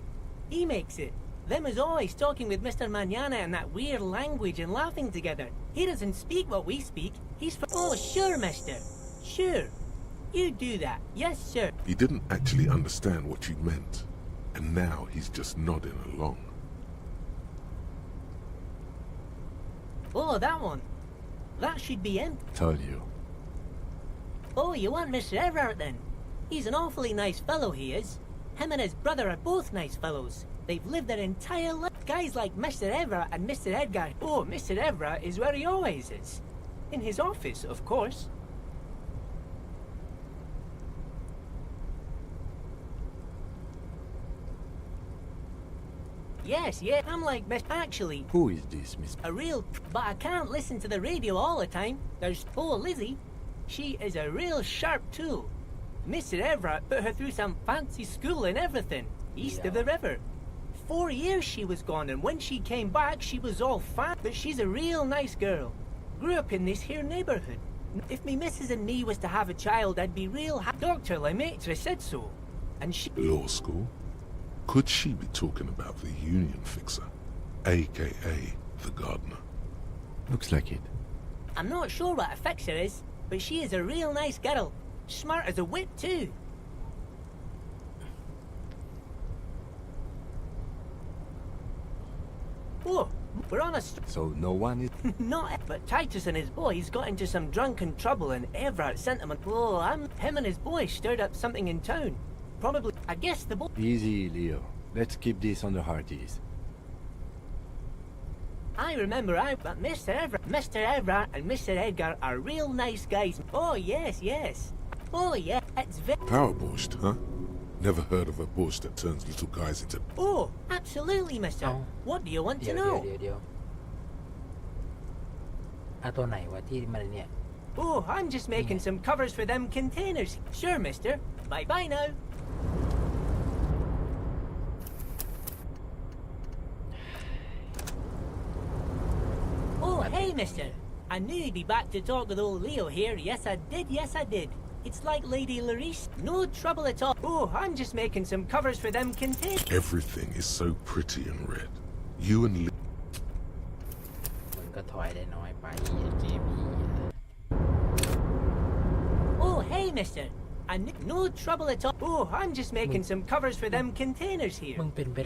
[SPEAKER 6] He makes it. Them is always talking with Mr. Manana in that weird language and laughing together. He doesn't speak what we speak. He's from... Oh, sure, mister. Sure. You do that. Yes, sir.
[SPEAKER 2] He didn't actually understand what you meant, and now he's just nodding along.
[SPEAKER 6] Oh, that one. That should be empty.
[SPEAKER 7] Told you.
[SPEAKER 6] Oh, you want Mr. Everett then? He's an awfully nice fellow, he is. Him and his brother are both nice fellows. They've lived their entire life. Guys like Mr. Everett and Mr. Edgar. Oh, Mr. Everett is where he always is. In his office, of course. Yes, I'm like Miss... Actually...
[SPEAKER 7] Who is this, Miss...
[SPEAKER 6] A real... But I can't listen to the radio all the time. There's... Oh, Lizzie. She is a real sharp tool. Mr. Everett put her through some fancy school and everything, east of the river. 4 years she was gone, and when she came back, she was all fat. But she's a real nice girl. Grew up in this here neighbourhood. If me missus and me was to have a child, I'd be real happy. Dr. Lemaitre said so. And she...
[SPEAKER 2] Law school? Could she be talking about the union fixer, a.k.a. the gardener?
[SPEAKER 7] Looks like it.
[SPEAKER 6] I'm not sure what a fixer is, but she is a real nice girl. Smart as a whip, too. Oh, we're on a...
[SPEAKER 7] So no one is...
[SPEAKER 6] Not... But Titus and his boys got into some drunken trouble and Everett sent him a... Oh, him and his boys stirred up something in town. Probably... I guess the boy...
[SPEAKER 7] Easy, Leo. Let's keep this on the hard ease.
[SPEAKER 6] I remember but Mr. Everett and Mr. Edgar are real nice guys. Oh, yes, yes. Oh, yeah, it's very...
[SPEAKER 2] Power borscht, huh? Never heard of a borscht that turns little guys into...
[SPEAKER 6] Oh, absolutely, mister.
[SPEAKER 1] Oh.
[SPEAKER 6] What do you want to
[SPEAKER 1] เดี๋ยว
[SPEAKER 6] know?
[SPEAKER 1] ตัวไหนวะที่มันเนี่ย
[SPEAKER 6] Oh, I'm just making some covers for them containers. Sure, mister. Bye-bye now. Oh, hey, mister. I knew you'd be back to talk with old Leo here. Yes, I did. Yes, I did. It's like Lady Larice. No trouble at all. Oh, I'm just making some covers for them containers.
[SPEAKER 2] Everything is so pretty and red. You and Lee...
[SPEAKER 1] มันก็ถอยได้น้อยไปเกมนี้
[SPEAKER 6] Oh, hey, mister. No trouble at all. Oh, I'm just making some covers for them containers here.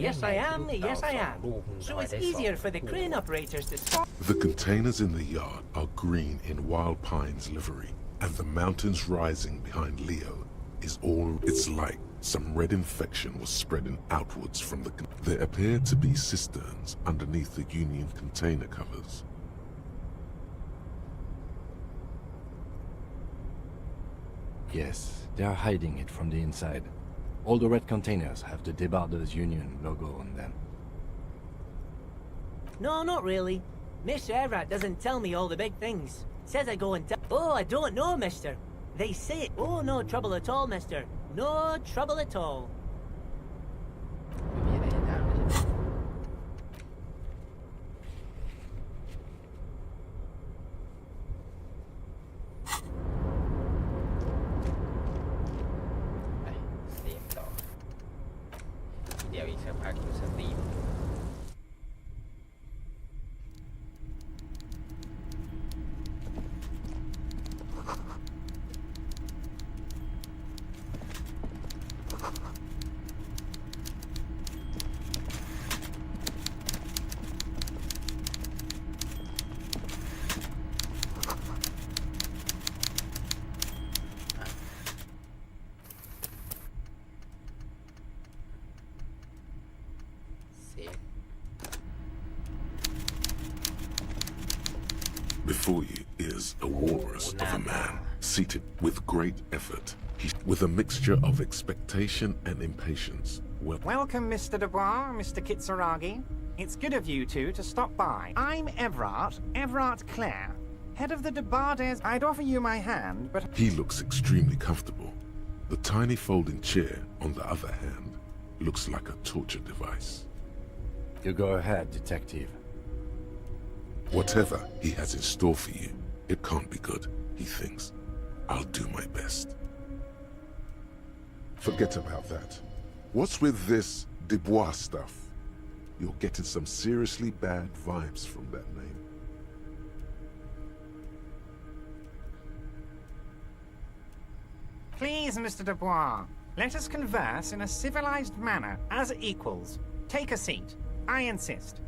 [SPEAKER 6] Yes, I am. Yes, I am. So it's easier for the crane operators to spot.
[SPEAKER 2] The containers in the yard are green in Wild Pine's livery, and the mountains rising behind Leo is all... It's like some red infection was spreading outwards from the... There appear to be cisterns underneath the Union container covers.
[SPEAKER 7] Yes, they are hiding it from the inside. All the red containers have the Debarders Union logo on them.
[SPEAKER 6] No, not really. Mr. Everett doesn't tell me all the big things. Says I go and tell... Oh, I don't know, mister. They say it. Oh, no trouble at all, mister. No trouble at all.
[SPEAKER 1] ไม่มีอะไรให้ถามเลย ไปเซฟต่อเดี๋ยวอีกสักพักดูสตรีม
[SPEAKER 2] Before you is a walrus of a man, seated with great effort, with a mixture of expectation and impatience.
[SPEAKER 8] Welcome, Mr. Dubois, Mr. Kitsuragi. It's good of you two to stop by. I'm Everett Clare, head of the Debarders. I'd offer you my hand, but...
[SPEAKER 2] He looks extremely comfortable. The tiny folding chair, on the other hand, looks like a torture device.
[SPEAKER 7] You go ahead, detective.
[SPEAKER 2] Whatever he has in store for you, it can't be good, he thinks. I'll do my best. Forget about that. What's with this Dubois stuff? You're getting some seriously bad vibes from that name.
[SPEAKER 8] Please, Mr. Dubois, let us converse in a civilized manner, as equals. Take a seat. I insist.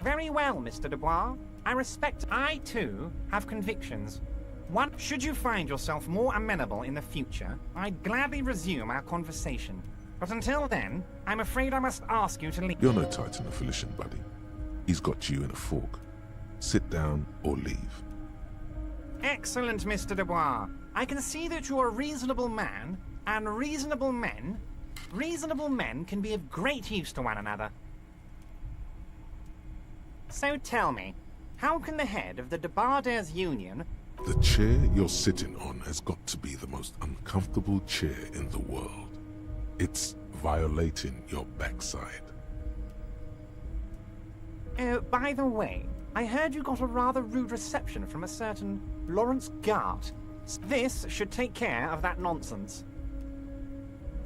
[SPEAKER 8] Very well, Mr. Dubois. I respect I, too, have convictions. One, should you find yourself more amenable in the future, I'd gladly resume our conversation. But until then, I'm afraid I must ask you to leave.
[SPEAKER 2] You're no Titan affiliation, buddy. He's got you in a fork. Sit down or leave.
[SPEAKER 8] Excellent, Mr. Dubois. I can see that you're a reasonable man, and reasonable men can be of great use to one another. So tell me, How can the head of the Debarders Union...
[SPEAKER 2] The chair you're sitting on has got to be the most uncomfortable chair in the world. It's violating your backside.
[SPEAKER 8] Oh, by the way, I heard you got a rather rude reception from a certain Lawrence Gart. This should take care of that nonsense.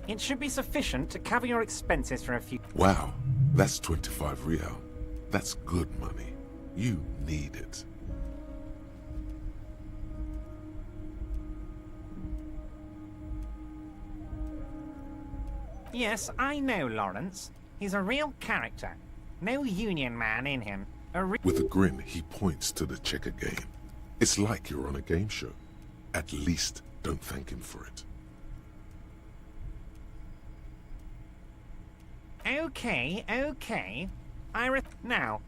[SPEAKER 8] It should be sufficient to cover your expenses for a few...
[SPEAKER 2] Wow, that's 25 real. That's good money. You need it.
[SPEAKER 8] Yes, I know Lawrence. He's a real character. No union man in him.
[SPEAKER 2] With a grin, he points to the checker game. It's like you're on a game show. At least don't thank him for it.
[SPEAKER 8] Okay. Now,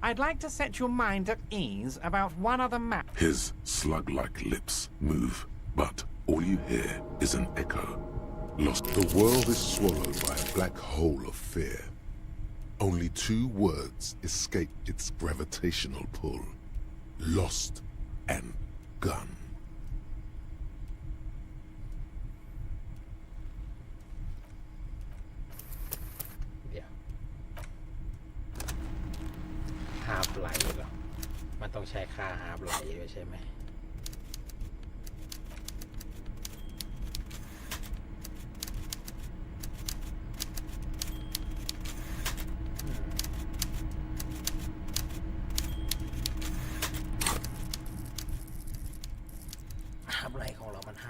[SPEAKER 8] I'd like to set your mind at ease about one other matter.
[SPEAKER 2] His slug-like lips move, but all you hear is an echo. Lost. The world is swallowed by a black hole of fear. Only two words escape its gravitational pull. Lost and gone.
[SPEAKER 1] Yeah. ฮาร์ปไลท์เหรอมันต้องใช้ค่าฮาร์ปไลท์ด้วยใช่ไหมอะไรของเรามัน5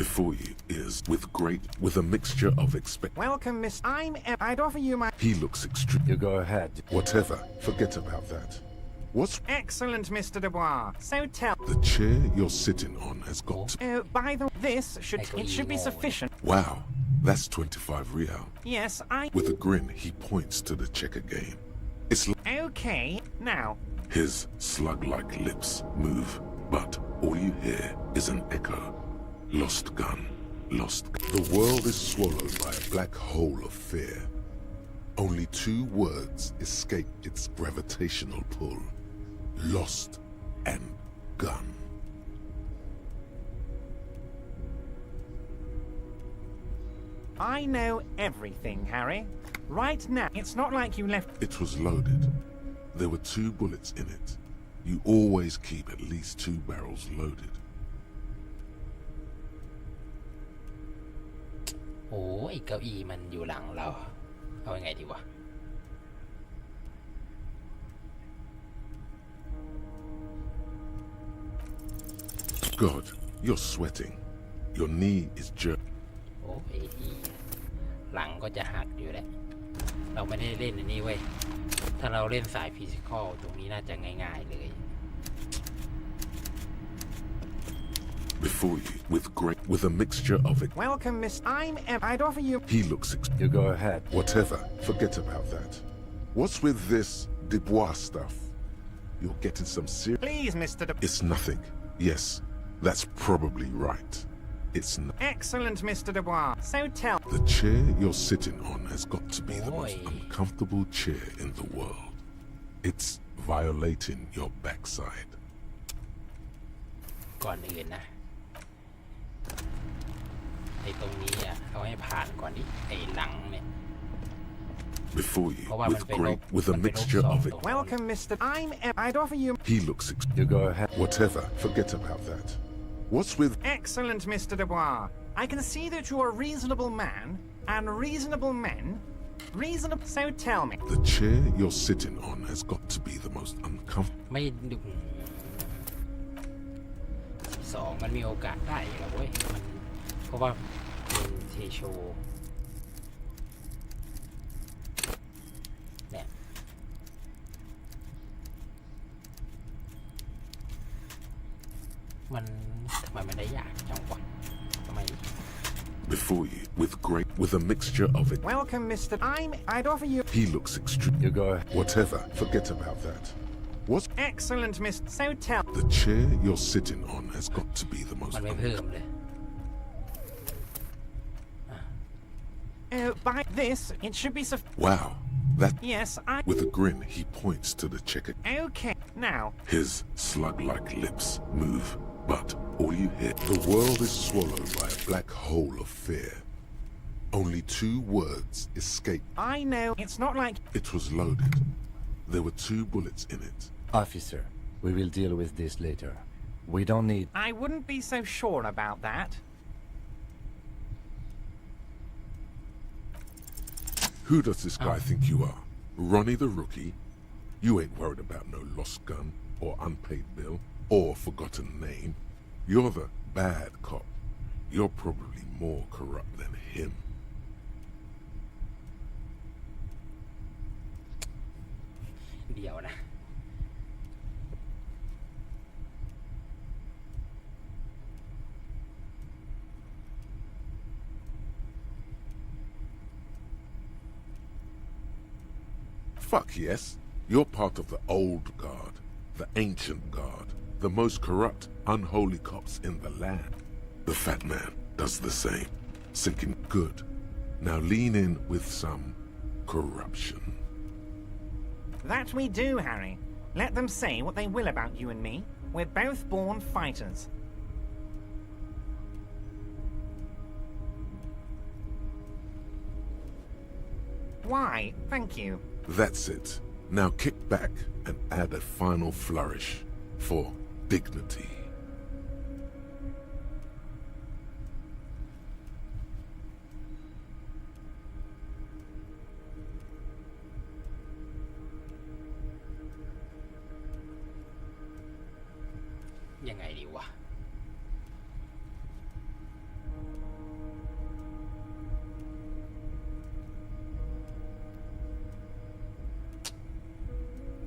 [SPEAKER 2] Before you is with a mixture of expect.
[SPEAKER 8] Welcome, Miss. I'd offer you my...
[SPEAKER 2] He looks extreme.
[SPEAKER 7] You go ahead.
[SPEAKER 2] Whatever. Forget about that. What's...
[SPEAKER 8] Excellent, Mr. Dubois. So tell...
[SPEAKER 2] The chair you're sitting on has got to...
[SPEAKER 8] Oh, by the... This should... It should be sufficient.
[SPEAKER 2] Wow. That's 25 real.
[SPEAKER 8] Yes,
[SPEAKER 2] With a grin, he points to the checker game. It's...
[SPEAKER 8] Okay, now...
[SPEAKER 2] His slug-like lips move, but all you hear is an echo. Lost gun. Lost... The world is swallowed by a black hole of fear. Only two words escape its gravitational pull. Lost and gone.
[SPEAKER 8] I know everything, Harry. Right now, it's not like you left...
[SPEAKER 2] It was loaded. There were 2 bullets in it. You always keep at least 2 barrels loaded.
[SPEAKER 1] โอ้ยเก้าอี้มันอยู่หลังเราเอายังไงดีวะ
[SPEAKER 2] God, you're sweating. Your knee is jerk.
[SPEAKER 1] โอ้ยหลังก็จะหักอยู่แล้วเราไม่ได้เล่นอันนี้เว้ยถ้าเราเล่นสายฟิสิกอลตรงนี้น่าจะง่ายๆเลย
[SPEAKER 2] Before you, with a mixture of it.
[SPEAKER 8] Welcome, Miss. I'd offer you...
[SPEAKER 2] He looks...
[SPEAKER 7] You go ahead.
[SPEAKER 2] Whatever. Forget about that. What's with this Dubois stuff? You're getting some serious...
[SPEAKER 8] Please, Mr.
[SPEAKER 2] It's nothing. Yes, that's probably right. It's not...
[SPEAKER 8] Excellent, Mr. Dubois. So tell...
[SPEAKER 2] The chair you're sitting on has got to be the most uncomfortable chair in the world. It's violating your backside.
[SPEAKER 1] ก่อนอื่นนะไอ้ตรงนี้อ่ะเอาให้ผ่านก่อนดิไอ้หลังเนี่ย
[SPEAKER 2] Before you, with a mixture of it.
[SPEAKER 8] Welcome, Mr. I'd offer you...
[SPEAKER 2] He looks...
[SPEAKER 7] You go ahead.
[SPEAKER 2] Whatever. Forget about that. What's with...
[SPEAKER 8] Excellent, Mr. Dubois. I can see that you're a reasonable man, and reasonable men... Reasonable... So tell me...
[SPEAKER 2] The chair you're sitting on has got to be the most uncomfortable...
[SPEAKER 1] ไม่ดึง2มันมีโอกาสได้อยู่แล้วเว้ยมันเพราะว่าเป็นเทโชเนี่ยมันทำไมมันได้ยากจังวะทำไม
[SPEAKER 2] Before you, with a mixture of it.
[SPEAKER 8] Welcome, Mr. I'd offer you...
[SPEAKER 2] He looks extreme.
[SPEAKER 7] You go ahead.
[SPEAKER 2] Whatever. Forget about that. What's
[SPEAKER 8] Excellent, Miss. So tell.
[SPEAKER 2] the chair you're sitting on has got to be the most
[SPEAKER 1] มันไม่เพิ่มเลย
[SPEAKER 8] Oh, by this, it should be
[SPEAKER 2] Wow, that
[SPEAKER 8] Yes, I.
[SPEAKER 2] with a grin he points to the checkered.
[SPEAKER 8] Okay, now.
[SPEAKER 2] His slug-like lips move, but all you hear, the world is swallowed by a black hole of fear. Only 2 words escape.
[SPEAKER 8] I know it's not like.
[SPEAKER 2] It was loaded. There were 2 bullets in it.
[SPEAKER 7] Officer, we will deal with this later. We don't need...
[SPEAKER 8] I wouldn't be so sure about that.
[SPEAKER 2] Who does this guy think you are? Ronnie the rookie? You ain't worried about no lost gun, or unpaid bill, or forgotten name. You're the bad cop. You're probably more corrupt than him.
[SPEAKER 1] เดี๋ยวนะ
[SPEAKER 2] Fuck yes. You're part of the old guard, the ancient guard, the most corrupt, unholy cops in the land. The fat man does the same, sinking good. Now lean in with some corruption.
[SPEAKER 8] That we do, Harry. Let them say what they will about you and me. We're both born fighters. Why, thank you.
[SPEAKER 2] That's it. Now kick back and add a final flourish for dignity.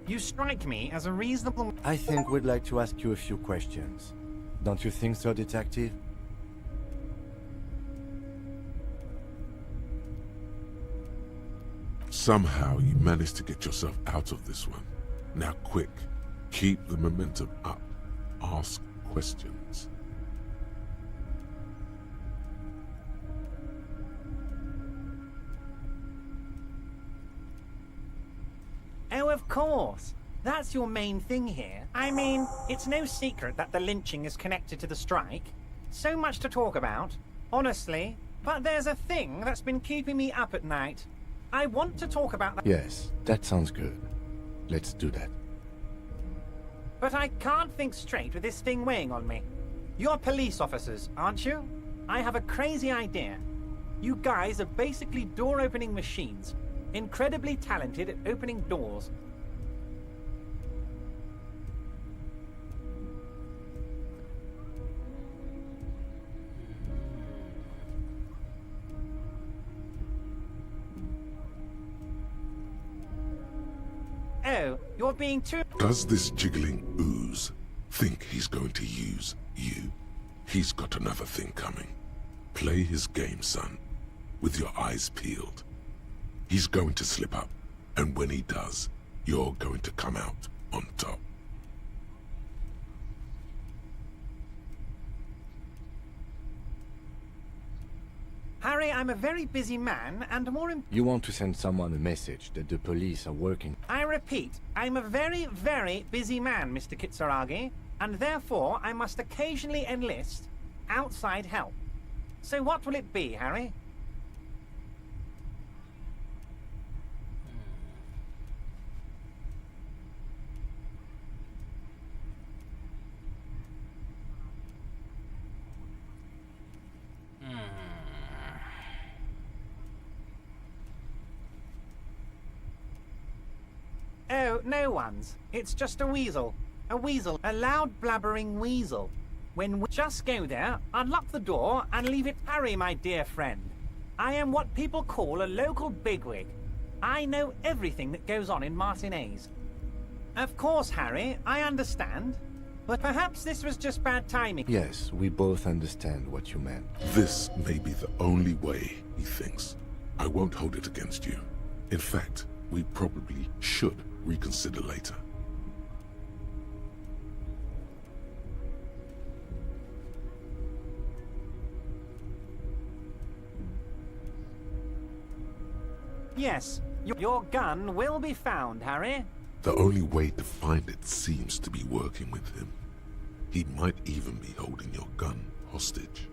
[SPEAKER 8] You strike me as a reasonable...
[SPEAKER 7] I think we'd like to ask you a few questions. Don't you think so, Detective?
[SPEAKER 2] Somehow you managed to get yourself out of this one. Now quick, keep the momentum up. Ask questions.
[SPEAKER 8] Oh, of course. That's your main thing here. I mean, it's no secret that the lynching is connected to the strike. So much to talk about, honestly. But there's a thing that's been keeping me up at night. I want to talk about that.
[SPEAKER 7] Yes, that sounds good. Let's do that.
[SPEAKER 8] But I can't think straight with this thing weighing on me. You're police officers, aren't you? I have a crazy idea. You guys are basically door-opening machines. Incredibly talented at opening doors. Oh, you're being too...
[SPEAKER 2] Does this jiggling ooze think he's going to use you? He's got another thing coming. Play his game, son, with your eyes peeled. He's going to slip up, and when he does, you're going to come out on top.
[SPEAKER 8] Harry, I'm a very busy man, and more
[SPEAKER 7] You want to send someone a message that the police are working.
[SPEAKER 8] I repeat, I'm a very, very busy man, Mr. Kitsuragi, and therefore I must occasionally enlist outside help. So what will it be, Harry? Oh, no one's. It's just a weasel. A weasel. A loud blabbering weasel. When we just go there, unlock the door, and leave it Harry, my dear friend. I am what people call a local bigwig. I know everything that goes on in Martinez. Of course, Harry, I understand. But perhaps this was just bad timing.
[SPEAKER 7] Yes, we both understand what you meant.
[SPEAKER 2] This may be the only way, he thinks. I won't hold it against you. In fact, we probably should reconsider later.
[SPEAKER 8] Yes, your gun will be found, Harry.
[SPEAKER 2] The only way to find it seems to be working with him. He might even be holding your gun hostage.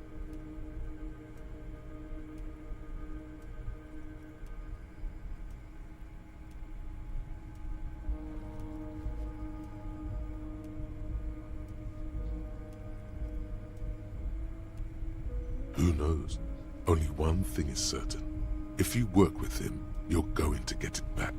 [SPEAKER 2] Who knows? Only one thing is certain. If you work with him, you're going to get it back.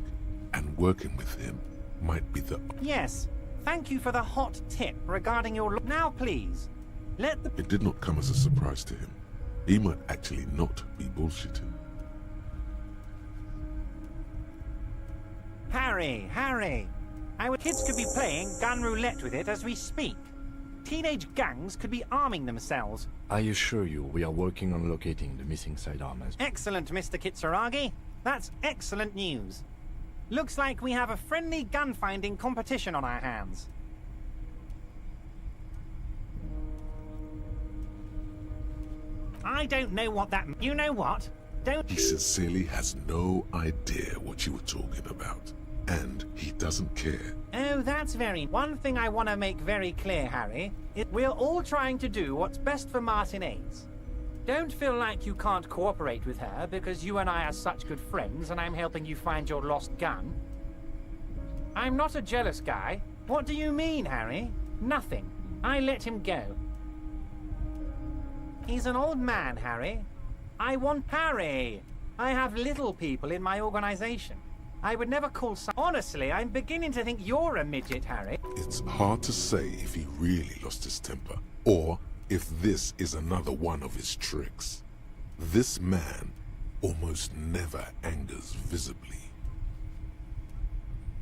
[SPEAKER 2] And working with him might be the...
[SPEAKER 8] Yes, thank you for the hot tip regarding your... Now, please, let the...
[SPEAKER 2] It did not come as a surprise to him. He might actually not be bullshitting.
[SPEAKER 8] Harry! Our kids could be playing gun roulette with it as we speak. Teenage gangs could be arming themselves.
[SPEAKER 7] I assure you, we are working on locating the missing sidearmers.
[SPEAKER 8] Excellent, Mr. Kitsuragi. That's excellent news. Looks like we have a friendly gun-finding competition on our hands. I don't know what that... You know what? Don't...
[SPEAKER 2] He sincerely has no idea what you were talking about. And he doesn't care.
[SPEAKER 8] Oh, that's very... One thing I want to make very clear, Harry, is we're all trying to do what's best for Martinez. Don't feel like you can't cooperate with her because you and I are such good friends and I'm helping you find your lost gun. I'm not a jealous guy. What do you mean, Harry? Nothing. I let him go. He's an old man, Harry. I want... Harry! I have little people in my organization. I would never call some... Honestly, I'm beginning to think you're a midget, Harry.
[SPEAKER 2] It's hard to say if he really lost his temper, or if this is another one of his tricks. This man almost never angers visibly.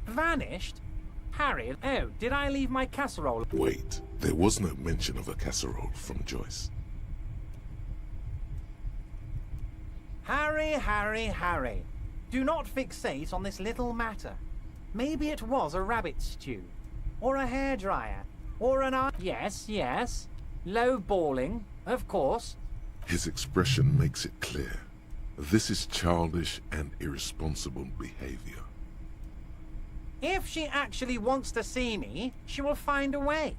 [SPEAKER 8] Vanished? Harry, oh, did I leave my casserole?
[SPEAKER 2] Wait, there was no mention of a casserole from Joyce.
[SPEAKER 8] Harry. Do not fixate on this little matter. Maybe it was a rabbit stew, or a hairdryer, or an eye... Yes. Low-balling, of course.
[SPEAKER 2] His expression makes it clear. This is childish and irresponsible behavior.
[SPEAKER 8] If she actually wants to see me, she will find a way.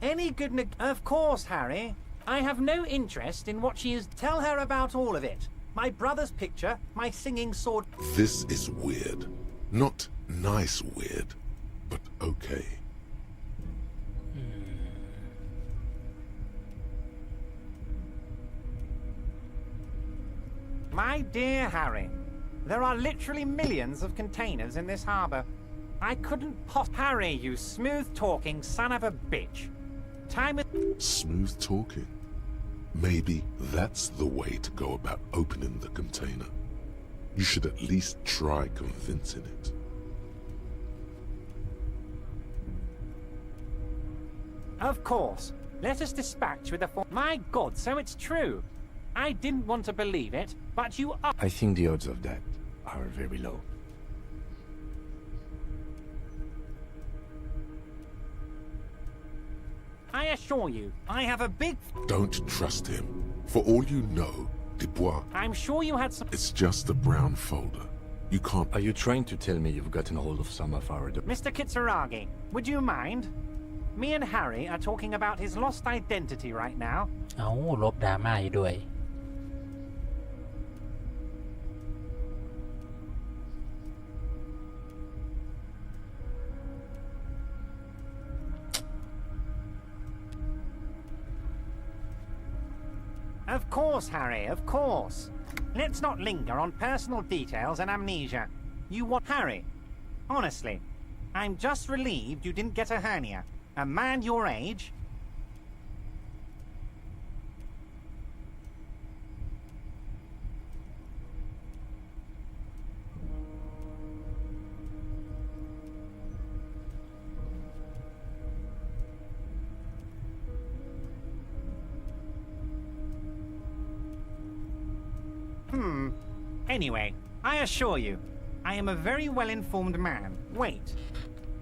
[SPEAKER 8] Any good Of course, Harry. I have no interest in what she is... Tell her about all of it. My brother's picture, my singing sword...
[SPEAKER 2] This is weird. Not nice weird, but okay.
[SPEAKER 8] My dear Harry, there are literally millions of containers in this harbor. I couldn't Harry, you smooth-talking son of a bitch. Time is...
[SPEAKER 2] Smooth talking. Maybe that's the way to go about opening the container. You should at least try convincing it.
[SPEAKER 8] Of course. Let us dispatch with a My God, so it's true. I didn't want to believe it, but you are...
[SPEAKER 7] I think the odds of that are very low.
[SPEAKER 8] I assure you, I have a big...
[SPEAKER 2] Don't trust him. For all you know, Dubois...
[SPEAKER 8] I'm sure you had some...
[SPEAKER 2] It's just a brown folder. You can't...
[SPEAKER 7] Are you trying to tell me you've gotten hold of some of our...
[SPEAKER 8] Mr. Kitsuragi, would you mind? Me and Harry are talking about his lost identity right now.
[SPEAKER 1] เอาลบดราม่าอยู่ด้วย
[SPEAKER 8] Of course, Harry, of course. Let's not linger on personal details and amnesia. You want Harry? Honestly, I'm just relieved you didn't get a hernia. A man your age... Anyway, I assure you, I am a very well-informed man. Wait.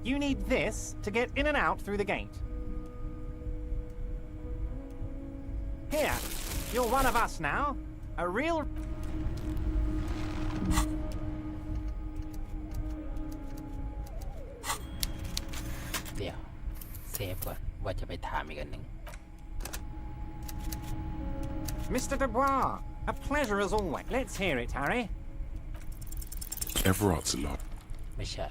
[SPEAKER 8] You need this to get in and out through the gate. Here, you're one of us now. A real...
[SPEAKER 1] ฟก่อนว่าจะไปถามอีกอันหนึ่ง
[SPEAKER 8] Mr. Dubois, a pleasure as always. Let's hear it, Harry.
[SPEAKER 2] Everard's lot.
[SPEAKER 1] ไม่ใช่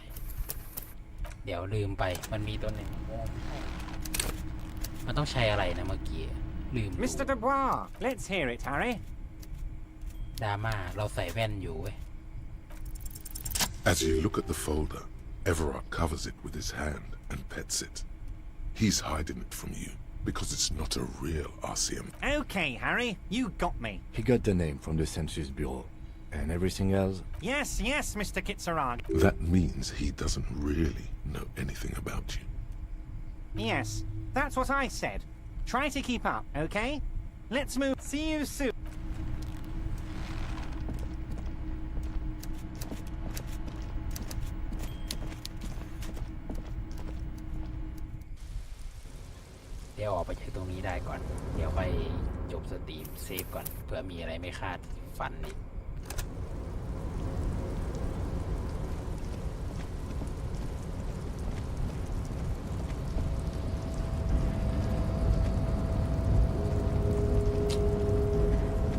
[SPEAKER 1] เดี๋ยวลืมไปมันมีตัวหนึ่งมันต้องใช้อะไรนะเมื่อกี้ลืม
[SPEAKER 8] Mr. Dubois, let's hear it, Harry.
[SPEAKER 1] ดราม่าเราใส่แว่นอยู่เว้ย
[SPEAKER 2] As you look at the folder, Everard covers it with his hand and pets it. He's hiding it from you because it's not a real RCM.
[SPEAKER 8] Okay, Harry, you got me.
[SPEAKER 7] He got the name from the Census Bureau. And everything else?
[SPEAKER 8] Yes, Mr. Kitsuragi.
[SPEAKER 2] That means he doesn't really know anything about you.
[SPEAKER 8] Yes, that's what I said. Try to keep up, okay? Let's move. See you soon. เดี๋ยวออกไปจากตรงนี้ได้ก่อน เดี๋ยวไปจบสตรีมเซฟก่อนเผื่อมีอะไรไม่คาดฝันอีก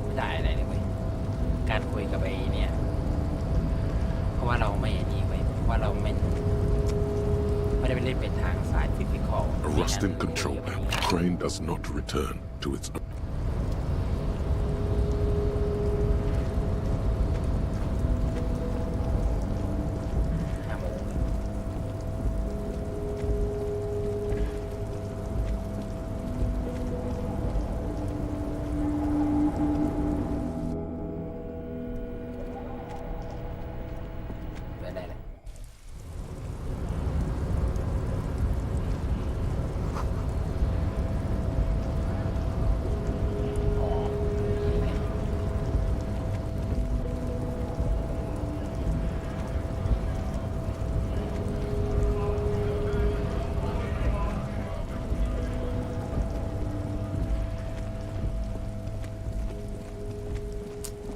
[SPEAKER 8] ไม่ได้อะไรเลยเว้ยการคุยกับไอ้เนี่ยเพราะว่าเราไม่นี่เว้ยว่าเราไม่ได้ไปเล่นเป็นทางสายฟิสิกอล
[SPEAKER 2] A rusting control panel. Crane does not return to its.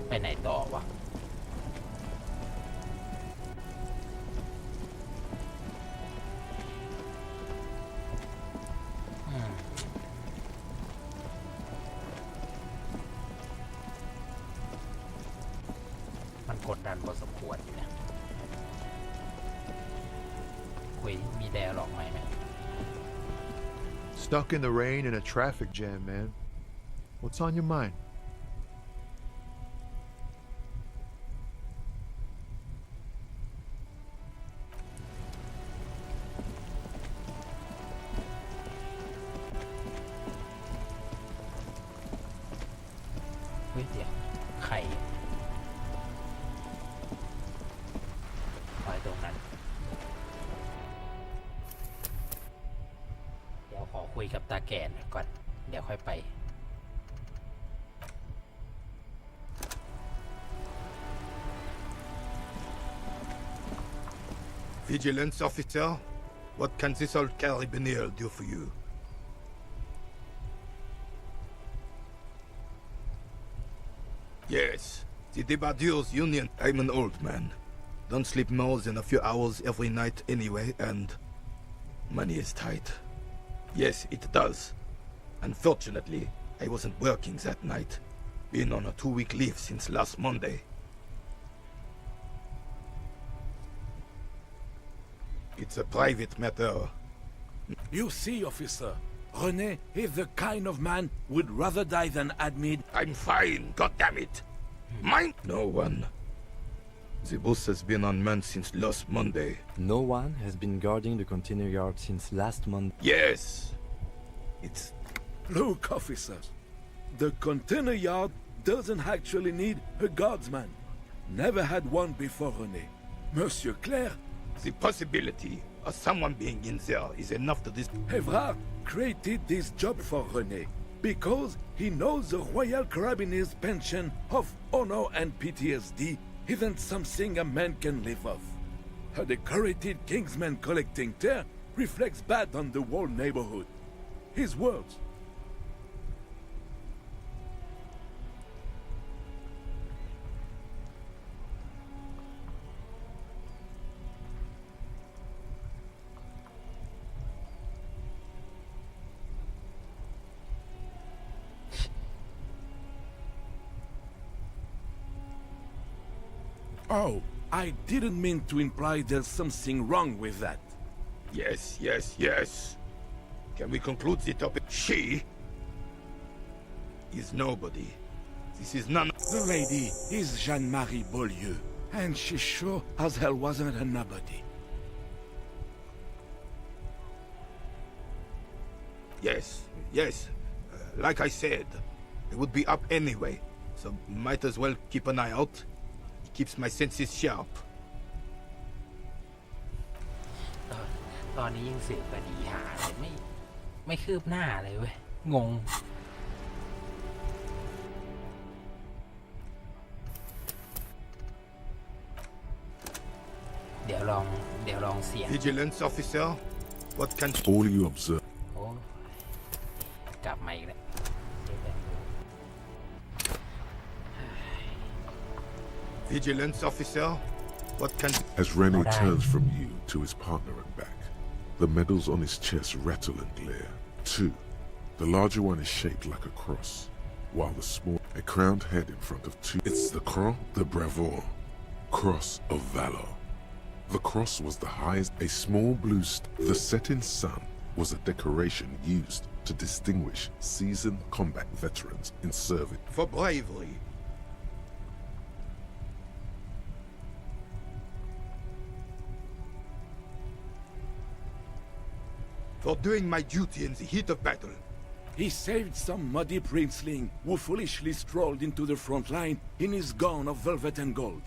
[SPEAKER 2] ไปไหนต่อวะมันกดดันพอสมควรอยู่เนี่ยคุยมีแดร์หลอกไหม
[SPEAKER 10] Stuck in the rain in a traffic jam, man. What's on your mind?
[SPEAKER 1] Wait, yeah. ไข่ไว้ตรงนั้น เดี๋ยวขอคุยกับตาแก่หน่อยก่อน เดี๋ยวค่อยไป
[SPEAKER 22] Vigilance officer, what can this old carabinier do for you? Yes, the Debardiers Union. I'm an old man. Don't sleep more than a few hours every night anyway, and money is tight. Yes, it does. Unfortunately, I wasn't working that night. Been on a 2-week leave since last Monday. It's a private matter.
[SPEAKER 23] You see, officer, René is the kind of man would rather die than admit.
[SPEAKER 22] I'm fine, goddammit. Mine? No one. The bus has been unmanned since last Monday.
[SPEAKER 7] No one has been guarding the container yard since last month.
[SPEAKER 22] Yes. It's...
[SPEAKER 23] Look, officers, the container yard doesn't actually need a guardsman. Never had one before René. Monsieur Claire.
[SPEAKER 22] The possibility of someone being in there is enough to this...
[SPEAKER 23] Everard created this job for René because he knows the Royal Carabiniers' pension of honor and PTSD isn't something a man can live off. A decorated kingsman collecting tear reflects bad on the whole neighborhood. His words. Oh, I didn't mean to imply there's something wrong with that.
[SPEAKER 22] Yes, yes, yes. Can we conclude the topic? She is nobody. This is none.
[SPEAKER 23] The lady is Jeanne-Marie Beaulieu, and she sure as hell wasn't a nobody.
[SPEAKER 22] Yes, yes. Like I said, it would be up anyway, so might as well keep an eye out. It keeps my senses sharp.
[SPEAKER 1] ตอนนี้ยังสืบคดีหาเลยไม่คืบหน้าเลยเว้ยงงเดี๋ยวลองเสียง
[SPEAKER 22] Vigilance officer, what can
[SPEAKER 2] All you observe.
[SPEAKER 1] โอ้กลับมาอีกแล้ว
[SPEAKER 22] Vigilance officer, what can
[SPEAKER 2] As Rene turns from you to his partner and back, the medals on his chest rattle and glare. Two. The larger one is shaped like a cross, while the small, a crowned head in front of two. It's the Croix de Bravour, Cross of Valor. The cross was the highest, a small blue The setting sun was a decoration used to distinguish seasoned combat veterans in service.
[SPEAKER 22] For bravery. For doing my duty in the heat of battle.
[SPEAKER 23] He saved some muddy princeling who foolishly strolled into the front line in his gown of velvet and gold.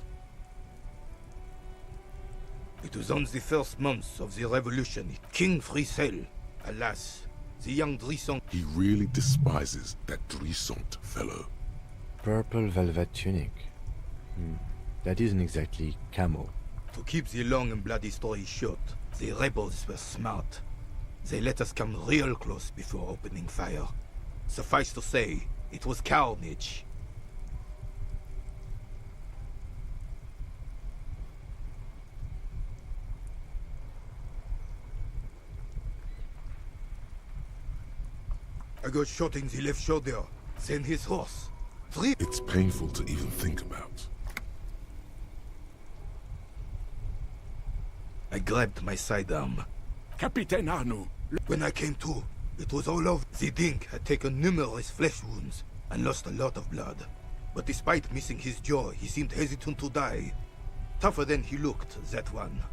[SPEAKER 22] It was on the first months of the revolution. King Frisel, alas, the young Drissant.
[SPEAKER 2] He really despises that Drissant fellow.
[SPEAKER 7] Purple velvet tunic. That isn't exactly camo.
[SPEAKER 22] To keep the long and bloody story short, the rebels were smart. They let us come real close before opening fire. Suffice to say, it was carnage. I got shot in the left shoulder, then his horse.
[SPEAKER 2] It's painful to even think about.
[SPEAKER 22] I grabbed my sidearm.
[SPEAKER 23] Captain Arnoux.
[SPEAKER 22] When I came to, it was all over. The Dink had taken numerous flesh wounds and lost a lot of blood. But despite missing his jaw, he seemed hesitant to die. Tougher than he looked, that one.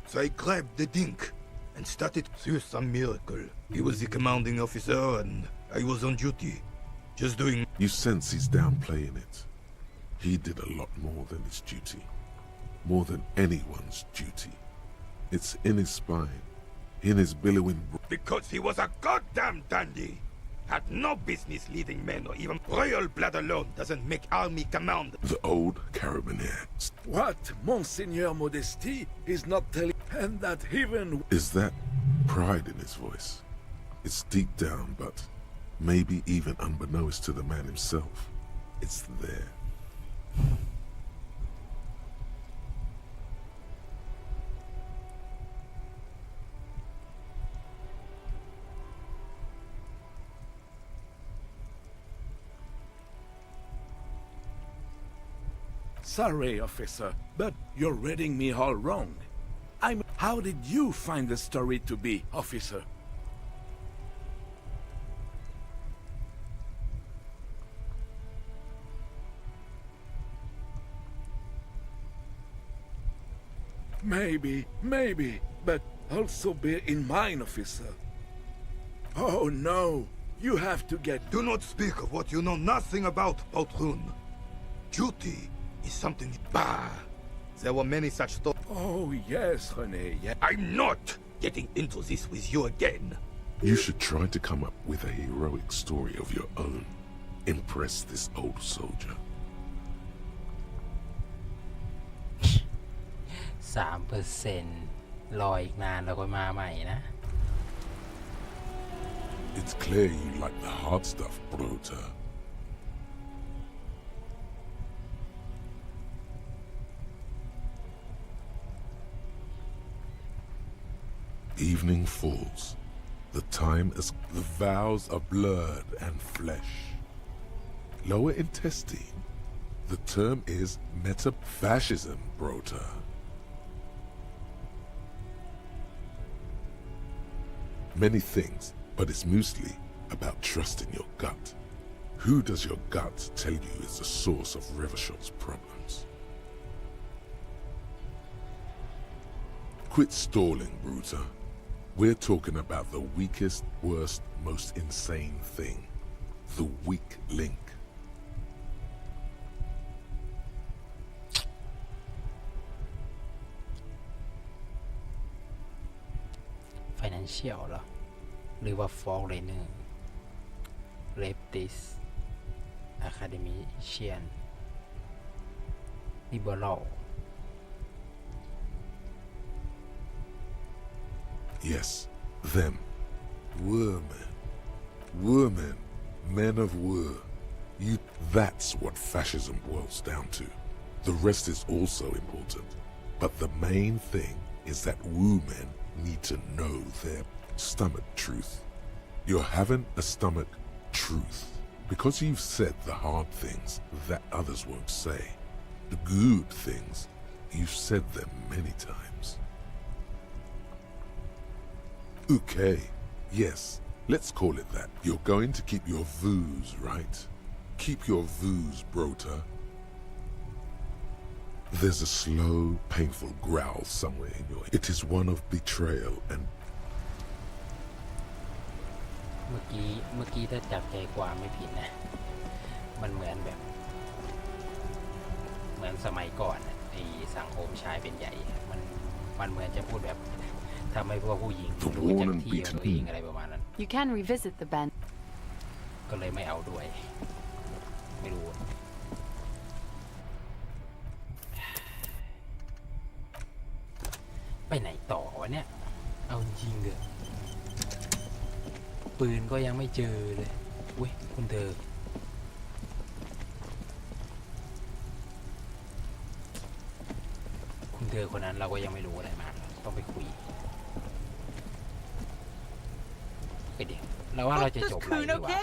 [SPEAKER 22] So I grabbed the Dink and started through some miracle. He was the commanding officer and I was on duty. Just doing...
[SPEAKER 2] You sense he's downplaying it. He did a lot more than his duty. More than anyone's duty. It's in his spine. In his billowing...
[SPEAKER 22] Because he was a goddamn dandy. Had no business leading men or even royal blood alone doesn't make army command.
[SPEAKER 2] The old carabiniers.
[SPEAKER 23] What Monseigneur Modesty is not telling, and that even...
[SPEAKER 2] Is that pride in his voice? It's deep down, but maybe even unbeknownst to the man himself, it's there.
[SPEAKER 23] Sorry, officer, but you're reading me all wrong. How did you find the story to be, officer? Maybe, but also bear in mind, officer. Oh no, you have to get...
[SPEAKER 22] Do not speak of what you know nothing about, Poltroon. Duty is something... Bah! There were many such stories.
[SPEAKER 23] Oh yes, René, yes.
[SPEAKER 22] I'm not getting into this with you again.
[SPEAKER 2] You should try to come up with a heroic story of your own. Impress this old soldier.
[SPEAKER 1] 3%รออีกนานแล้วก็มาใหม่นะ
[SPEAKER 2] It's clear you like the hard stuff, Bruder. Evening falls. The time is the vows are blurred and flesh. Lower intestine. The term is metafascism, Bruder. Many things, but it's mostly about trusting your gut. Who does your gut tell you is the source of Revachol's problems? Quit stalling, Bruder. We're talking about the weakest, worst, most insane thing. The weak link.
[SPEAKER 1] Financial เหรอหรือว่า Foreigner Leftist Academician Liberal
[SPEAKER 2] Yes, them. Women. Women. Men of war. That's what fascism boils down to. The rest is also important. But the main thing is that women need to know their stomach truth. You're having a stomach truth because you've said the hard things that others won't say. The good things, you've said them many times. Okay, yes, let's call it that. You're going to keep your vooz, right? Keep your vooz, Brota. There's a slow, painful growl somewhere in your... It is one of betrayal and...
[SPEAKER 1] เมื่อกี้ถ้าจับใจความไม่ผิดนะมันเหมือนแบบเหมือนสมัยก่อนไอ้สังคมชายเป็นใหญ่มันเหมือนจะพูดแบบทำให้พวกผู้หญิงรู้จักที่ของตัวเองอะไรประมาณนั้น
[SPEAKER 11] You can revisit the band
[SPEAKER 1] ก็เลยไม่เอาด้วยไม่รู้ไปไหนต่อวะเนี่ยเอาจริงเลยปืนก็ยังไม่เจอเลยอุ้ยคุณเธอคนนั้นเราก็ยังไม่รู้อะไรมาต้องไปคุยไปเดี๋ยวเราว่าเราจะจบอะไรดีวะ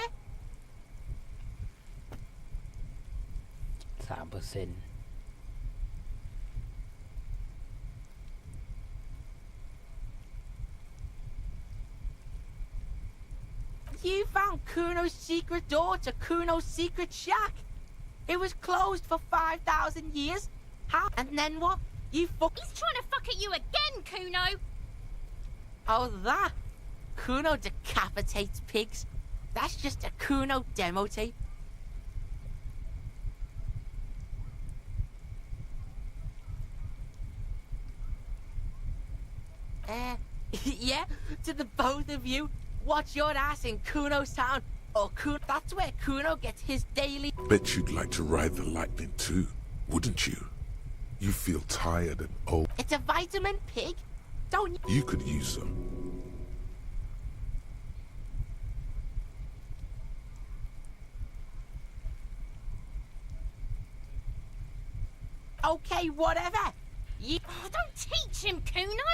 [SPEAKER 1] 3%
[SPEAKER 12] You found Kuno's secret door to Kuno's secret shack. It was closed for 5,000 years. How? And then what? You fuck.
[SPEAKER 13] He's trying to fuck at you again, Kuno.
[SPEAKER 12] Oh, that. Kuno decapitates pigs. That's just a Kuno demo tape. Yeah, to the both of you. Watch your ass in Kuno's town. Or that's where Kuno gets his daily...
[SPEAKER 2] Bet you'd like to ride the lightning too, wouldn't you? You feel tired and old.
[SPEAKER 12] It's a vitamin pig. Don't you...
[SPEAKER 2] You could use some.
[SPEAKER 12] Okay, whatever. You...
[SPEAKER 13] Oh, don't teach him, Kuno.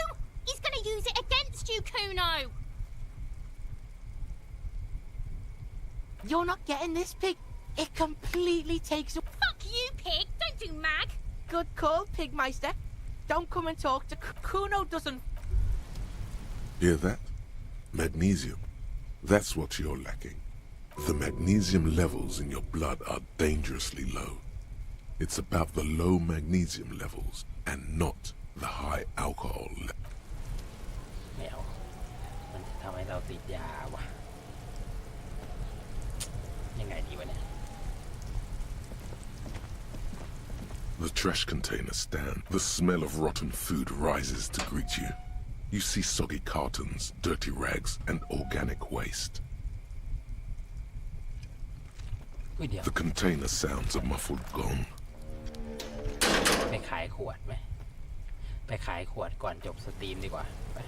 [SPEAKER 13] He's gonna use it against you, Kuno.
[SPEAKER 12] You're not getting this, pig. It completely takes...
[SPEAKER 13] Fuck you, pig. Don't do mag.
[SPEAKER 12] Good call, Pigmeister. Don't come and talk to... Kuno doesn't...
[SPEAKER 2] Hear that? Magnesium. That's what you're lacking. The magnesium levels in your blood are dangerously low. It's about the low magnesium levels and not the high alcohol level.
[SPEAKER 1] ไม่เอามันจะทำให้เราติดยาวะยังไงดีวะเนี่ย
[SPEAKER 2] The trash container stand. The smell of rotten food rises to greet you. You see soggy cartons, dirty rags, and organic waste. The container sounds a muffled gong.
[SPEAKER 1] ไปขายขวดไหม ไปขายขวดก่อนจบสตรีมดีกว่าไป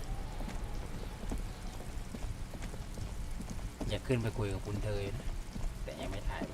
[SPEAKER 1] อย่าขึ้นไปคุยกับคุณเธอนะแต่ยังไม่ถ่ายไป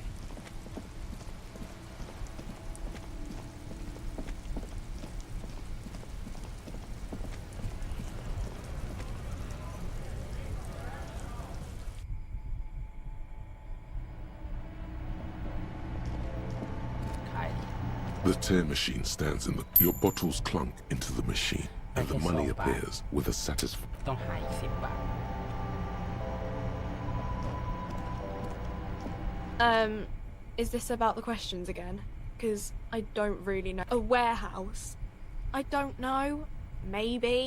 [SPEAKER 2] The tear machine stands in the... Your bottles clunk into the machine, and the money appears with a satisfying...
[SPEAKER 1] ต้องหาย10 บาท
[SPEAKER 9] Is this about the questions again? Because I don't really know. A warehouse? I don't know. Maybe.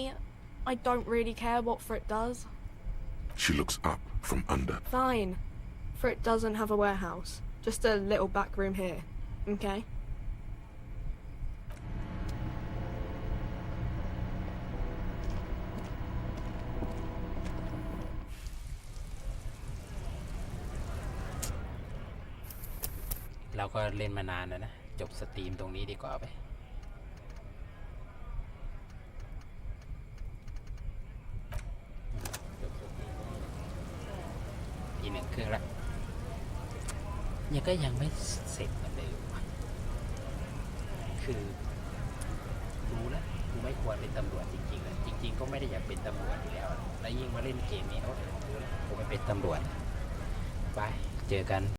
[SPEAKER 9] I don't really care what Frit does.
[SPEAKER 2] She looks up from under.
[SPEAKER 9] Fine. Frit doesn't have a warehouse. Just a little back room here. Okay?
[SPEAKER 1] เราก็เล่นมานานแล้วนะจบสตรีมตรงนี้ดีกว่าไปอีก 1 เครื่องละยังไม่เสร็จเหมือนเดิมคือรู้แล้วกูไม่ควรเป็นตำรวจจริงๆนะจริงๆก็ไม่ได้อยากเป็นตำรวจอยู่แล้วแล้วยิ่งมาเล่นเกมนี้รู้แล้วกูไม่เป็นตำรวจไปเจอกัน